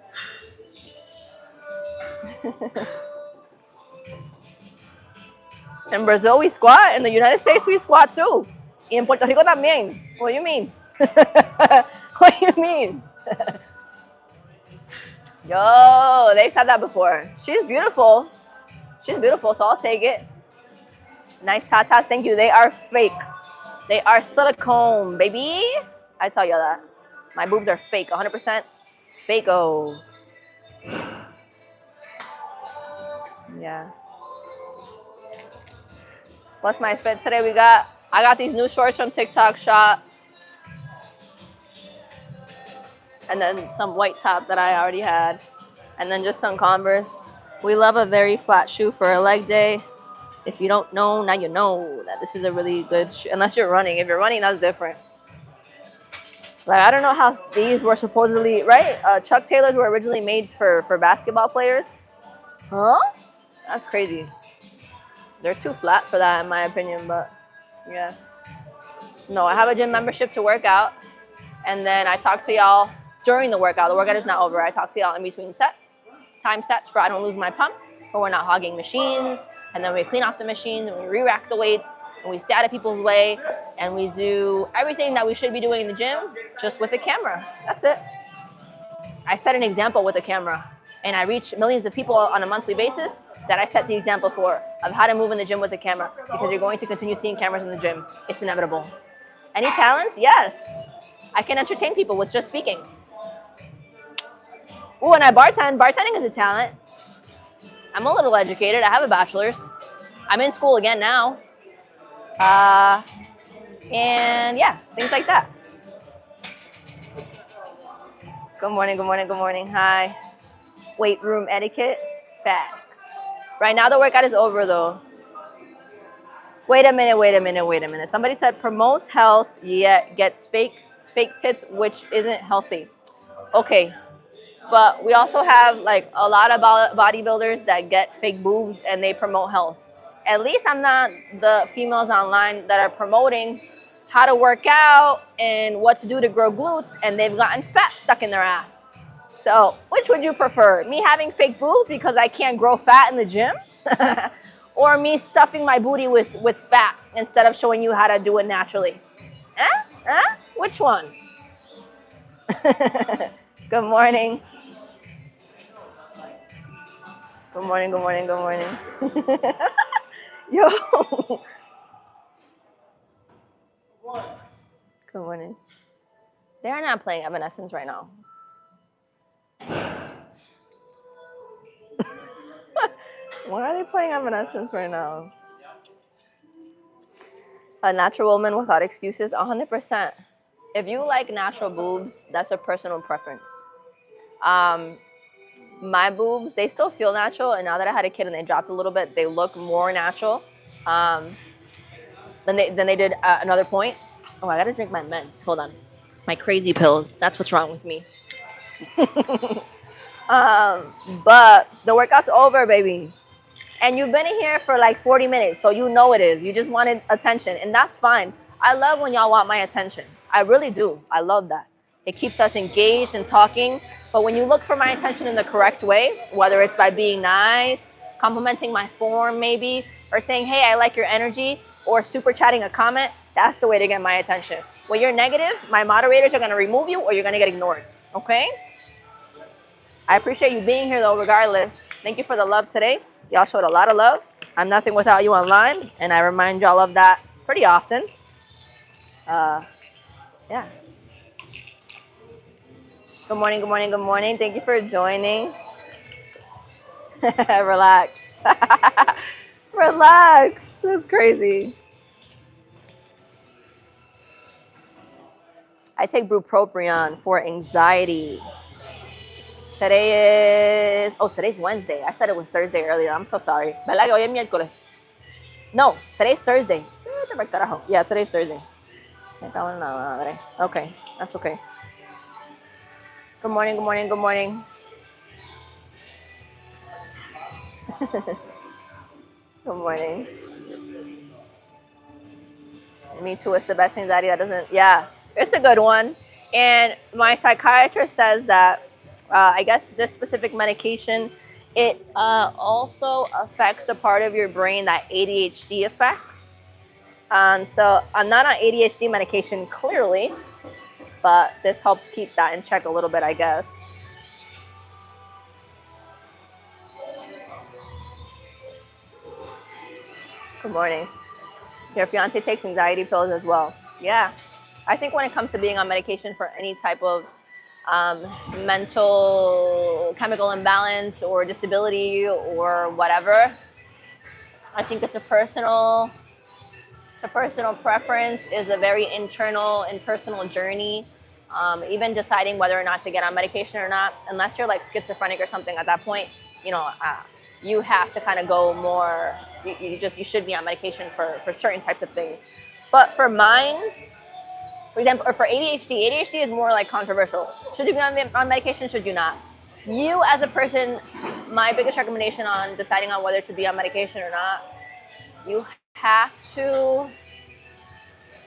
In Brazil, we squat. In the United States, we squat too. Y en Puerto Rico también. What do you mean? What do you mean? Yo, they've said that before. She's beautiful. She's beautiful, so I'll take it. Nice tatas. Thank you. They are fake. They are silicone, baby. I tell you that. My boobs are fake. 100% fake-o. Yeah. What's my fit today? I got these new shorts from TikTok Shop. And then some white top that I already had. And then just some Converse. We love a very flat shoe for a leg day. If you don't know, now you know that this is a really good shoe. Unless you're running. If you're running, that's different. Like, I don't know how these were supposedly, right? Chuck Taylors were originally made for basketball players. Huh? That's crazy. They're too flat for that, in my opinion, but yes. No, I have a gym membership to work out. And then I talk to y'all during the workout. The workout is not over. I talk to y'all in between sets. Time sets for I don't lose my pump, or we're not hogging machines. And then we clean off the machines, and we re-rack the weights, and we stay out of people's way, and we do everything that we should be doing in the gym, just with a camera. That's it. I set an example with a camera, and I reach millions of people on a monthly basis that I set the example for of how to move in the gym with a camera, because you're going to continue seeing cameras in the gym. It's inevitable. Any talents? Yes. I can entertain people with just speaking. Ooh, and I bartend. Bartending is a talent. I'm a little educated. I have a bachelor's. I'm in school again now. And yeah, things like that. Good morning, good morning, good morning. Hi. Weight room etiquette. Facts. Right now the workout is over though. Wait a minute. Somebody said promotes health yet gets fake tits, which isn't healthy. Okay. But we also have like a lot of bodybuilders that get fake boobs and they promote health. At least I'm not the females online that are promoting how to work out and what to do to grow glutes, and they've gotten fat stuck in their ass. So which would you prefer? Me having fake boobs because I can't grow fat in the gym? Or me stuffing my booty with fat instead of showing you how to do it naturally? Which one? Good morning. Good morning. Yo. Good morning. They're not playing Evanescence right now. Why are they playing Evanescence right now? A natural woman without excuses, 100%. If you like natural boobs, that's a personal preference. My boobs, they still feel natural, and now that I had a kid and they dropped a little bit, they look more natural than they did at another point. Oh, I gotta drink my meds. Hold on. My crazy pills. That's what's wrong with me. But the workout's over, baby. And you've been in here for like 40 minutes, so you know it is. You just wanted attention, and that's fine. I love when y'all want my attention. I really do. I love that. It keeps us engaged and talking. But when you look for my attention in the correct way, whether it's by being nice, complimenting my form maybe, or saying, hey, I like your energy, or super chatting a comment, that's the way to get my attention. When you're negative, my moderators are going to remove you or you're going to get ignored, okay? I appreciate you being here, though, regardless. Thank you for the love today. Y'all showed a lot of love. I'm nothing without you online, and I remind y'all of that pretty often. Yeah. Good morning. Thank you for joining. Relax. Relax. This is crazy. I take bupropion for anxiety. Today is... Oh, today's Wednesday. I said it was Thursday earlier. I'm so sorry. ¿Verdad que hoy es miércoles? No, today's Thursday. Yeah, today's Thursday. Okay, that's okay. Good morning, good morning, good morning. Good morning. Me too. It's the best anxiety that doesn't... Yeah, it's a good one. And my psychiatrist says that I guess this specific medication, it also affects the part of your brain that ADHD affects. So I'm not on ADHD medication clearly, but this helps keep that in check a little bit, I guess. Good morning. Your fiance takes anxiety pills as well. Yeah. I think when it comes to being on medication for any type of mental chemical imbalance or disability or whatever, I think it's a personal preference, is a very internal and personal journey. Even deciding whether or not to get on medication or not, unless you're like schizophrenic or something at that point, you have to kind of go more, you should be on medication for certain types of things. But for mine, for example, or for ADHD is more like controversial. Should you be on medication? Should you not? You as a person, my biggest recommendation on deciding on whether to be on medication or not, you have to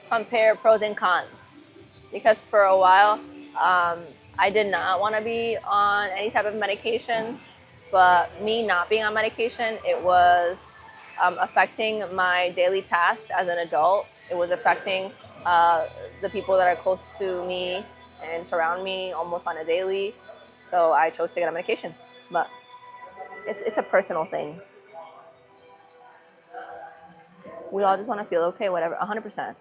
compare pros and cons. Because for a while, I did not want to be on any type of medication, but me not being on medication, it was affecting my daily tasks as an adult. It was affecting the people that are close to me and surround me almost on a daily. So I chose to get on medication, but it's a personal thing. We all just want to feel okay, whatever. 100%.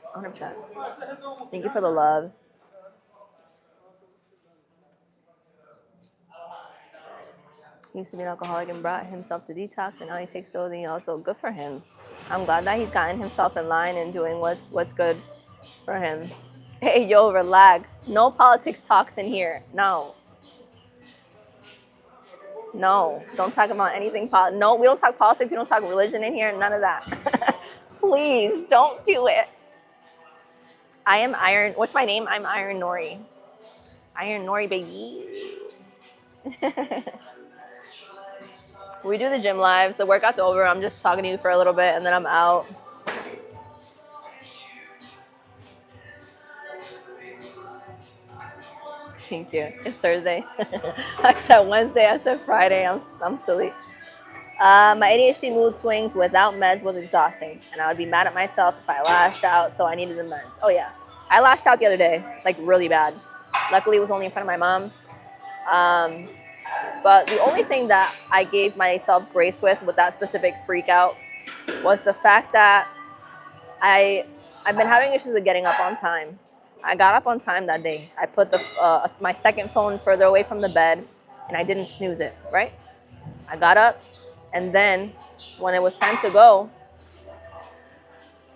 Thank you for the love. He used to be an alcoholic and brought himself to detox, and now he takes those, and also good for him. I'm glad that he's gotten himself in line and doing what's good for him. Hey, yo, relax. No politics talks in here. No, don't talk about anything. No, we don't talk politics. We don't talk religion in here. None of that. Please, don't do it. I am Iron. What's my name? I'm IronNori. IronNori, baby. We do the gym lives. The workout's over. I'm just talking to you for a little bit, and then I'm out. Thank you. It's Thursday. I said Wednesday. I said Friday. I'm silly. My ADHD mood swings without meds was exhausting, and I would be mad at myself if I lashed out, so I needed the meds. Oh, yeah. I lashed out the other day, like really bad. Luckily, it was only in front of my mom. But the only thing that I gave myself grace with that specific freak out was the fact that I've been having issues with getting up on time. I got up on time that day. I put my second phone further away from the bed, and I didn't snooze it, right? I got up, and then when it was time to go,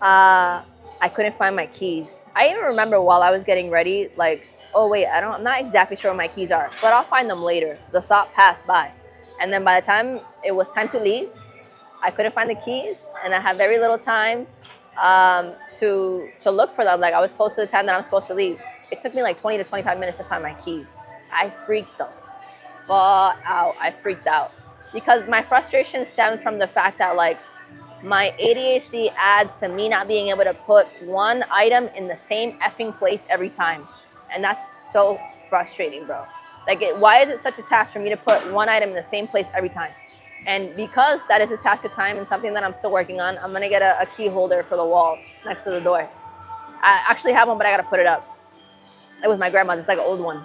I couldn't find my keys. I even remember while I was getting ready, like, oh wait, I'm not exactly sure where my keys are, but I'll find them later. The thought passed by. And then by the time it was time to leave, I couldn't find the keys, and I had very little time to look for them. Like, I was close to the time that I'm supposed to leave. It took me like 20 to 25 minutes to find my keys. I freaked the fuck out. I freaked out. Because my frustration stems from the fact that, like, my ADHD adds to me not being able to put one item in the same effing place every time. And that's so frustrating, bro. Like, why is it such a task for me to put one item in the same place every time? And because that is a task of time and something that I'm still working on, I'm going to get a key holder for the wall next to the door. I actually have one, but I got to put it up. It was my grandma's. It's like an old one.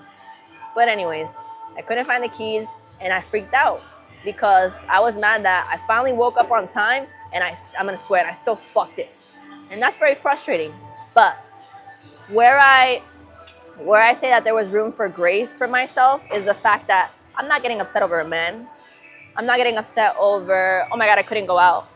But anyways, I couldn't find the keys, and I freaked out because I was mad that I finally woke up on time, and I'm going to swear, I still fucked it. And that's very frustrating. But where I say that there was room for grace for myself is the fact that I'm not getting upset over a man. I'm not getting upset over, oh my God, I couldn't go out.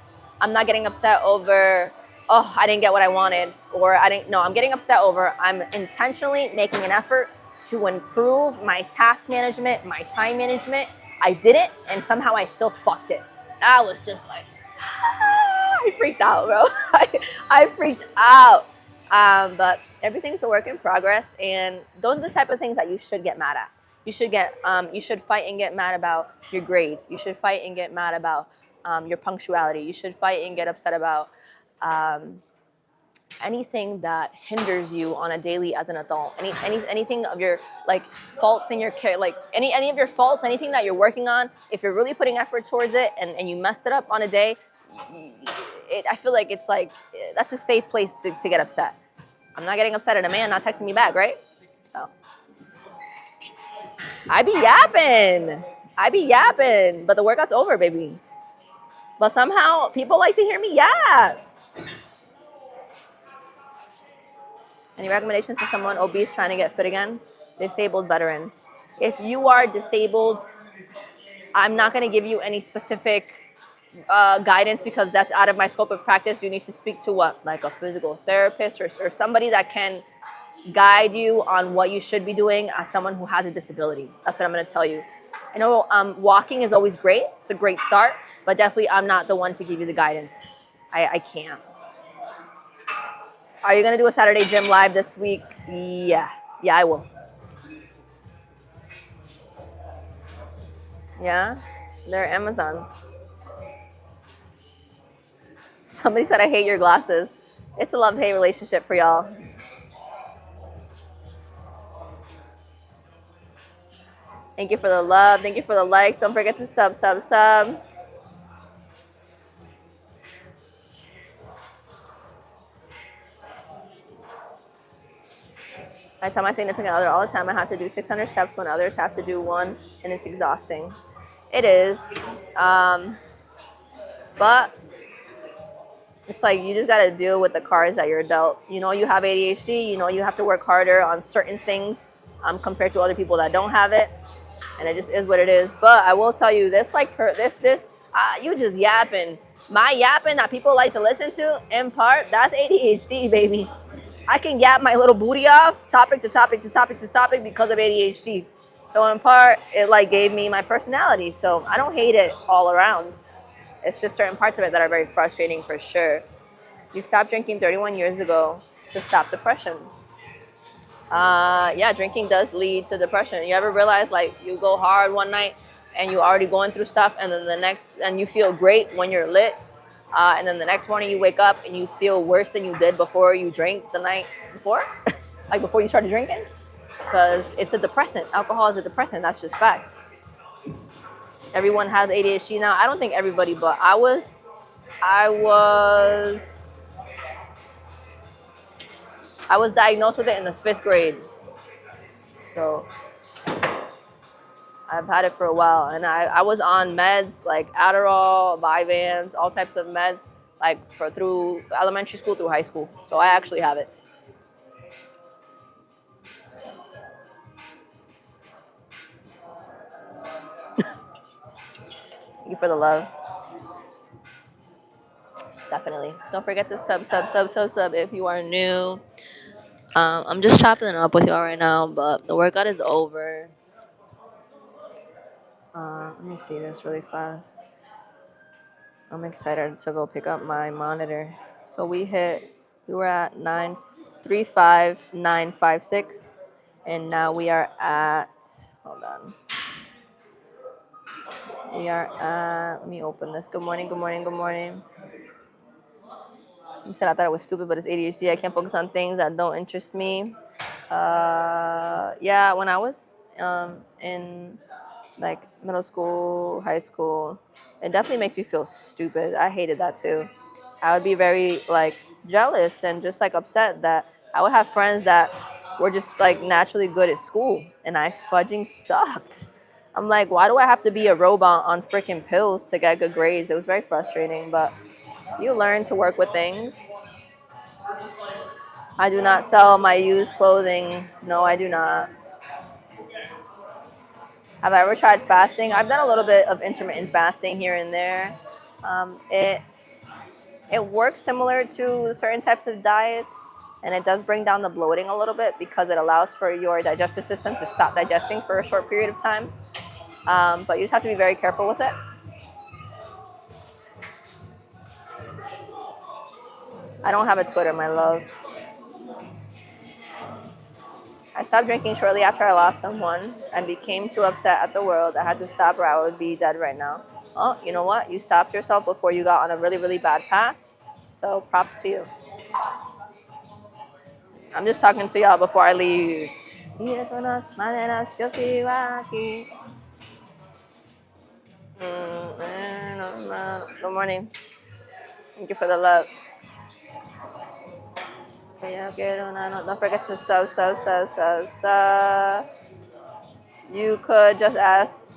I'm not getting upset over, oh, I didn't get what I wanted, or I didn't. No, I'm getting upset over I'm intentionally making an effort to improve my task management, my time management. I did it, and somehow I still fucked it. That was just like, I freaked out, bro. I freaked out. But everything's a work in progress, and those are the type of things that you should get mad at. You should fight and get mad about your grades. You should fight and get mad about your punctuality. You should fight and get upset about anything that hinders you on a daily as an adult. Anything of your like faults in your care, like any of your faults, anything that you're working on. If you're really putting effort towards it and you messed it up on a day, I feel like it's like that's a safe place to get upset. I'm not getting upset at a man not texting me back, right? So I be yapping, but the workout's over, baby. But somehow people like to hear me yap. Any recommendations for someone obese trying to get fit again? Disabled veteran. If you are disabled, I'm not going to give you any specific guidance because that's out of my scope of practice. You need to speak to what? Like a physical therapist or somebody that can guide you on what you should be doing as someone who has a disability. That's what I'm going to tell you. I know walking is always great. It's a great start, but definitely I'm not the one to give you the guidance. I can't. Are you going to do a Saturday gym live this week? Yeah, I will. Yeah, they're Amazon. Somebody said I hate your glasses. It's a love-hate relationship for y'all. Thank you for the love. Thank you for the likes. Don't forget to sub. I tell my significant other all the time I have to do 600 steps when others have to do one, and it's exhausting. It is. But it's like you just got to deal with the cards that you're dealt. You know you have ADHD. You know you have to work harder on certain things compared to other people that don't have it. And it just is what it is. But I will tell you this, like you just yapping. My yapping that people like to listen to, in part, that's ADHD, baby. I can yap my little booty off, topic to topic to topic to topic because of ADHD. So in part, it like gave me my personality. So I don't hate it all around. It's just certain parts of it that are very frustrating for sure. You stopped drinking 31 years ago to stop depression. Yeah, drinking does lead to depression. You ever realize like you go hard one night and you're already going through stuff, and then you feel great when you're lit, and then the next morning you wake up and you feel worse than you did before you drank the night before, like before you started drinking, because it's a depressant. Alcohol is a depressant. That's just fact. Everyone has ADHD now. I don't think everybody, but I was diagnosed with it in the 5th grade. So I've had it for a while, and I was on meds like Adderall, Vyvanse, all types of meds, like through elementary school through high school. So I actually have it. Thank you for the love. Definitely. Don't forget to sub if you are new. I'm just chopping it up with y'all right now, but the workout is over. Let me see this really fast. I'm excited to go pick up my monitor. So we were at 935,956, and now we are at, hold on. We are at, let me open this. Good morning. You said I thought it was stupid, but it's ADHD. I can't focus on things that don't interest me. Yeah, when I was in like middle school, high school, it definitely makes you feel stupid. I hated that too. I would be very like jealous and just like upset that I would have friends that were just like naturally good at school, and I fudging sucked. I'm like, why do I have to be a robot on freaking pills to get good grades? It was very frustrating, but you learn to work with things. I do not sell my used clothing. No, I do not. Have I ever tried fasting? I've done a little bit of intermittent fasting here and there. It works similar to certain types of diets, and it does bring down the bloating a little bit because it allows for your digestive system to stop digesting for a short period of time. But you just have to be very careful with it. I don't have a Twitter, my love. I stopped drinking shortly after I lost someone and became too upset at the world. I had to stop or I would be dead right now. Oh, you know what? You stopped yourself before you got on a really, really bad path. So props to you. I'm just talking to y'all before I leave. Good morning. Thank you for the love. Don't forget to sub. You could just ask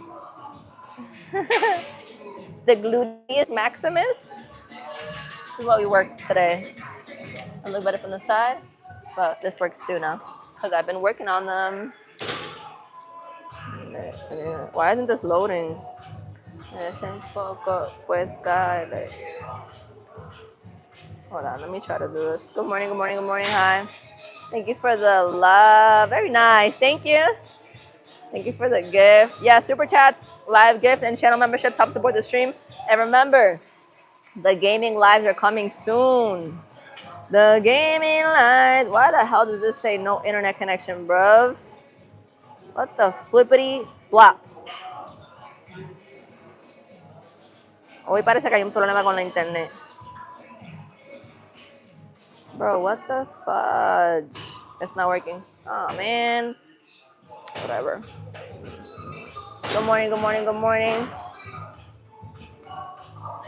the gluteus maximus. This is what we worked today. I look better from the side, but this works too now because I've been working on them. Why isn't this loading? Hold on, let me try to do this. Good morning, hi. Thank you for the love. Very nice, thank you. Thank you for the gift. Yeah, super chats, live gifts, and channel memberships help support the stream. And remember, the gaming lives are coming soon. The gaming lives. Why the hell does this say no internet connection, bruv? What the flippity flop? Hoy parece que hay un problema con la internet. Bro, what the fudge? It's not working. Oh, man. Whatever. Good morning.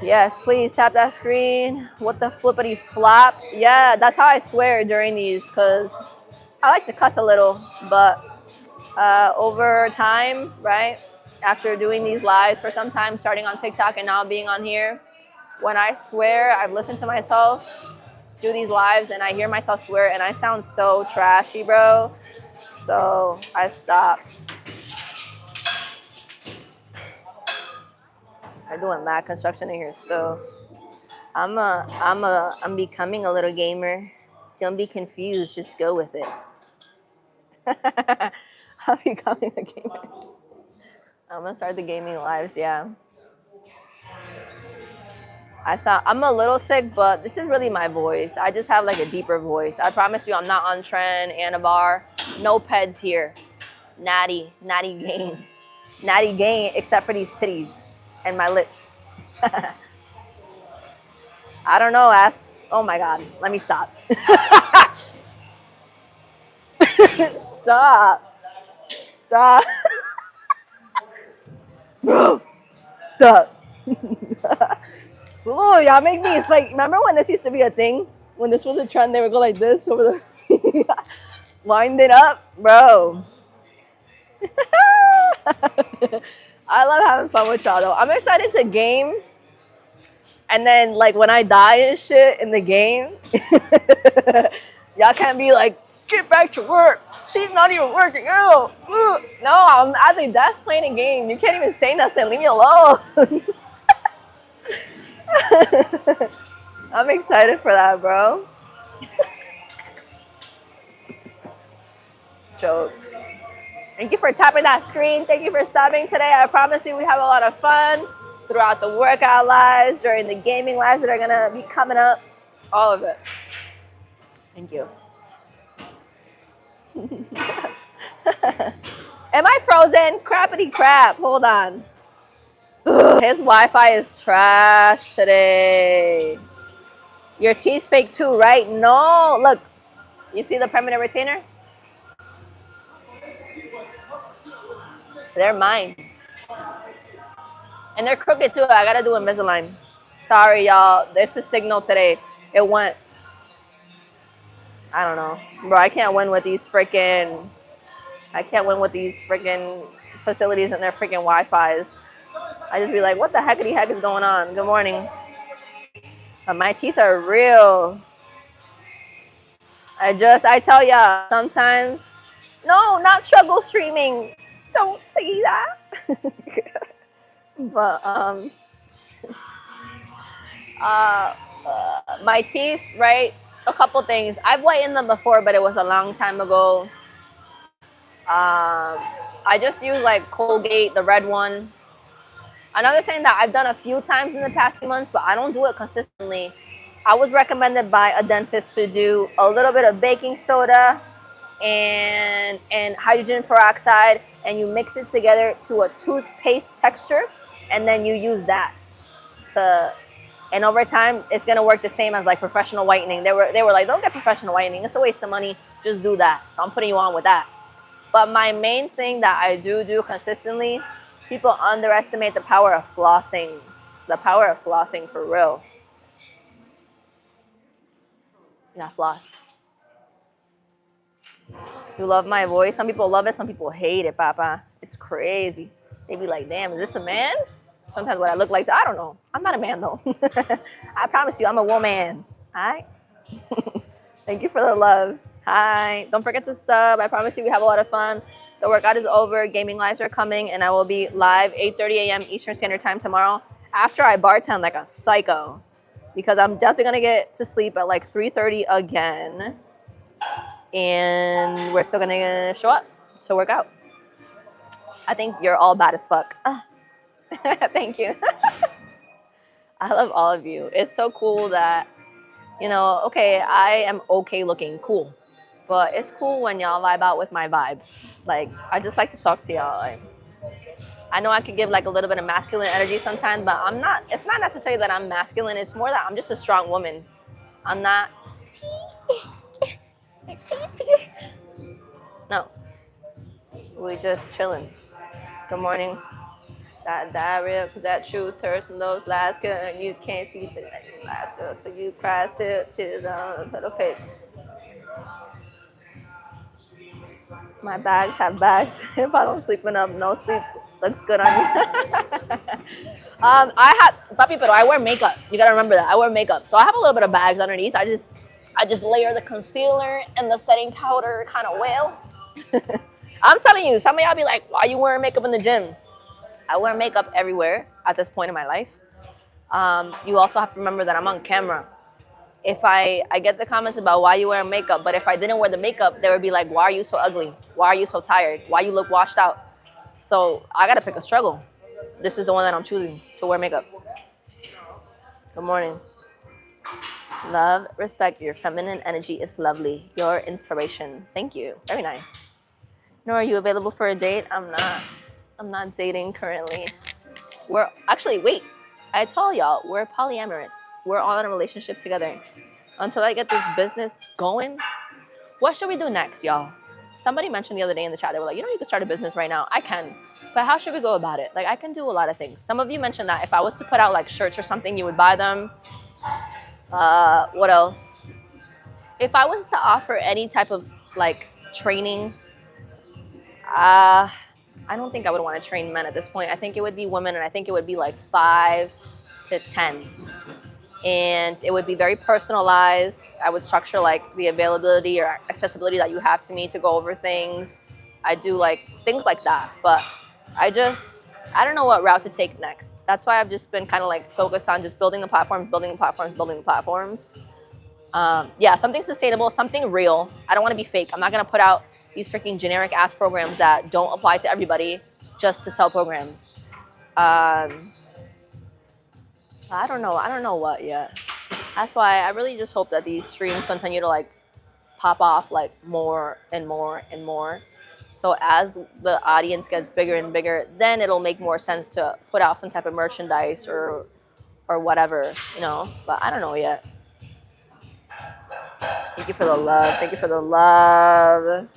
Yes, please tap that screen. What the flippity flop? Yeah, that's how I swear during these because I like to cuss a little, but over time, right, after doing these lives for some time, starting on TikTok and now being on here, when I swear, I've listened to myself do these lives and I hear myself swear and I sound so trashy, bro. So I stopped. I'm doing mad construction in here still. I'm becoming a little gamer. Don't be confused, just go with it. I'm becoming a gamer. I'm gonna start the gaming lives, yeah. I'm a little sick, but this is really my voice. I just have like a deeper voice. I promise you I'm not on trend, Anabar. No peds here. Natty gain. Natty gain, except for these titties and my lips. I don't know, oh my God, let me stop. Stop. Bro, stop. Oh, y'all make me, it's like, remember when this used to be a thing? When this was a trend, they would go like this over the, wind it up, bro. I love having fun with y'all though. I'm excited to game. And then like when I die and shit in the game, y'all can't be like, get back to work. She's not even working out. No, I'm at the desk playing a game. You can't even say nothing. Leave me alone. I'm excited for that, bro. Jokes. Thank you for tapping that screen. Thank you for stopping today. I promise you we have a lot of fun throughout the workout lives, during the gaming lives that are going to be coming up. All of it. Thank you. Am I frozen? Crappity crap. Hold on. Ugh, his Wi-Fi is trash today. Your teeth's fake too, right? No. Look. You see the permanent retainer? They're mine. And they're crooked too. I gotta do Invisalign. Sorry, y'all. This is signal today. It went. I don't know. Bro, I can't win with these freaking facilities and their freaking Wi-Fis. I just be like, what the heck is going on? Good morning. But my teeth are real. I tell y'all, sometimes, no, not struggle streaming. Don't say that. But, My teeth, right? A couple things. I've whitened them before, but it was a long time ago. I just use like Colgate, the red one. Another thing that I've done a few times in the past few months, but I don't do it consistently. I was recommended by a dentist to do a little bit of baking soda and hydrogen peroxide, and you mix it together to a toothpaste texture, and then you use that to. And over time, it's gonna work the same as like professional whitening. They were like, don't get professional whitening. It's a waste of money. Just do that. So I'm putting you on with that. But my main thing that I do consistently, people underestimate the power of flossing. The power of flossing for real. Yeah, floss. You love my voice. Some people love it. Some people hate it, Papa. It's crazy. They be like, damn, is this a man? Sometimes what I look like, I don't know. I'm not a man, though. I promise you, I'm a woman. All right? Thank you for the love. Hi. Don't forget to sub. I promise you we have a lot of fun. The workout is over. Gaming lives are coming, and I will be live 8:30 a.m. Eastern Standard Time tomorrow after I bartend like a psycho, because I'm definitely going to get to sleep at like 3:30 again, and we're still going to show up to work out. I think you're all bad as fuck. Thank you. I love all of you. It's so cool that, you know, okay, I am okay looking, cool. But it's cool when y'all vibe out with my vibe. Like, I just like to talk to y'all. Like, I know I could give like a little bit of masculine energy sometimes, but I'm not, it's not necessarily that I'm masculine. It's more that I'm just a strong woman. I'm not, no. We just chilling. Good morning. That real, cause that truth hurts from those last good, and you can't see the last still, so you cry still, but okay. My bags have bags. If I don't sleep enough, no sleep looks good on me. Papi, pero I wear makeup. You gotta remember that I wear makeup, so I have a little bit of bags underneath. I just layer the concealer and the setting powder kind of well. I'm telling you, some of y'all be like, why are you wearing makeup in the gym? I wear makeup everywhere at this point in my life. You also have to remember that I'm on camera. If I get the comments about why you wear makeup, but if I didn't wear the makeup, they would be like, why are you so ugly? Why are you so tired? Why you look washed out? So I gotta pick a struggle. This is the one that I'm choosing, to wear makeup. Good morning. Love, respect, your feminine energy is lovely. Your inspiration. Thank you. Very nice. Nora, are you available for a date? I'm not. I'm not dating currently. We're actually, wait. I told y'all, we're polyamorous. We're all in a relationship together. Until I get this business going, what should we do next, y'all? Somebody mentioned the other day in the chat, they were like, you know, you can start a business right now. I can. But how should we go about it? Like, I can do a lot of things. Some of you mentioned that if I was to put out like shirts or something, you would buy them. What else? If I was to offer any type of like training, I don't think I would want to train men at this point. I think it would be women, and I think it would be like 5 to 10. And it would be very personalized. I would structure like the availability or accessibility that you have to me to go over things. I do like things like that, but I don't know what route to take next. That's why I've just been kind of like focused on just building the platforms. Yeah, something sustainable, something real. I don't want to be fake. I'm not going to put out these freaking generic ass programs that don't apply to everybody just to sell programs. I don't know what yet. That's why I really just hope that these streams continue to like pop off like more and more and more. So as the audience gets bigger and bigger, then it'll make more sense to put out some type of merchandise or whatever, you know. But I don't know yet. Thank you for the love. Thank you for the love.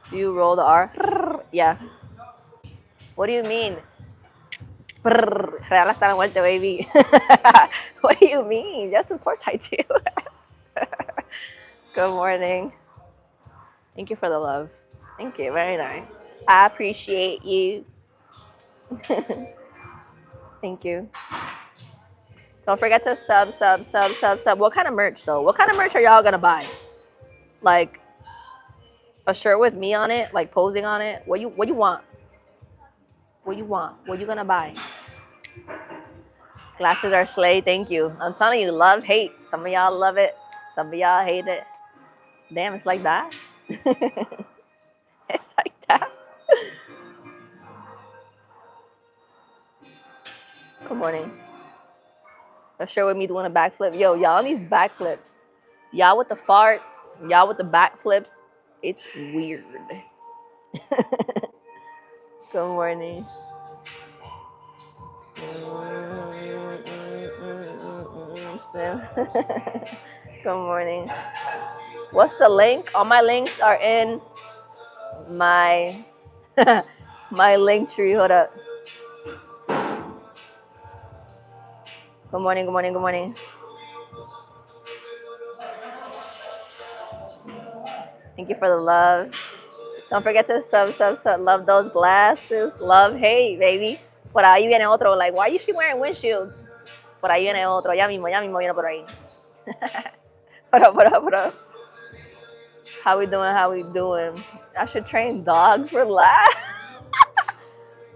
Do you roll the R? Yeah. What do you mean? Real hasta la muerte, baby. What do you mean? Yes, of course I do. Good morning. Thank you for the love. Thank you. Very nice. I appreciate you. Thank you. Don't forget to sub. What kind of merch, though? What kind of merch are y'all going to buy? Like a shirt with me on it, like posing on it? What you want? What you want? What you going to buy? Glasses are slay. Thank you. I'm telling you, love, hate. Some of y'all love it. Some of y'all hate it. Damn, it's like that. It's like that. Good morning. Share with me doing a backflip. Yo, y'all on these backflips. Y'all with the farts. Y'all with the backflips. It's weird. Good morning. Good morning. What's the link? All my links are in my my link tree. Hold up. Good morning, good morning, good morning. Thank you for the love. Don't forget to sub. Love those glasses. Love, hate, baby. Por ahí viene otro. Like, why is she wearing windshields? Por ahí viene otro. Ya mismo viene por ahí. Por up. How we doing? How we doing? I should train dogs. Relax.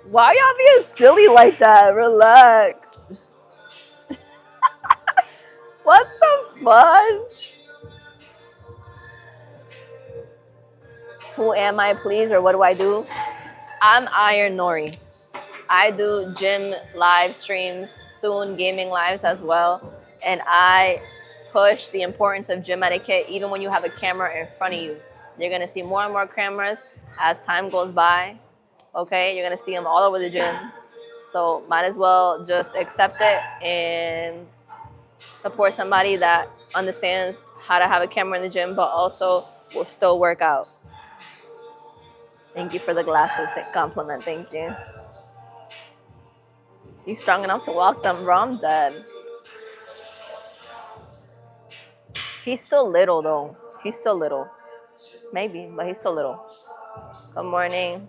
Why y'all being silly like that? Relax. What the fudge? Who am I, please, or what do I do? I'm IronNori. I do gym live streams, soon gaming lives as well, and I push the importance of gym etiquette even when you have a camera in front of you. You're gonna see more and more cameras as time goes by. Okay, you're gonna see them all over the gym. So might as well just accept it and support somebody that understands how to have a camera in the gym, but also will still work out. Thank you for the glasses. Compliment. Thank you. You strong enough to walk them, bro? I'm dead. He's still little though. He's still little. Maybe, but he's still little. Good morning.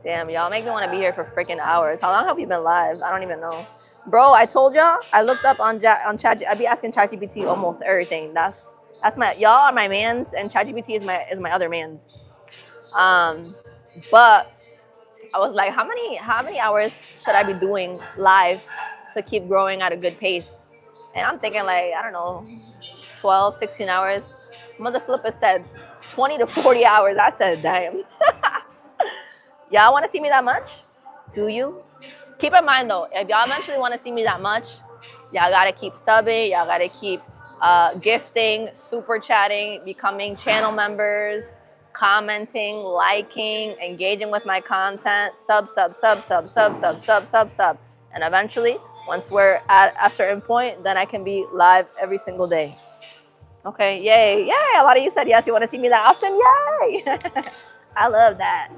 Damn, y'all make me want to be here for freaking hours. How long have we been live? I don't even know. Bro, I told y'all. I looked up on Chat. I be asking ChatGPT almost everything. That's my y'all are my mans, and ChatGPT is my other mans. But I was like, how many hours should I be doing live to keep growing at a good pace? And I'm thinking like, I don't know, 12, 16 hours. Mother Flipper said 20 to 40 hours. I said, damn. Y'all want to see me that much? Do you? Keep in mind though, if y'all eventually want to see me that much, y'all got to keep subbing. Y'all got to keep gifting, super chatting, becoming channel members, commenting, liking, engaging with my content, sub. And eventually, once we're at a certain point, then I can be live every single day. Okay, yay. A lot of you said yes, you want to see me that often. Yay. I love that.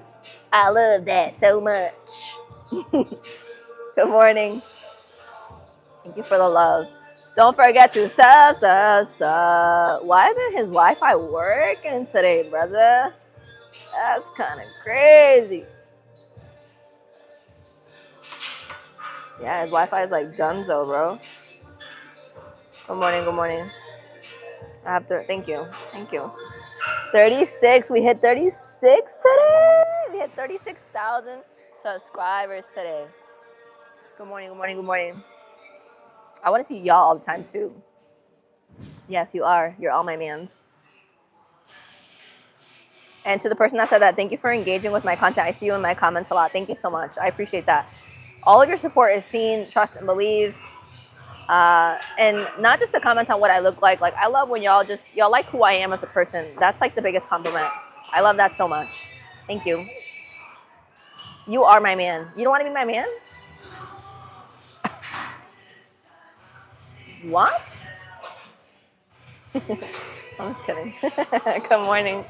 I love that so much. Good morning. Thank you for the love. Don't forget to sub. Why isn't his Wi-Fi working today, brother? That's kind of crazy. Yeah, his Wi-Fi is like dunzo, bro. Good morning. I have to. Thank you. 36. We hit 36 today. We hit 36,000 subscribers today. Good morning. I want to see y'all all the time too. Yes, you are. You're all my mans. And to the person that said that, thank you for engaging with my content. I see you in my comments a lot. Thank you so much. I appreciate that. All of your support is seen, trust, and believe. And not just the comments on what I look like. Like, I love when y'all like who I am as a person. That's like the biggest compliment. I love that so much. Thank you. You are my man. You don't want to be my man? What? I'm just kidding. Good morning.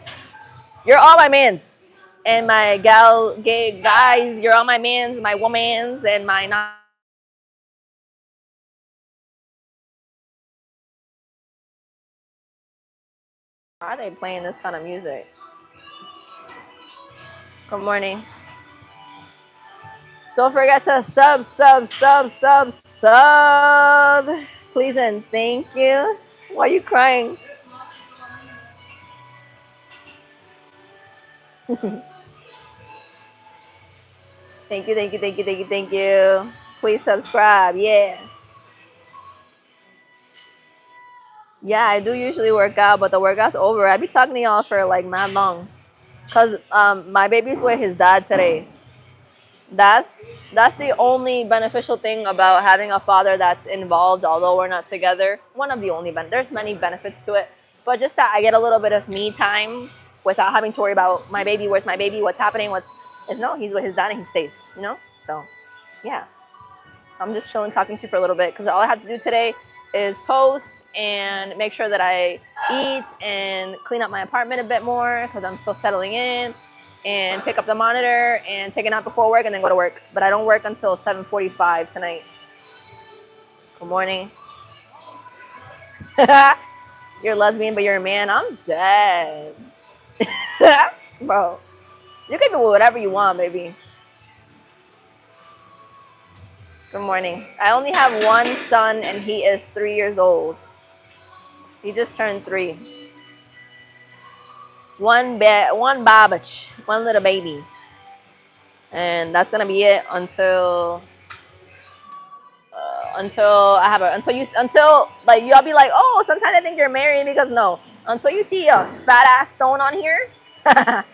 You're all my mans. And my gay guys, you're all my mans, my womans, and my not. Why are they playing this kind of music? Good morning. Don't forget to sub. Please and thank you. Why are you crying? Thank you. Please subscribe. Yes. Yeah, I do usually work out, but the workout's over. I be talking to y'all for like mad long. Cause my baby's with his dad today. That's that's the only beneficial thing about having a father that's involved, although we're not together. One of the only there's many benefits to it, but just that I get a little bit of me time without having to worry about my baby. Where's my baby? What's happening? What's is no? He's with his dad and he's safe. You know. So, yeah. So I'm just chilling, talking to you for a little bit because all I have to do today is post and make sure that I eat and clean up my apartment a bit more because I'm still settling in, and pick up the monitor and take a nap before work and then go to work. But I don't work until 7:45 tonight. Good morning. You're lesbian, but you're a man. I'm dead. Bro, you can do whatever you want, baby. Good morning. I only have one son and he is 3 years old. He just turned 3. One babbage, one little baby, and that's gonna be it until I have a until like y'all be like, oh, sometimes I think you're married because no, until you see a fat ass stone on here, I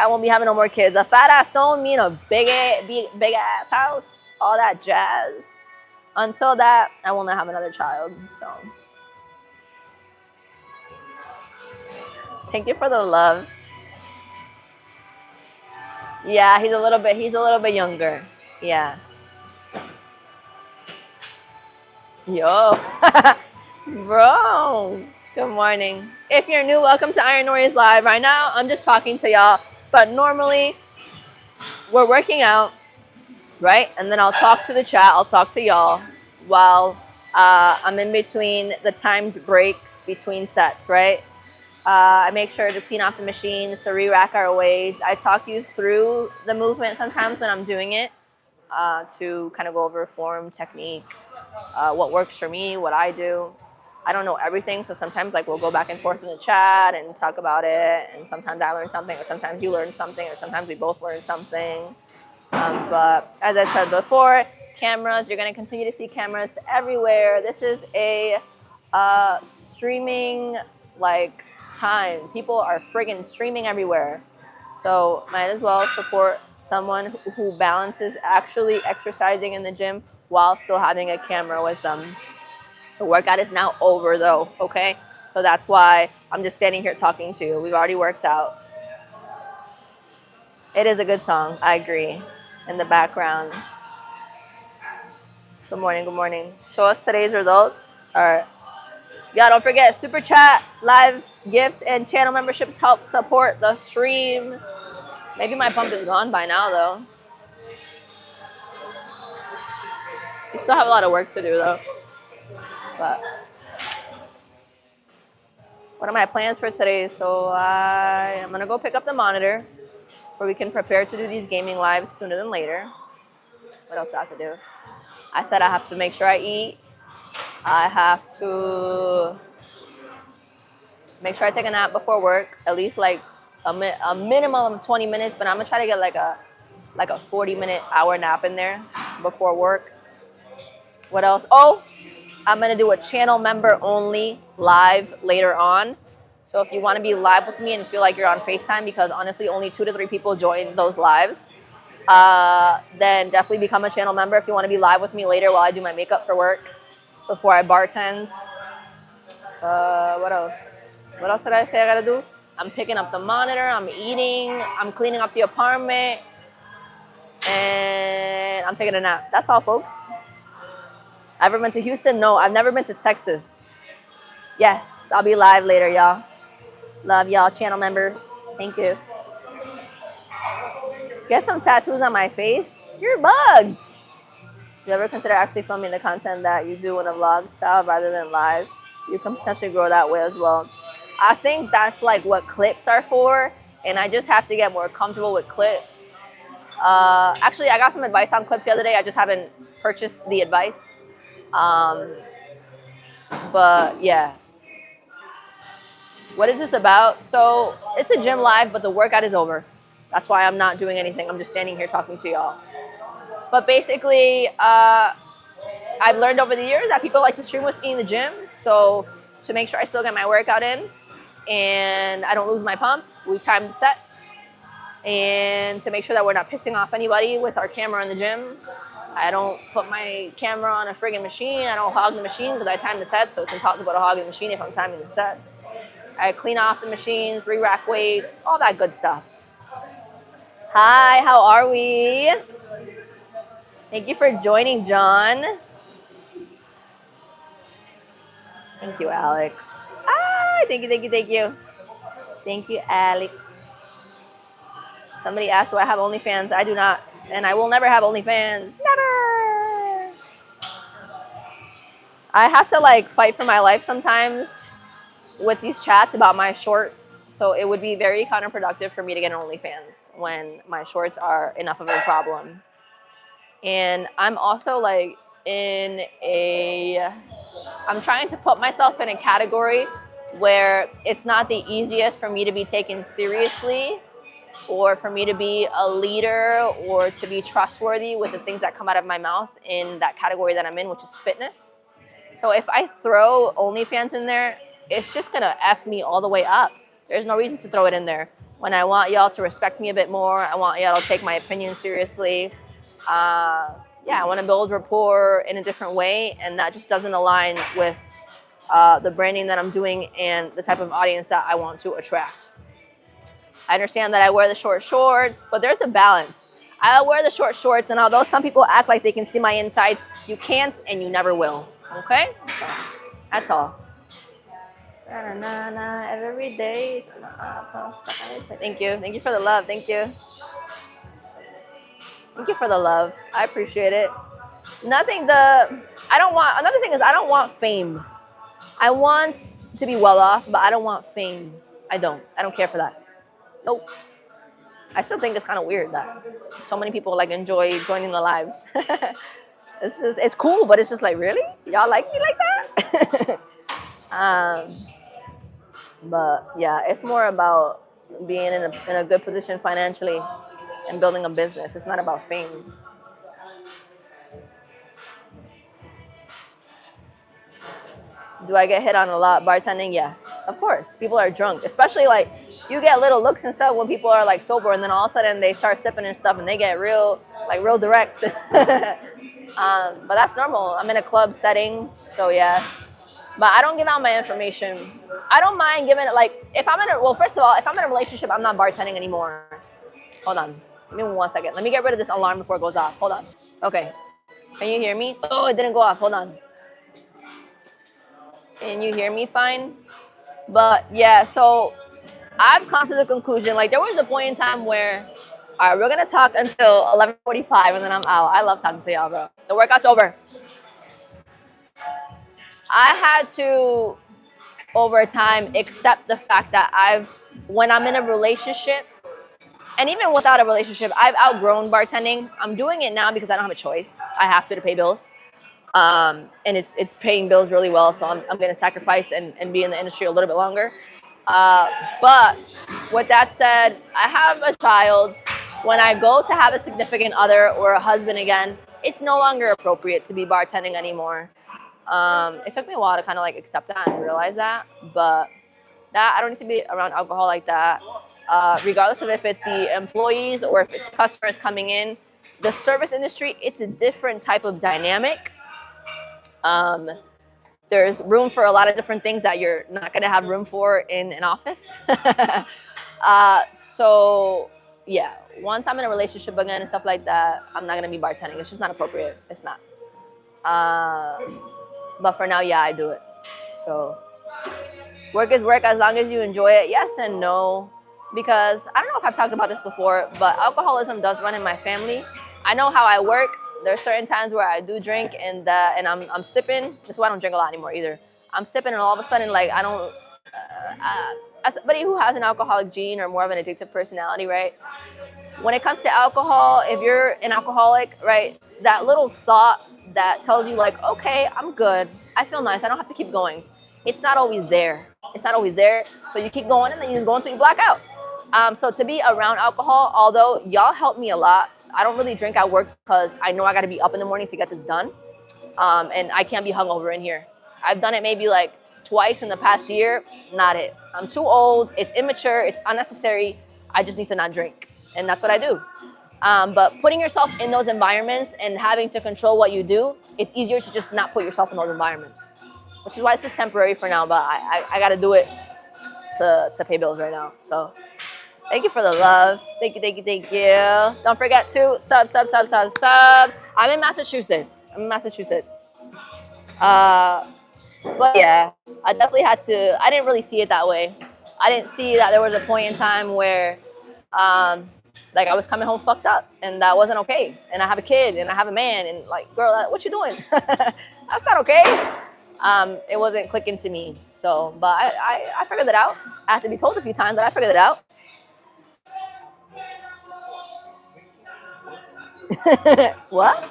won't be having no more kids. A fat ass stone mean a big ass house, all that jazz. Until that, I will not have another child. So thank you for the love. Yeah, he's a little bit younger. Yeah. Yo. Bro. Good morning. If you're new, welcome to IronNori's Live. Right now, I'm just talking to y'all. But normally, we're working out, right? And then I'll talk to the chat. I'll talk to y'all while I'm in between the timed breaks between sets, right? I make sure to clean off the machines, to re-rack our weights. I talk you through the movement sometimes when I'm doing it, to kind of go over form, technique, what works for me, what I do. I don't know everything, so sometimes like we'll go back and forth in the chat and talk about it, and sometimes I learn something, or sometimes you learn something, or sometimes we both learn something. But as I said before, cameras, you're going to continue to see cameras everywhere. This is a streaming like time. People are friggin' streaming everywhere. So might as well support someone who balances actually exercising in the gym while still having a camera with them. The workout is now over though, okay? So that's why I'm just standing here talking to you. We've already worked out. It is a good song, I agree. In the background. Good morning, good morning. Show us today's results. All right. Yeah, don't forget, super chat, live gifts, and channel memberships help support the stream. Maybe my pump is gone by now, though. We still have a lot of work to do, though. But what are my plans for today? So I'm going to go pick up the monitor where we can prepare to do these gaming lives sooner than later. What else do I have to do? I said I have to make sure I eat. I have to make sure I take a nap before work, at least like a minimum of 20 minutes, but I'm going to try to get like a 40-minute hour nap in there before work. What else? Oh, I'm going to do a channel member only live later on. So if you want to be live with me and feel like you're on FaceTime, because honestly only 2 to 3 people join those lives, then definitely become a channel member if you want to be live with me later while I do my makeup for work before I bartend. What else? What else did I say I gotta do? I'm picking up the monitor, I'm eating, I'm cleaning up the apartment, and I'm taking a nap. That's all, folks. Ever been to Houston? No, I've never been to Texas. Yes, I'll be live later, y'all. Love y'all, channel members. Thank you. Get some tattoos on my face? You're bugged. Do you ever consider actually filming the content that you do in a vlog style rather than lives? You can potentially grow that way as well. I think that's like what clips are for, and I just have to get more comfortable with clips. Actually, I got some advice on clips the other day. I just haven't purchased the advice. But yeah. What is this about? So it's a gym live, but the workout is over. That's why I'm not doing anything. I'm just standing here talking to y'all. But basically, I've learned over the years that people like to stream with me in the gym. So to make sure I still get my workout in and I don't lose my pump. We time the sets. And to make sure that we're not pissing off anybody with our camera in the gym. I don't put my camera on a friggin' machine. I don't hog the machine because I time the sets, so it's impossible to hog the machine if I'm timing the sets. I clean off the machines, re-rack weights, all that good stuff. Hi, how are we? Thank you for joining, John. Thank you, Alex. Thank you. Thank you, Alex. Somebody asked, do I have OnlyFans? I do not. And I will never have OnlyFans. Never! I have to like fight for my life sometimes with these chats about my shorts. So it would be very counterproductive for me to get an OnlyFans when my shorts are enough of a problem. And I'm also like I'm trying to put myself in a category where it's not the easiest for me to be taken seriously or for me to be a leader or to be trustworthy with the things that come out of my mouth in that category that I'm in, which is fitness. So if I throw OnlyFans in there, it's just gonna F me all the way up. There's no reason to throw it in there. When I want y'all to respect me a bit more, I want y'all to take my opinion seriously. I want to build rapport in a different way, and that just doesn't align with the branding that I'm doing and the type of audience that I want to attract. I understand that I wear the short shorts, but there's a balance. I wear the short shorts, and although some people act like they can see my insides, you can't and you never will. Okay? So, that's all. Every day. Thank you. Thank you for the love. Thank you. Thank you for the love. I appreciate it. Another thing is I don't want fame. I want to be well off, but I don't want fame. I don't care for that. Nope. I still think it's kind of weird that so many people like enjoy joining the lives. It's cool, but it's just like, really? Y'all like me like that? But yeah, it's more about being in a good position financially and building a business. It's not about fame. Do I get hit on a lot bartending? Yeah, of course. People are drunk, especially like you get little looks and stuff when people are like sober, and then all of a sudden they start sipping and stuff, and they get real direct. But that's normal. I'm in a club setting, so yeah. But I don't give out my information. I don't mind giving it first of all, if I'm in a relationship, I'm not bartending anymore. Hold on. Give me 1 second. Let me get rid of this alarm before it goes off. Hold on. Okay. Can you hear me? Oh, it didn't go off. Hold on. Can you hear me fine? But yeah, so I've come to the conclusion, like there was a point in time where, all right, we're going to talk until 11:45 and then I'm out. I love talking to y'all, bro. The workout's over. I had to, over time, accept the fact that when I'm in a relationship, and even without a relationship, I've outgrown bartending. I'm doing it now because I don't have a choice. I have to pay bills. And it's paying bills really well, so I'm going to sacrifice and be in the industry a little bit longer. But with that said, I have a child. When I go to have a significant other or a husband again, it's no longer appropriate to be bartending anymore. It took me a while to kind of like accept that and realize that, but I don't need to be around alcohol like that. Regardless of if it's the employees or if it's customers coming in, the service industry, it's a different type of dynamic. There's room for a lot of different things that you're not going to have room for in an office. So yeah, once I'm in a relationship again and stuff like that, I'm not going to be bartending. It's just not appropriate. It's not. But for now, yeah, I do it. So work is work as long as you enjoy it. Yes and no. Because I don't know if I've talked about this before, but alcoholism does run in my family. I know how I work. There's certain times where I do drink and I'm sipping. That's why I don't drink a lot anymore either. I'm sipping and all of a sudden, like, I don't, as somebody who has an alcoholic gene or more of an addictive personality, right? When it comes to alcohol, if you're an alcoholic, right, that little thought that tells you like, okay, I'm good. I feel nice. I don't have to keep going. It's not always there. It's not always there. So you keep going and then you just go until you black out. So to be around alcohol, although y'all help me a lot, I don't really drink at work because I know I got to be up in the morning to get this done. And I can't be hungover in here. I've done it maybe like twice in the past year, not it. I'm too old. It's immature. It's unnecessary. I just need to not drink, and that's what I do. But putting yourself in those environments and having to control what you do, it's easier to just not put yourself in those environments, which is why this is temporary for now. But I got to do it to pay bills right now. So thank you for the love. Thank you, thank you, thank you. Don't forget to sub. I'm in Massachusetts. But yeah, I definitely had to. I didn't really see it that way. I didn't see that there was a point in time where, like I was coming home fucked up, and that wasn't okay. And I have a kid, and I have a man, and like, girl, what you doing? That's not okay. It wasn't clicking to me. So, but I figured it out. I have to be told a few times, but I figured it out. What?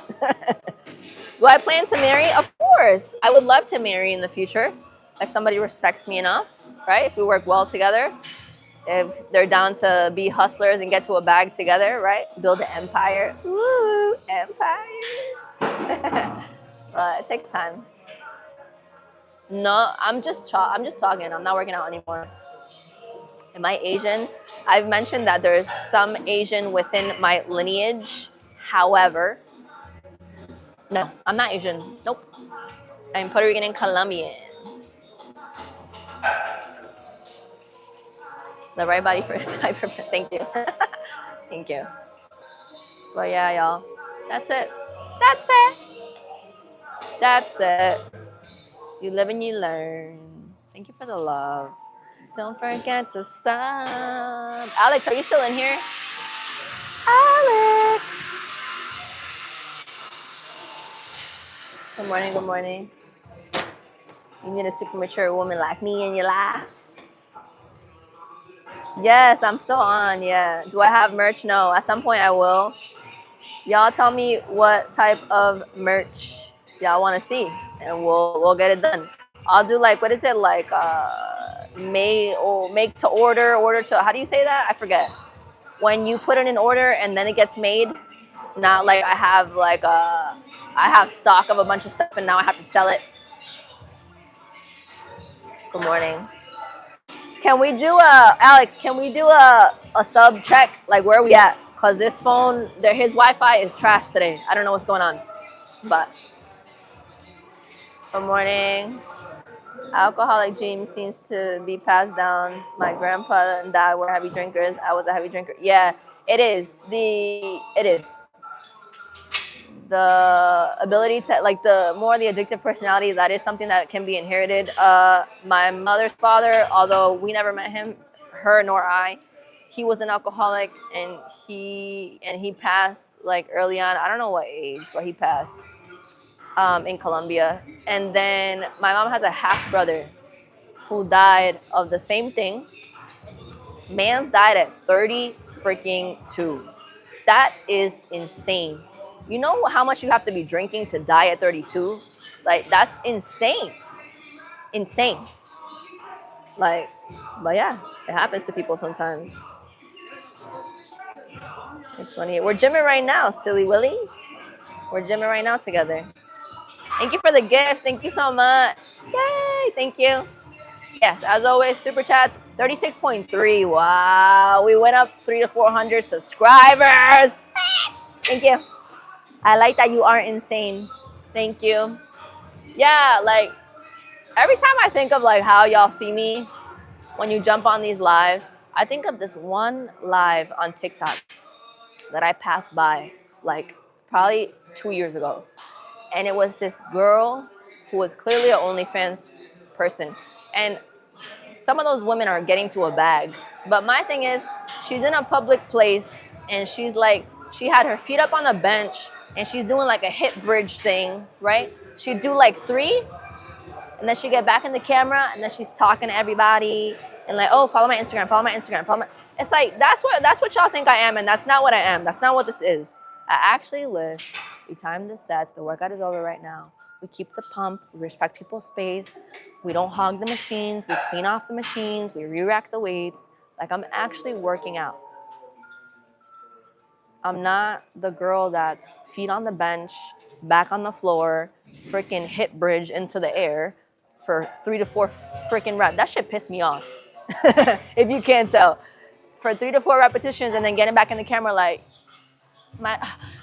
Do I plan to marry? Of course. I would love to marry in the future if somebody respects me enough, right? If we work well together, if they're down to be hustlers and get to a bag together, right? Build an empire. Woo, empire. But it takes time. No, I'm just talking. I'm not working out anymore. Am I Asian? I've mentioned that there's some Asian within my lineage. However, no, I'm not Asian. Nope. I'm Puerto Rican and Colombian. The right body for a type of. Thank you. Thank you. But yeah, y'all. That's it. That's it. That's it. You live and you learn. Thank you for the love. Don't forget to sub. Alex, are you still in here? Alex. Good morning, good morning. You need a super mature woman like me in your life. Yes, I'm still on, yeah. Do I have merch? No. At some point I will. Y'all tell me what type of merch y'all want to see, and we'll get it done. I'll do like, what is it, like make to order to, how do you say that? I forget. When you put in an order and then it gets made, not like I have stock of a bunch of stuff and now I have to sell it. Good morning. Can we do Alex, can we do a sub check? Like, where are we at? Because this phone, his Wi-Fi is trash today. I don't know what's going on. But good morning. Alcoholic dream seems to be passed down. My grandpa and dad were heavy drinkers. I was a heavy drinker. Yeah, it is. It is. The ability to, like, the addictive personality, that is something that can be inherited. My mother's father, although we never met him, her nor I, he was an alcoholic, and he passed like early on. I don't know what age, but he passed in Colombia. And then my mom has a half brother who died of the same thing. Man's died at 30 freaking 2. That is insane. You know how much you have to be drinking to die at 32? Like, that's insane. Insane. Like, but yeah, it happens to people sometimes. It's funny. We're gymming right now, silly Willy. We're gymming right now together. Thank you for the gift. Thank you so much. Yay, thank you. Yes, as always, super chats, 36.3. Wow, we went up 300 to 400 subscribers. Thank you. I like that you aren't insane. Thank you. Yeah, like, every time I think of like how y'all see me when you jump on these lives, I think of this one live on TikTok that I passed by like probably 2 years ago. And it was this girl who was clearly an OnlyFans person. And some of those women are getting to a bag. But my thing is, she's in a public place and she's like, she had her feet up on the bench and she's doing like a hip bridge thing, right? She'd do like 3, and then she'd get back in the camera and then she's talking to everybody and like, oh, follow my Instagram, follow my Instagram, follow my. It's like, that's what y'all think I am, and that's not what I am. That's not what this is. I actually lift. We time the sets. The workout is over right now. We keep the pump. We respect people's space. We don't hog the machines. We clean off the machines. We re-rack the weights. Like, I'm actually working out. I'm not the girl that's feet on the bench, back on the floor, freaking hip bridge into the air, for 3 to 4 freaking reps. That shit pissed me off. If you can't tell. For 3 to 4 repetitions and then getting back in the camera like,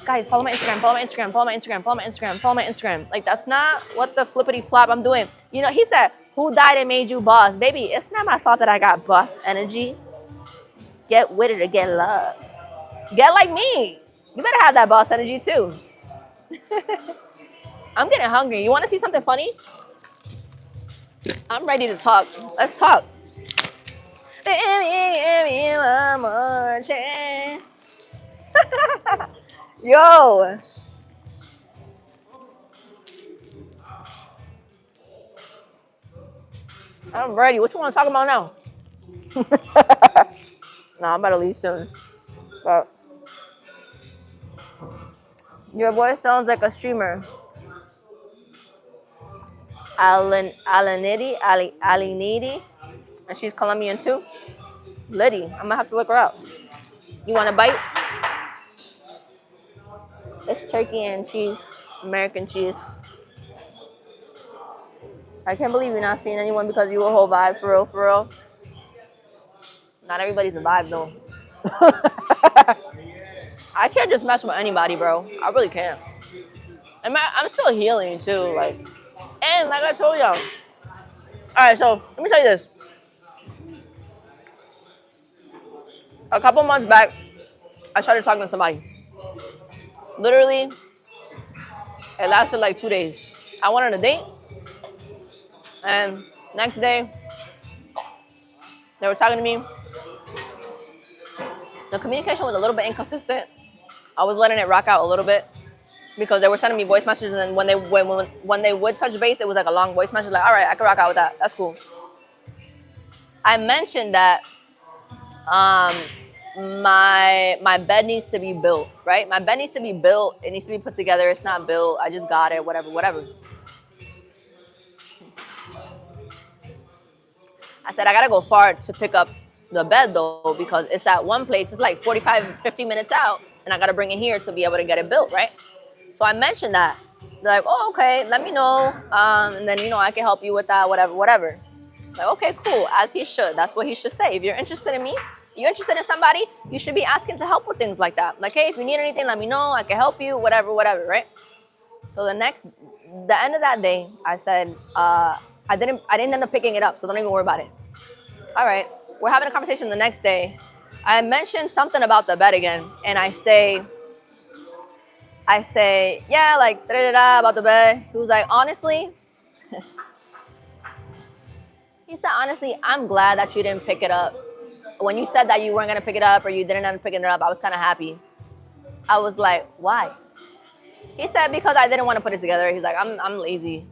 guys, follow my Instagram, follow my Instagram, follow my Instagram, follow my Instagram, follow my Instagram. Like, that's not what the flippity flop I'm doing. You know, he said, who died and made you boss? Baby, it's not my fault that I got boss energy. Get with it or get lost. Get like me. You better have that boss energy too. I'm getting hungry. You want to see something funny? I'm ready to talk. Let's talk. Yo. I'm ready. What you want to talk about now? No, I'm about to leave soon. But your voice sounds like a streamer. Alinidi, and she's Colombian too. Liddy, I'm gonna have to look her up. You want a bite? It's turkey and cheese, American cheese. I can't believe you're not seeing anyone because you a whole vibe, for real, for real. Not everybody's a vibe though. I can't just mess with anybody, bro. I really can't. I'm still healing too, like, and like I told y'all. All right, so let me tell you this. A couple months back, I started talking to somebody. Literally, it lasted like 2 days. I went on a date, and next day, they were talking to me. The communication was a little bit inconsistent. I was letting it rock out a little bit because they were sending me voice messages, and when they would touch base, it was like a long voice message. Like, all right, I can rock out with that. That's cool. I mentioned that my bed needs to be built, right? My bed needs to be built. It needs to be put together. It's not built. I just got it, whatever. I said, I gotta go far to pick up the bed though, because it's that one place. It's like 45, 50 minutes out, and I gotta bring it here to be able to get it built, right? So I mentioned that. They're like, oh, okay, let me know. And then, I can help you with that, whatever. Like, okay, cool, as he should. That's what he should say. If you're interested in me, you're interested in somebody, you should be asking to help with things like that. Like, hey, if you need anything, let me know. I can help you, whatever, right? So the end of that day, I said, I didn't end up picking it up, so don't even worry about it. All right, we're having a conversation the next day. I mentioned something about the bed again, and I say, yeah, like, about the bed. He was like, honestly, he said, honestly, I'm glad that you didn't pick it up. When you said that you weren't going to pick it up or you didn't end up picking it up, I was kind of happy. I was like, why? He said, because I didn't want to put it together. He's like, I'm lazy.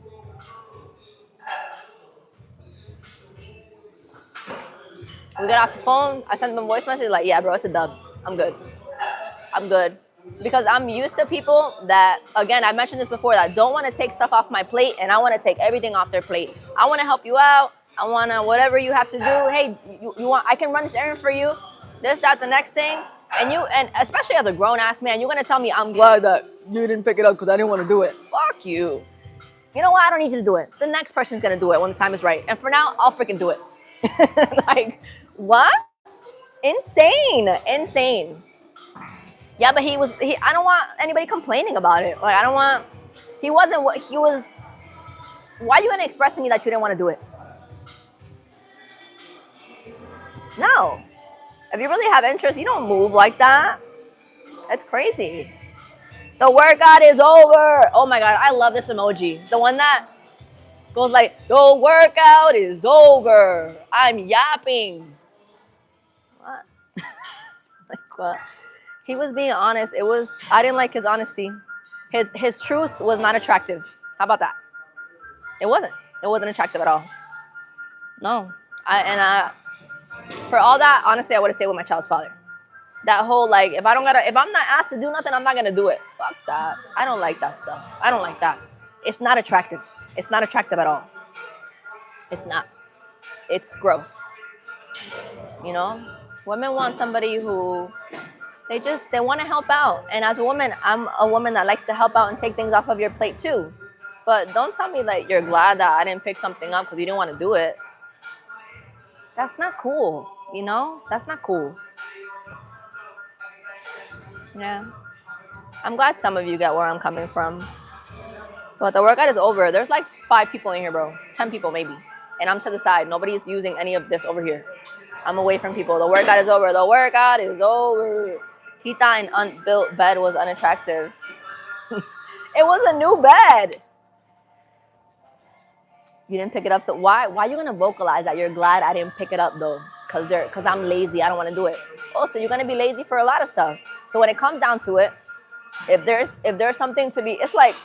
We got off the phone. I sent him a voice message like, yeah, bro, it's a dub. I'm good. Because I'm used to people that, again, I mentioned this before, that don't want to take stuff off my plate, and I want to take everything off their plate. I want to help you out. I want to, whatever you have to do. Hey, you want, I can run this errand for you. This, that, the next thing. And especially as a grown-ass man, you're going to tell me, I'm glad that you didn't pick it up because I didn't want to do it. Fuck you. You know what? I don't need you to do it. The next person's going to do it when the time is right. And for now, I'll freaking do it. Like, what? Insane. Yeah, but I don't want anybody complaining about it. Like, he wasn't what he was. Why are you going to express to me that you didn't want to do it? No. If you really have interest, you don't move like that. That's crazy. The workout is over. Oh my God, I love this emoji. The one that goes like, the workout is over. I'm yapping. What? Like what? He was being honest. I didn't like his honesty. His truth was not attractive. How about that? It wasn't attractive at all. No. For all that, honestly, I would have stayed with my child's father. That whole, like, if I'm not asked to do nothing, I'm not gonna do it. Fuck that. I don't like that stuff. I don't like that. It's not attractive. It's not attractive at all. It's not. It's gross. Women want somebody who they want to help out. And as a woman, I'm a woman that likes to help out and take things off of your plate too. But don't tell me like you're glad that I didn't pick something up because you didn't want to do it. That's not cool, you know? That's not cool. Yeah. I'm glad some of you get where I'm coming from. But the workout is over. There's like 5 people in here, bro. 10 people maybe. And I'm to the side. Nobody's using any of this over here. I'm away from people. The workout is over. The workout is over. He thought an unbuilt bed was unattractive. It was a new bed. You didn't pick it up. So why are you gonna vocalize that you're glad I didn't pick it up though? Cause I'm lazy. I don't want to do it. Oh, so you're gonna be lazy for a lot of stuff. So when it comes down to it, if there's something to be, it's like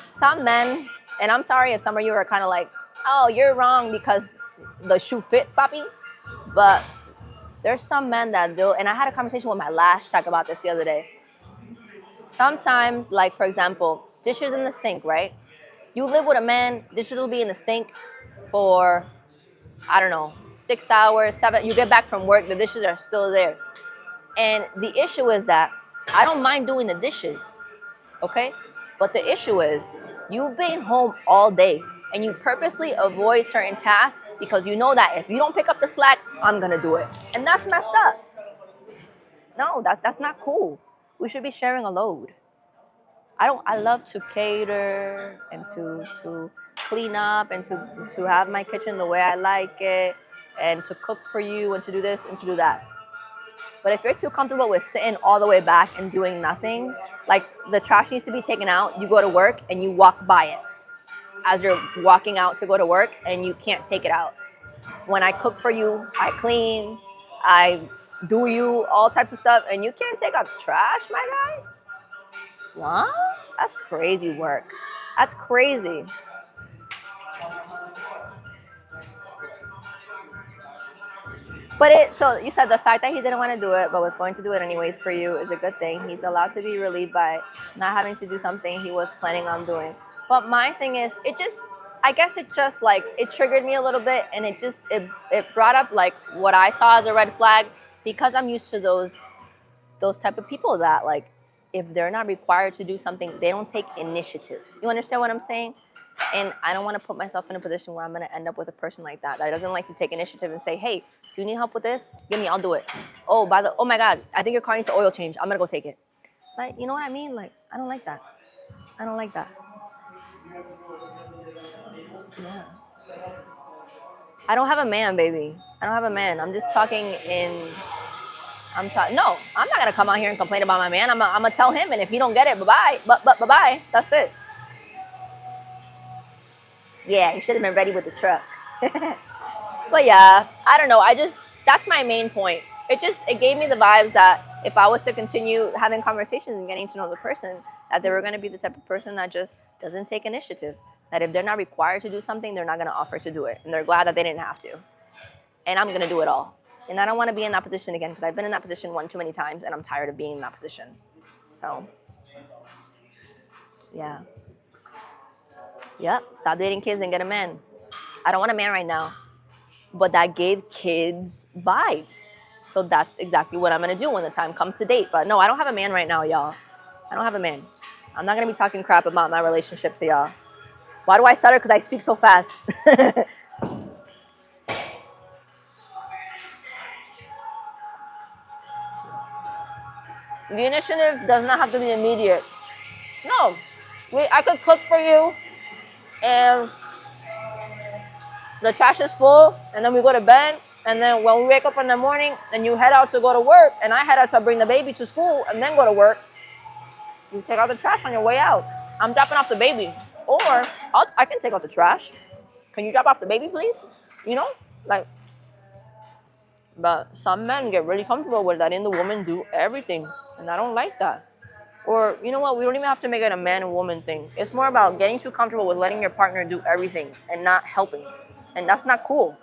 some men, and I'm sorry if some of you are kind of like, oh, you're wrong because the shoe fits, papi. But there's some men that do, and I had a conversation with my last check about this the other day. Sometimes, like for example, dishes in the sink, right? You live with a man, dishes will be in the sink for, I don't know, 6 hours, 7. You get back from work, the dishes are still there. And the issue is that I don't mind doing the dishes, okay? But the issue is you've been home all day and you purposely avoid certain tasks because you know that if you don't pick up the slack, I'm gonna do it. And that's messed up. No, that's not cool. We should be sharing a load. I love to cater and to clean up and to have my kitchen the way I like it and to cook for you and to do this and to do that. But if you're too comfortable with sitting all the way back and doing nothing, like the trash needs to be taken out, you go to work and you walk by it as you're walking out to go to work and you can't take it out. When I cook for you, I clean, I do you all types of stuff, and you can't take out the trash, my guy? What? That's crazy work. That's crazy. But so you said the fact that he didn't want to do it but was going to do it anyways for you is a good thing. He's allowed to be relieved by not having to do something he was planning on doing. But my thing is, I guess it just like, it triggered me a little bit, and it brought up like what I saw as a red flag, because I'm used to those type of people that like, if they're not required to do something, they don't take initiative. You understand what I'm saying? And I don't want to put myself in a position where I'm going to end up with a person like that doesn't like to take initiative and say, hey, do you need help with this? Give me, I'll do it. Oh my God, I think your car needs an oil change. I'm going to go take it. Like, you know what I mean? Like, I don't like that. I don't like that. Yeah. I don't have a man, baby. I don't have a man. I'm just talking no, I'm not going to come out here and complain about my man. I'm going to tell him, and if he don't get it, bye-bye. Bye-bye. That's it. Yeah, you should have been ready with the truck. But yeah, I don't know. That's my main point. It gave me the vibes that if I was to continue having conversations and getting to know the person, that they were going to be the type of person that just doesn't take initiative. That if they're not required to do something, they're not going to offer to do it. And they're glad that they didn't have to. And I'm going to do it all. And I don't want to be in that position again, because I've been in that position one too many times and I'm tired of being in that position. So, yeah. Yep, stop dating kids and get a man. I don't want a man right now. But that gave kids vibes. So that's exactly what I'm going to do when the time comes to date. But no, I don't have a man right now, y'all. I don't have a man. I'm not going to be talking crap about my relationship to y'all. Why do I stutter? Because I speak so fast. The initiative does not have to be immediate. No. I could cook for you, and the trash is full, and then we go to bed, and then when we wake up in the morning and you head out to go to work, and I head out to bring the baby to school and then go to work, you take out the trash on your way out. I'm dropping off the baby. Or I can take out the trash. Can you drop off the baby, please? You know? Like, but some men get really comfortable with letting the woman do everything, and I don't like that. Or, you know what, we don't even have to make it a man and woman thing. It's more about getting too comfortable with letting your partner do everything and not helping. And that's not cool.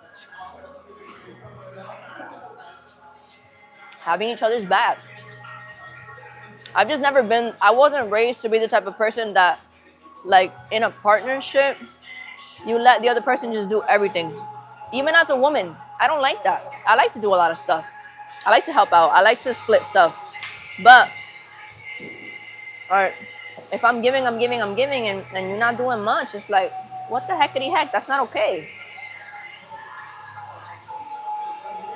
Having each other's back. I wasn't raised to be the type of person that, like, in a partnership, you let the other person just do everything. Even as a woman, I don't like that. I like to do a lot of stuff. I like to help out. I like to split stuff. But, all right, If I'm giving, I'm giving, I'm giving, and you're not doing much, it's like, what the heckity heck? That's not okay.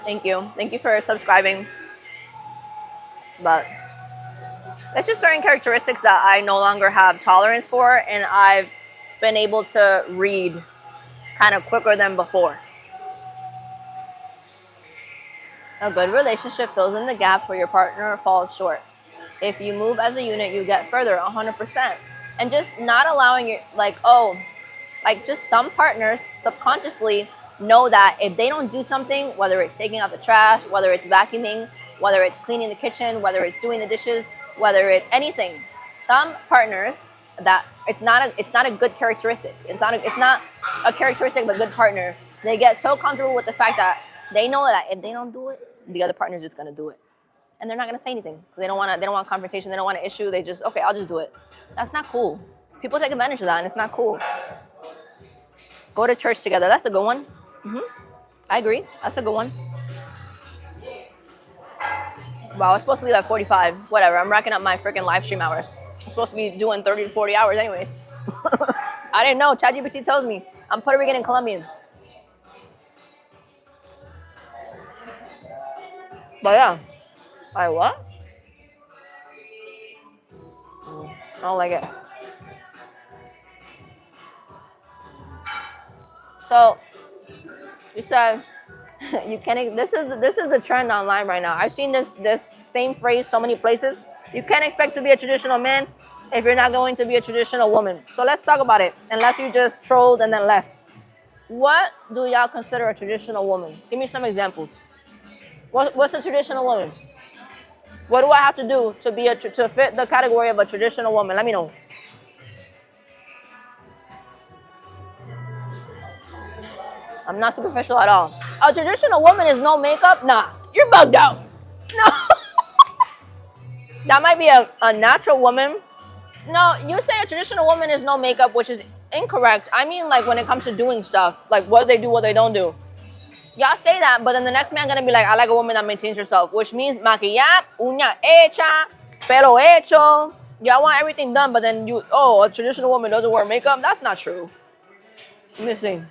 Thank you. Thank you for subscribing. But it's just certain characteristics that I no longer have tolerance for, and I've been able to read kind of quicker than before. A good relationship fills in the gaps where your partner falls short. If you move as a unit, you get further, 100%. And just not allowing your, just some partners subconsciously know that if they don't do something, whether it's taking out the trash, whether it's vacuuming, whether it's cleaning the kitchen, whether it's doing the dishes, whether it's anything, some partners that it's not a good characteristic. It's not a characteristic of a good partner. They get so comfortable with the fact that they know that if they don't do it, the other partner's just gonna do it, and they're not gonna say anything because they don't want confrontation. They don't want an issue. They just, okay, I'll just do it. That's not cool. People take advantage of that, and it's not cool. Go to church together. That's a good one. I agree. That's a good one. Wow, I was supposed to leave at 45. Whatever. I'm racking up my freaking live stream hours. I'm supposed to be doing 30 to 40 hours anyways. I didn't know. ChatGPT tells me. I'm Puerto Rican and Colombian. But yeah. Like what? I don't like it. So you said you can't. This is the trend online right now. I've seen this same phrase so many places. You can't expect to be a traditional man if you're not going to be a traditional woman. So let's talk about it. Unless you just trolled and then left. What do y'all consider a traditional woman? Give me some examples. What's a traditional woman? What do I have to do to be to fit the category of a traditional woman? Let me know. I'm not superficial at all. A traditional woman is no makeup? Nah, you're bugged out. No. That might be a natural woman. No, you say a traditional woman is no makeup, which is incorrect. I mean, like, when it comes to doing stuff, like what they do, what they don't do. Y'all say that, but then the next man gonna be like, I like a woman that maintains herself, which means maquillar, uña hecha, pelo hecho. Y'all want everything done, but then a traditional woman doesn't wear makeup? That's not true. Let me see.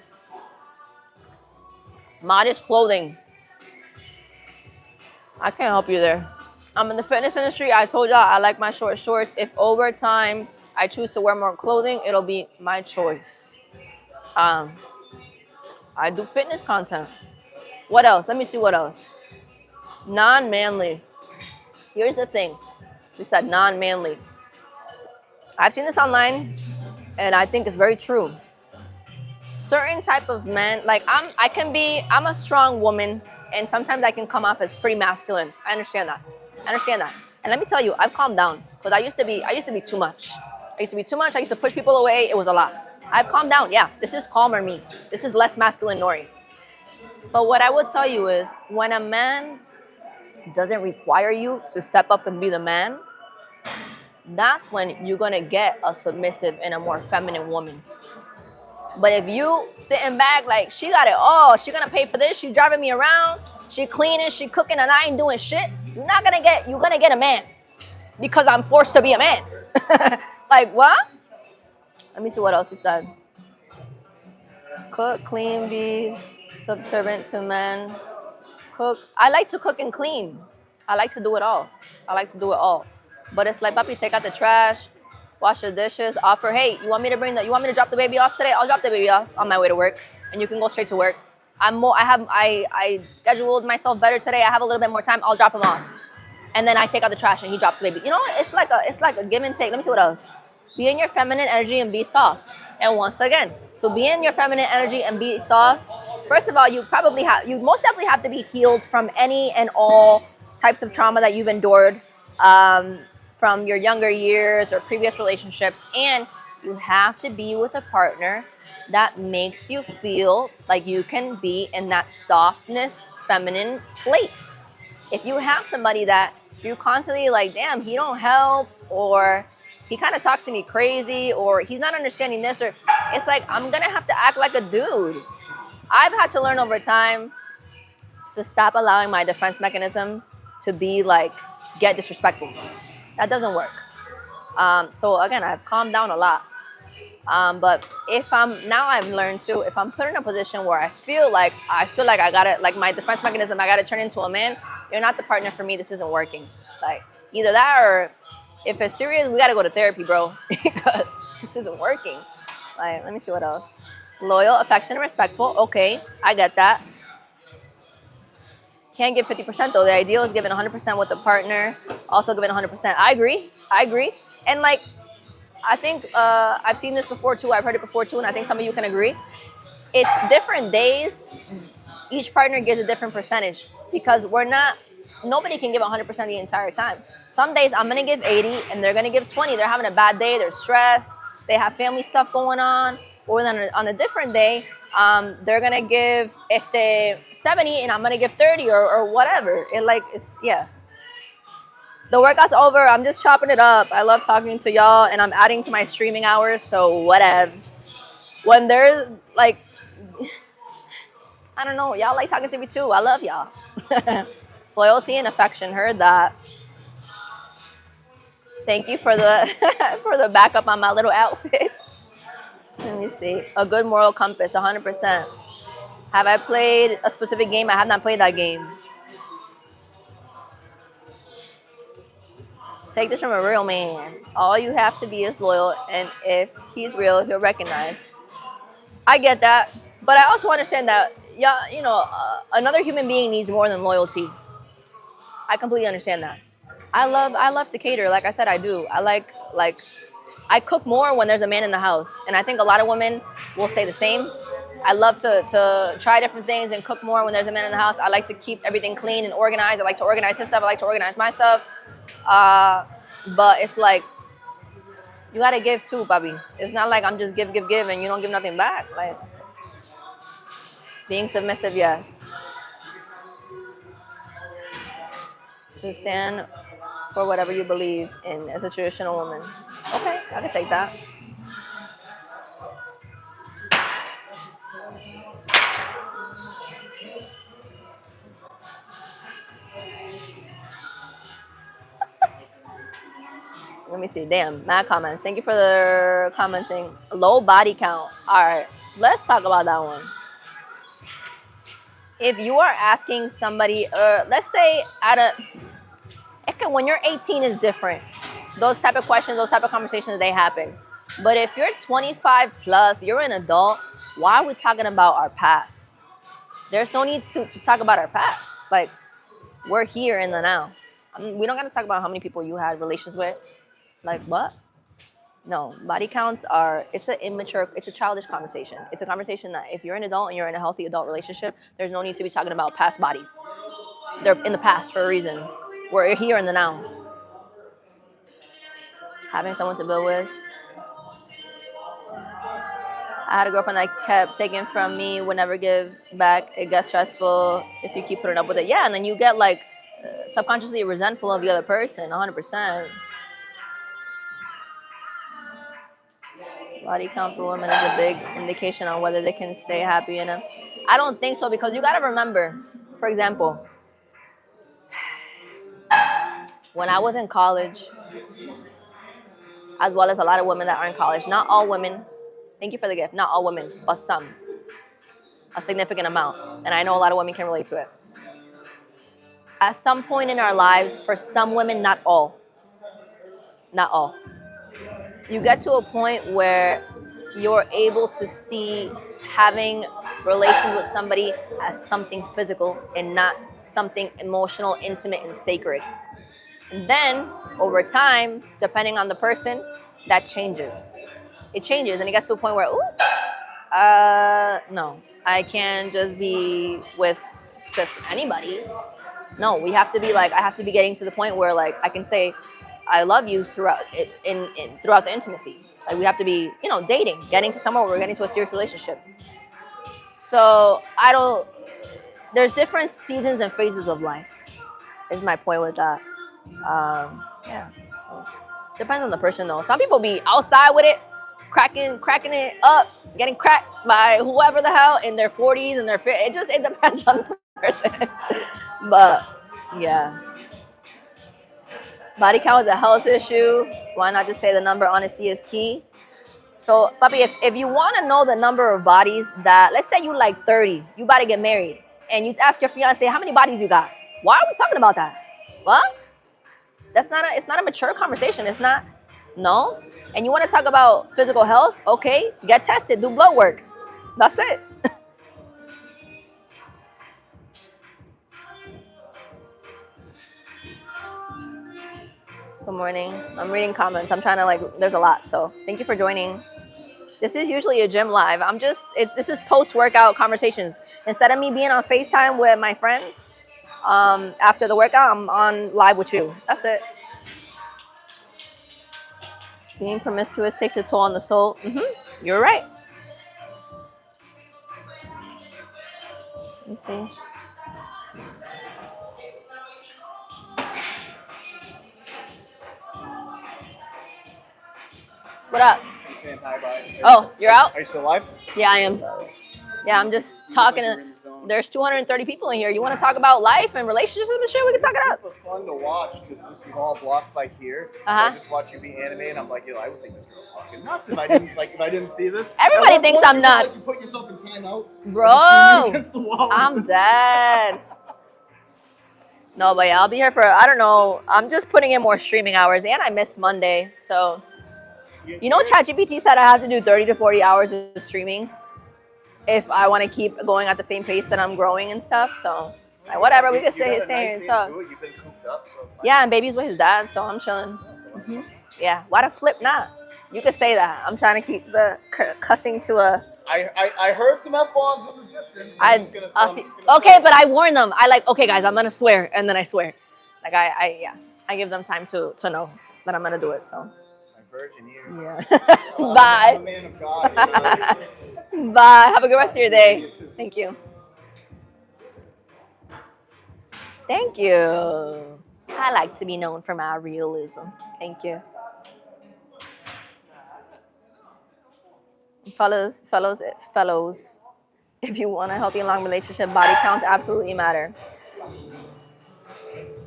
Modest clothing. I can't help you there. I'm in the fitness industry. I told y'all I like my short shorts. If over time I choose to wear more clothing, it'll be my choice. I do fitness content. What else? Let me see what else. Non-manly. Here's the thing. We said non-manly. I've seen this online, and I think it's very true. Certain type of men, like I'm a strong woman, and sometimes I can come off as pretty masculine. I understand that. And let me tell you, I've calmed down because I used to be too much. I used to push people away. It was a lot. I've calmed down. Yeah, this is calmer me. This is less masculine Nori. But what I will tell you is, when a man doesn't require you to step up and be the man, that's when you're gonna get a submissive and a more feminine woman. But if you sitting back like, she got it all, she gonna pay for this, she driving me around, she cleaning, she cooking, and I ain't doing shit, you're gonna get a man. Because I'm forced to be a man. Like, what? Let me see what else he said. Cook, clean, be subservient to men. Cook. I like to cook and clean. I like to do it all. But it's like, papi, take out the trash, wash the dishes, offer, hey, you want me to drop the baby off today? I'll drop the baby off on my way to work, and you can go straight to work. I scheduled myself better today. I have a little bit more time. I'll drop him off, and then I take out the trash and he drops the baby. You know what? It's like a give and take. Let me see what else. Be in your feminine energy and be soft. And once again, so be in your feminine energy and be soft. First of all, you most definitely have to be healed from any and all types of trauma that you've endured from your younger years or previous relationships. And you have to be with a partner that makes you feel like you can be in that softness, feminine place. If you have somebody that you're constantly like, damn, he don't help, or he kind of talks to me crazy, or he's not understanding this, or it's like, I'm gonna have to act like a dude. I've had to learn over time to stop allowing my defense mechanism to be like, get disrespectful. That doesn't work. So again, I've calmed down a lot. But if I've learned to, if I'm put in a position where I feel like I gotta, like my defense mechanism, I gotta turn into a man. You're not the partner for me. This isn't working. Like either that or if it's serious, we gotta go to therapy, bro, because this isn't working. Like, let me see what else. Loyal, affectionate, respectful. Okay, I get that. Can't give 50% though. The ideal is giving 100% with the partner. Also giving 100%. I agree. And like, I think I've seen this before too. I've heard it before too, and I think some of you can agree. It's different days. Each partner gives a different percentage because nobody can give 100% the entire time. Some days I'm going to give 80 and they're going to give 20. They're having a bad day. They're stressed. They have family stuff going on. Or then on a different day, they're going to give, if they 70 and I'm going to give 30 or whatever. Yeah. The workout's over. I'm just chopping it up. I love talking to y'all and I'm adding to my streaming hours. So whatevs. When there's like, I don't know. Y'all like talking to me too. I love y'all. Loyalty and affection. Heard that. Thank you for the for the backup on my little outfit. Let me see. A good moral compass. 100%. Have I played a specific game? I have not played that game. Take this from a real man. All you have to be is loyal, and if he's real, he'll recognize. I get that, but I also understand that, yeah, another human being needs more than loyalty. I completely understand that. I love to cater. Like I said, I do. I cook more when there's a man in the house, and I think a lot of women will say the same. I love to try different things and cook more when there's a man in the house. I like to keep everything clean and organized. I like to organize his stuff. I like to organize my stuff. But it's like you gotta give too, Bobby. It's not like I'm just give, and you don't give nothing back. Like being submissive, yes. To stand for whatever you believe in as a traditional woman. Okay, I can take that. Let me see. Damn, mad comments. Thank you for the commenting. Low body count. All right, let's talk about that one. If you are asking somebody, let's say when you're 18 is different. Those type of questions, those type of conversations, they happen. But if you're 25 plus, you're an adult, why are we talking about our past? There's no need to talk about our past. Like, we're here in the now. We don't got to talk about how many people you had relations with. Like, what? No, body counts it's a childish conversation. It's a conversation that if you're an adult and you're in a healthy adult relationship, there's no need to be talking about past bodies. They're in the past for a reason. We're here in the now. Having someone to build with. I had a girlfriend that kept taking from me, would never give back. It gets stressful if you keep putting up with it. Yeah, and then you get like subconsciously resentful of the other person, 100%. Body count for women is a big indication on whether they can stay happy in a. I don't think so because you got to remember, for example, when I was in college, as well as a lot of women that are in college, not all women, thank you for the gift, not all women, but some, a significant amount. And I know a lot of women can relate to it. At some point in our lives, for some women, not all, you get to a point where you're able to see having relations with somebody as something physical and not something emotional, intimate, and sacred. And then, over time, depending on the person, that changes. It changes, and it gets to a point where, no, I can't just be with just anybody. No, we have to be like, I have to be getting to the point where like I can say, I love you throughout throughout the intimacy. Like we have to be, dating, getting to somewhere where we're getting to a serious relationship. So there's different seasons and phases of life, is my point with that. Yeah, so depends on the person though. Some people be outside with it, cracking it up, getting cracked by whoever the hell in their 40s and their 50s. It depends on the person. But yeah. Body count is a health issue. Why not just say the number? Honesty is key. So, papi, if you want to know the number of bodies that, let's say you like 30, you about to get married, and you ask your fiance how many bodies you got. Why are we talking about that? What? It's not a mature conversation. It's not, no. And you want to talk about physical health? Okay, get tested, do blood work. That's it. Good morning. I'm reading comments. I'm trying to there's a lot. So thank you for joining. This is usually a gym live. This is post-workout conversations. Instead of me being on FaceTime with my friend after the workout, I'm on live with you. That's it. Being promiscuous takes a toll on the soul. You're right. Let me see. What up? I'm saying hi, bye. Oh, you're out? Are you still live? Yeah, I am. Yeah, I'm just talking. There's 230 people in here. You want to talk about life and relationships and shit? We can talk it up. It's super fun to watch because this was all blocked by here. So I just watch you be animated, and I'm like, I would think this girl's fucking nuts if I didn't see this. Everybody thinks I'm nuts. You put yourself in timeout, bro. Against the wall. I'm dead. No, but yeah, I'll be here for, I don't know. I'm just putting in more streaming hours, and I missed Monday, so. You know, ChatGPT said I have to do 30 to 40 hours of streaming if I want to keep going at the same pace that I'm growing and stuff. So, whatever, we can stay here and talk. You've been cooped up, so yeah, and baby's with his dad, so I'm chilling. Yeah, why the flip not? You could say that. I'm trying to keep the cussing to a... I heard some F-bombs in the distance. Okay, but I warn them. Okay, guys, I'm going to swear, and then I swear. I give them time to know that I'm going to do it, so... Virgin ears. Yeah. Bye. I'm a man of God, Bye. Have a good rest of your day. Thank you. Thank you. I like to be known for my realism. Thank you. Fellows, if you want a healthy long relationship, body counts absolutely matter.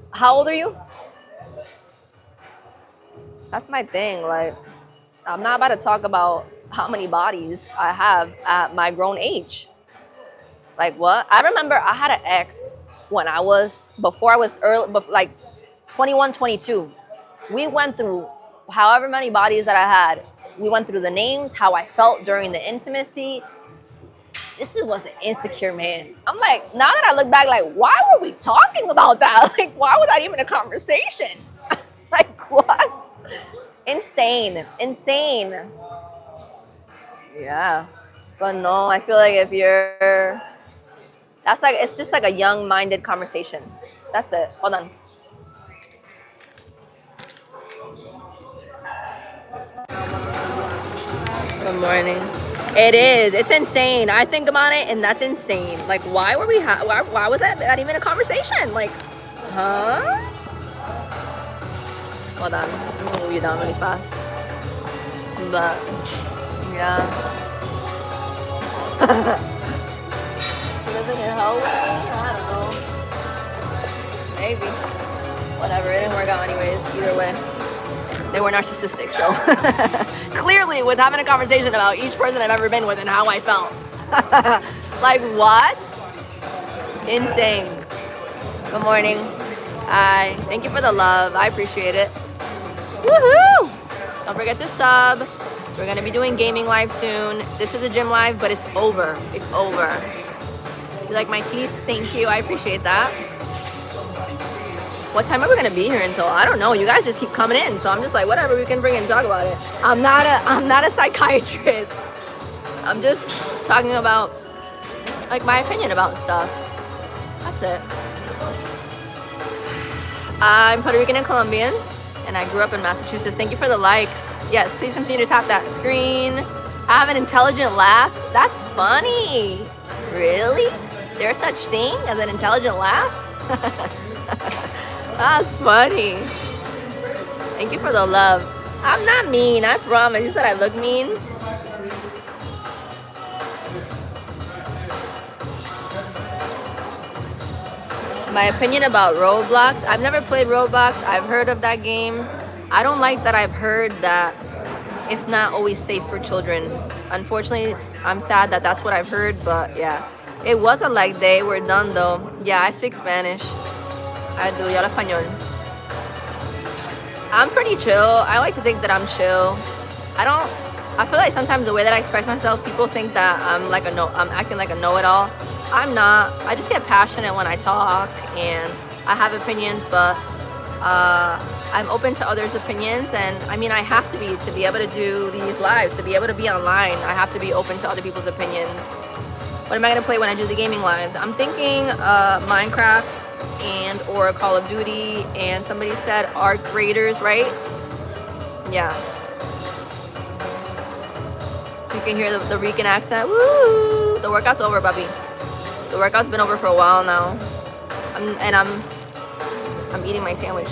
How old are you? That's my thing. I'm not about to talk about how many bodies I have at my grown age. What? I remember I had an ex when before I was early, 21, 22. We went through however many bodies that I had. We went through the names, how I felt during the intimacy. This was an insecure man. I'm now that I look back, why were we talking about that? Why was that even a conversation? What? Insane. Yeah. But no, I feel like if you're... it's just a young-minded conversation. That's it. Hold on. Good morning. It is. It's insane. I think about it, and that's insane. Why were we... why was that even a conversation? Huh? Hold on, I'm gonna move you down really fast. But, yeah. Living in hell with me? I don't know. Maybe. Whatever, it didn't work out anyways, either way. They were narcissistic, so. Clearly, with having a conversation about each person I've ever been with and how I felt. What? Insane. Good morning. Hi. Thank you for the love. I appreciate it. Woohoo! Don't forget to sub. We're going to be doing gaming live soon. This is a gym live, but it's over. It's over. You like my teeth? Thank you. I appreciate that. What time are we going to be here until? I don't know. You guys just keep coming in, so I'm just whatever, we can bring in and talk about it. I'm not a psychiatrist. I'm just talking about my opinion about stuff. That's it. I'm Puerto Rican and Colombian, and I grew up in Massachusetts. Thank you for the likes. Yes, please continue to tap that screen. I have an intelligent laugh. That's funny. Really? There's such thing as an intelligent laugh? That's funny. Thank you for the love. I'm not mean, I promise. You said I look mean? My opinion about Roblox. I've never played Roblox. I've heard of that game. I don't like that I've heard that it's not always safe for children. Unfortunately, I'm sad that that's what I've heard, but yeah. It was a leg day. We're done though. Yeah, I speak Spanish. I do. Yo hablo español. I'm pretty chill. I like to think that I'm chill. I feel like sometimes the way that I express myself, people think that I'm acting like a know-it-all. I'm not. I just get passionate when I talk, and I have opinions, but I'm open to others' opinions, and I mean, I have to be able to do these lives, to be able to be online. I have to be open to other people's opinions. What am I gonna play when I do the gaming lives? I'm thinking Minecraft and or Call of Duty, and somebody said Arc Raiders, right? Yeah. You can hear the Rican accent. Woo! The workout's over, Bubby. The workout's been over for a while now. I'm eating my sandwich.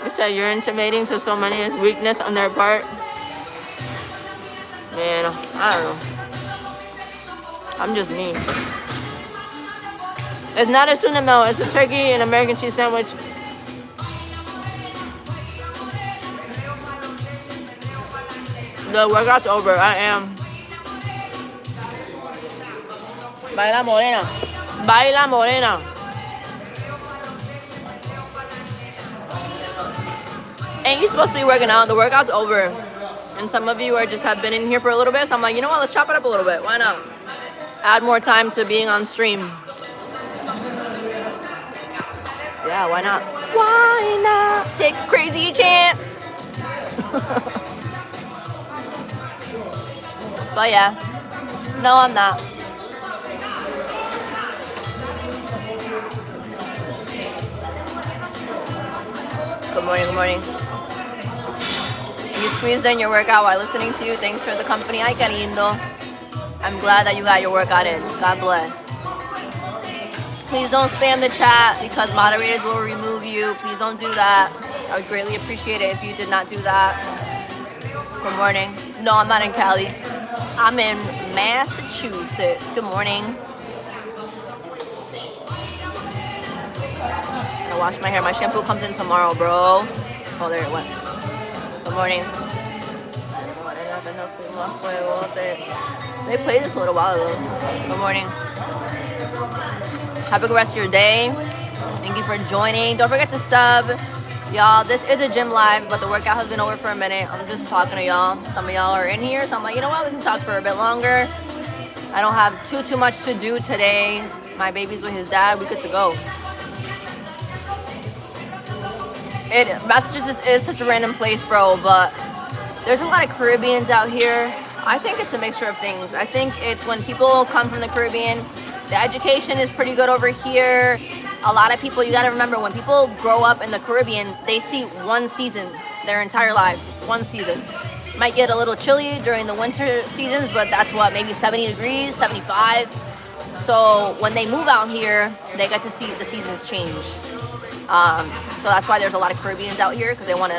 You said you're intimating to so many is weakness on their part. Man, I don't know. I'm just me. It's not a tuna melt, it's a turkey and American cheese sandwich. The workout's over. I am. Baila morena. Baila morena. Ain't you supposed to be working out? The workout's over. And some of you have been in here for a little bit, so I'm like, you know what, let's chop it up a little bit. Why not? Add more time to being on stream. Yeah, why not? Why not? Take a crazy chance. But yeah. No, I'm not. Good morning, good morning. You squeezed in your workout while listening to you. Thanks for the company. Ay, querido. I'm glad that you got your workout in. God bless. Please don't spam the chat because moderators will remove you. Please don't do that. I would greatly appreciate it if you did not do that. Good morning. No, I'm not in Cali. I'm in Massachusetts. Good morning. I wash my hair. My shampoo comes in tomorrow, bro. Oh, there it went. Good morning. They played this a little while ago. Good morning. Have a good rest of your day. Thank you for joining. Don't forget to sub. Y'all, this is a gym live, but the workout has been over for a minute. I'm just talking to y'all. Some of y'all are in here, so I'm like, you know what? We can talk for a bit longer. I don't have too much to do today. My baby's with his dad. We good to go. Massachusetts is such a random place, bro, but there's a lot of Caribbeans out here. I think it's a mixture of things. I think it's when people come from the Caribbean, the education is pretty good over here. A lot of people, you gotta remember, when people grow up in the Caribbean, they see one season their entire lives, one season. Might get a little chilly during the winter seasons, but that's what, maybe 70 degrees, 75. So when they move out here, they get to see the seasons change. So that's why there's a lot of Caribbeans out here, because they want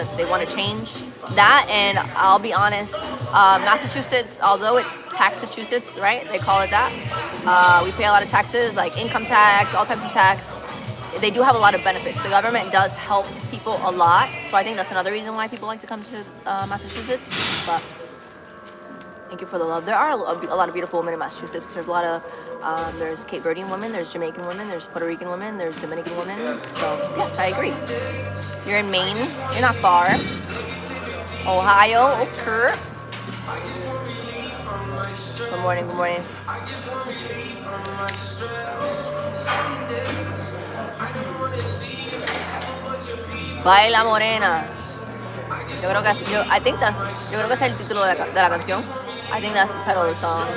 to change that. And I'll be honest, Massachusetts, although it's Taxachusetts, right? They call it that. We pay a lot of taxes, like income tax, all types of tax. They do have a lot of benefits. The government does help people a lot. So I think that's another reason why people like to come to Massachusetts. But thank you for the love. There are a lot of beautiful women in Massachusetts. There's a lot of, there's Cape Verdean women, there's Jamaican women, there's Puerto Rican women, there's Dominican women. So yes, I agree. You're in Maine. You're not far. Ohio, okay. Good morning, good morning. Baila Morena. Yo creo que es el título de la canción. I think that's the title of the song.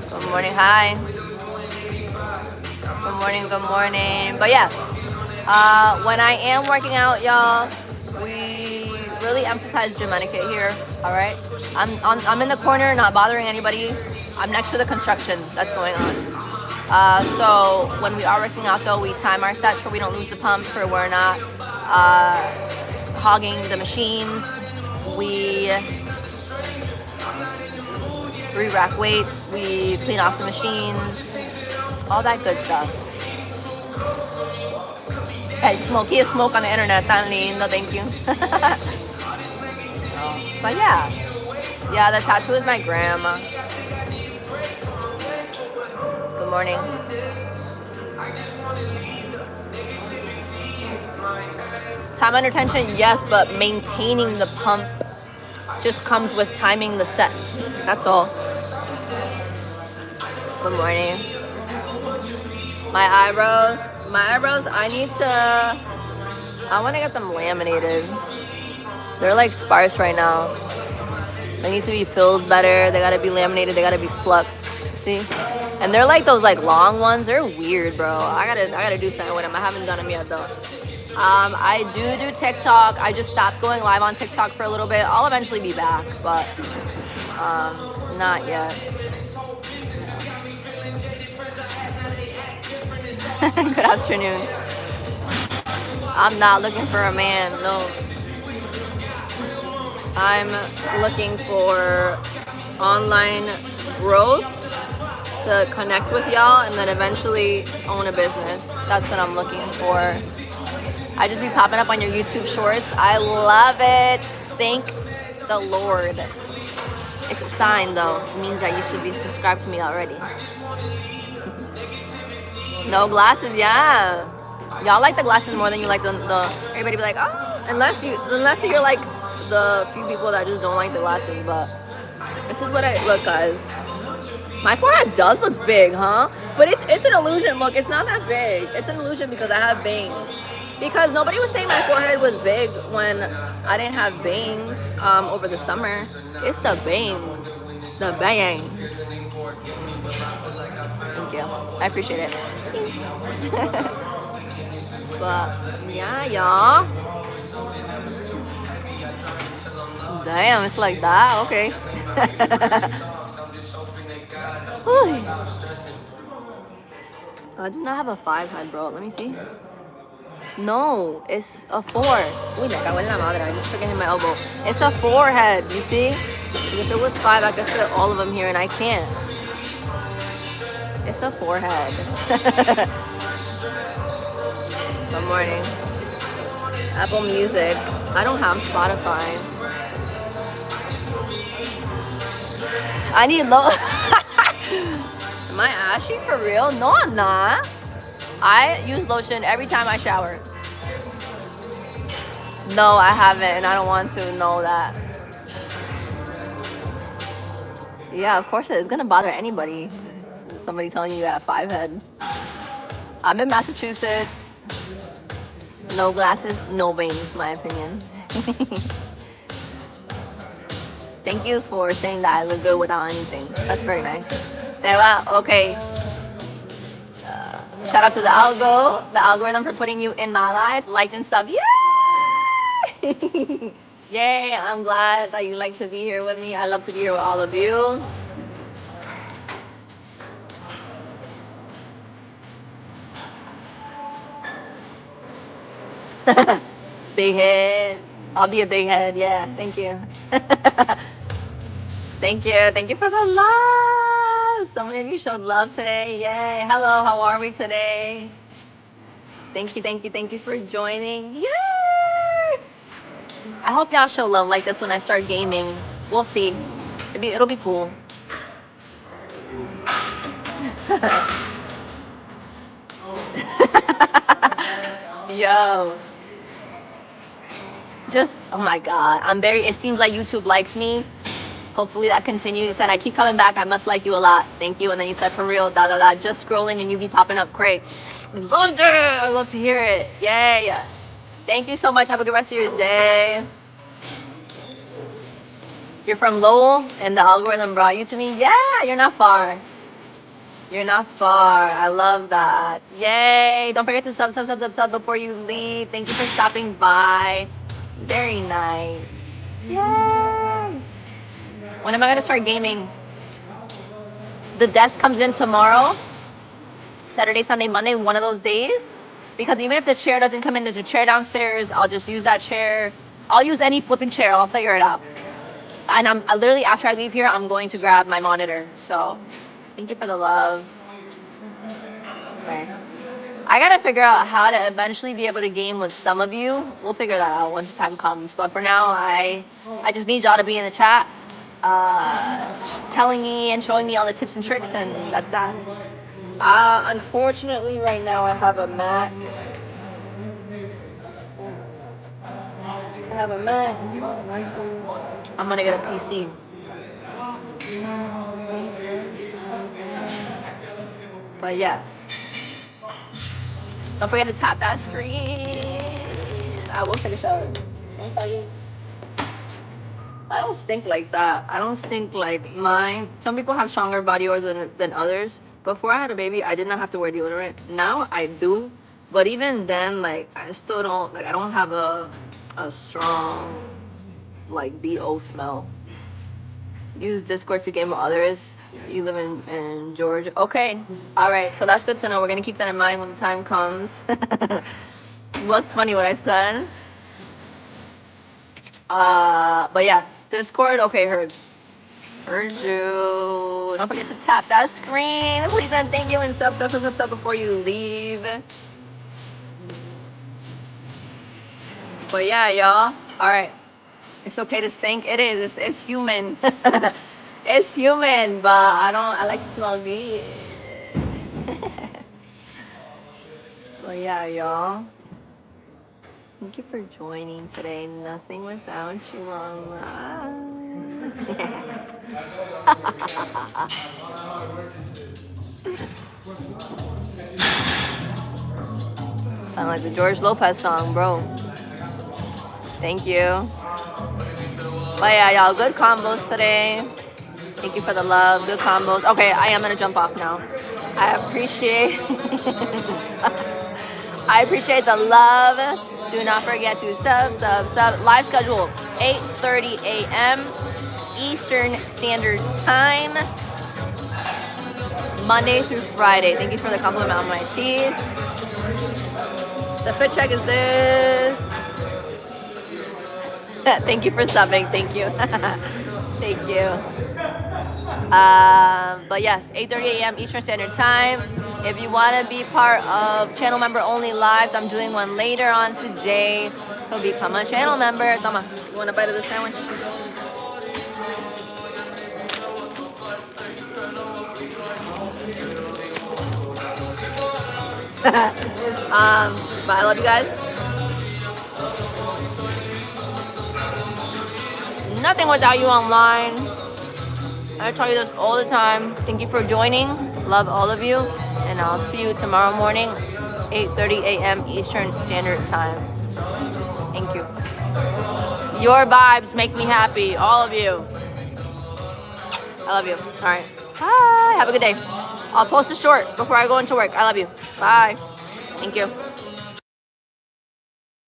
Good morning, hi. Good morning, good morning. But yeah, when I am working out, y'all, we really emphasize gym etiquette here. All right, I'm in the corner, not bothering anybody. I'm next to the construction that's going on. So when we are working out though, we time our sets where we don't lose the pump, for we're not hogging the machines. We re-rack weights, we clean off the machines, all that good stuff. Hey, Smokey is smoke on the internet, tan lindo, thank you. But yeah, the tattoo is my grandma. Good morning. Time under tension, yes, but maintaining the pump just comes with timing the sets. That's all. Good morning. My eyebrows, I want to get them laminated. They're like sparse right now. They need to be filled better. They gotta be laminated. They gotta be plucked. See? And they're like those like long ones. They're weird, bro. I gotta do something with them. I haven't done them yet though. I do TikTok. I just stopped going live on TikTok for a little bit. I'll eventually be back, but not yet. Good afternoon. I'm not looking for a man, no. I'm looking for online growth to connect with y'all and then eventually own a business. That's what I'm looking for. I just be popping up on your YouTube shorts. I love it. Thank the Lord. It's a sign though. It means that you should be subscribed to me already. No glasses, yeah. Y'all like the glasses more than you like the everybody be like, oh, unless you're like the few people that just don't like the glasses. But this is what I look, guys. My forehead does look big, huh? But it's an illusion. Look, it's not that big. It's an illusion because I have bangs. Because nobody was saying my forehead was big when I didn't have bangs over the summer. It's the bangs. The bangs. Thank you. I appreciate it. But yeah, y'all. Damn, it's like that. Okay. I do not have a 5 head, bro. Let me see. No, it's a 4. Uy, me cago en la madre. I just freaking hit my elbow. It's a 4 head, you see? If it was 5, I could fit all of them here, and I can't. It's a 4 head. Good morning. Apple Music. I don't have Spotify. I need low. Am I ashy for real? No, I'm not. I use lotion every time I shower. No, I haven't, and I don't want to know that. Yeah, of course it's gonna bother anybody. Somebody telling you got a 5 head. I'm in Massachusetts. No glasses, no bangs, my opinion. Thank you for saying that I look good without anything. That's very nice. Okay. Shout out to the algorithm for putting you in my life. Liked and sub. Yay! Yay! I'm glad that you like to be here with me. I love to be here with all of you. Big head. I'll be a big head. Yeah. Thank you. Thank you for the love. So many of you showed love today. Yay. Hello, how are we today? Thank you for joining. Yay! I hope y'all show love like this when I start gaming. We'll see. It'll be cool. Yo. Just, oh my God. It seems like YouTube likes me. Hopefully that continues. You said, I keep coming back. I must like you a lot. Thank you. And then you said, for real, just scrolling and you be popping up. Great. I love to hear it. Yay. Thank you so much. Have a good rest of your day. You're from Lowell and the algorithm brought you to me? Yeah, you're not far. You're not far. I love that. Yay. Don't forget to sub before you leave. Thank you for stopping by. Very nice. Yay. When am I going to start gaming? The desk comes in tomorrow. Saturday, Sunday, Monday, one of those days. Because even if the chair doesn't come in, there's a chair downstairs. I'll just use that chair. I'll use any flipping chair. I'll figure it out. And I literally, after I leave here, I'm going to grab my monitor. So, thank you for the love. Okay. I gotta figure out how to eventually be able to game with some of you. We'll figure that out once the time comes. But for now, I just need y'all to be in the chat, telling me and showing me all the tips and tricks, and that's that. Unfortunately, right now I have a Mac. I'm gonna get a PC. But yes. Don't forget to tap that screen. I will take a shower. I don't stink like that. I don't stink like mine. Some people have stronger body odors than others. Before I had a baby, I did not have to wear deodorant. Now I do. But even then, like, I still don't, like, I don't have a strong, like, BO smell. Use Discord to game with others. You live in Georgia. Okay. All right. So that's good to know. We're going to keep that in mind when the time comes. What's funny what I said? But yeah. Discord. Okay, heard you. Don't forget to tap that screen. Please and thank you. And sub before you leave. But yeah, y'all. All right. It's okay to stink. It is. It's human. It's human, but I like to smell good. But yeah, y'all. Thank you for joining today. Nothing without you online. Sound like the George Lopez song, bro. Thank you. But yeah, y'all, good combos today. Thank you for the love. Good combos. Okay, I am gonna jump off now. I appreciate I appreciate the love. Do not forget to sub. Live schedule 8:30 a.m. Eastern Standard Time. Monday through Friday. Thank you for the compliment on my teeth. The fit check is this. Thank you for subbing. Thank you. Thank you. But yes, 8:30 a.m. Eastern Standard Time. If you want to be part of channel member only lives, I'm doing one later on today. So become a channel member. Toma, you want a bite of the sandwich? But I love you guys. Nothing without you online. I tell you this all the time. Thank you for joining. Love all of you. And I'll see you tomorrow morning, 8:30 a.m. Eastern Standard Time. Thank you. Your vibes make me happy. All of you. I love you. All right. Bye. Have a good day. I'll post a short before I go into work. I love you. Bye. Thank you.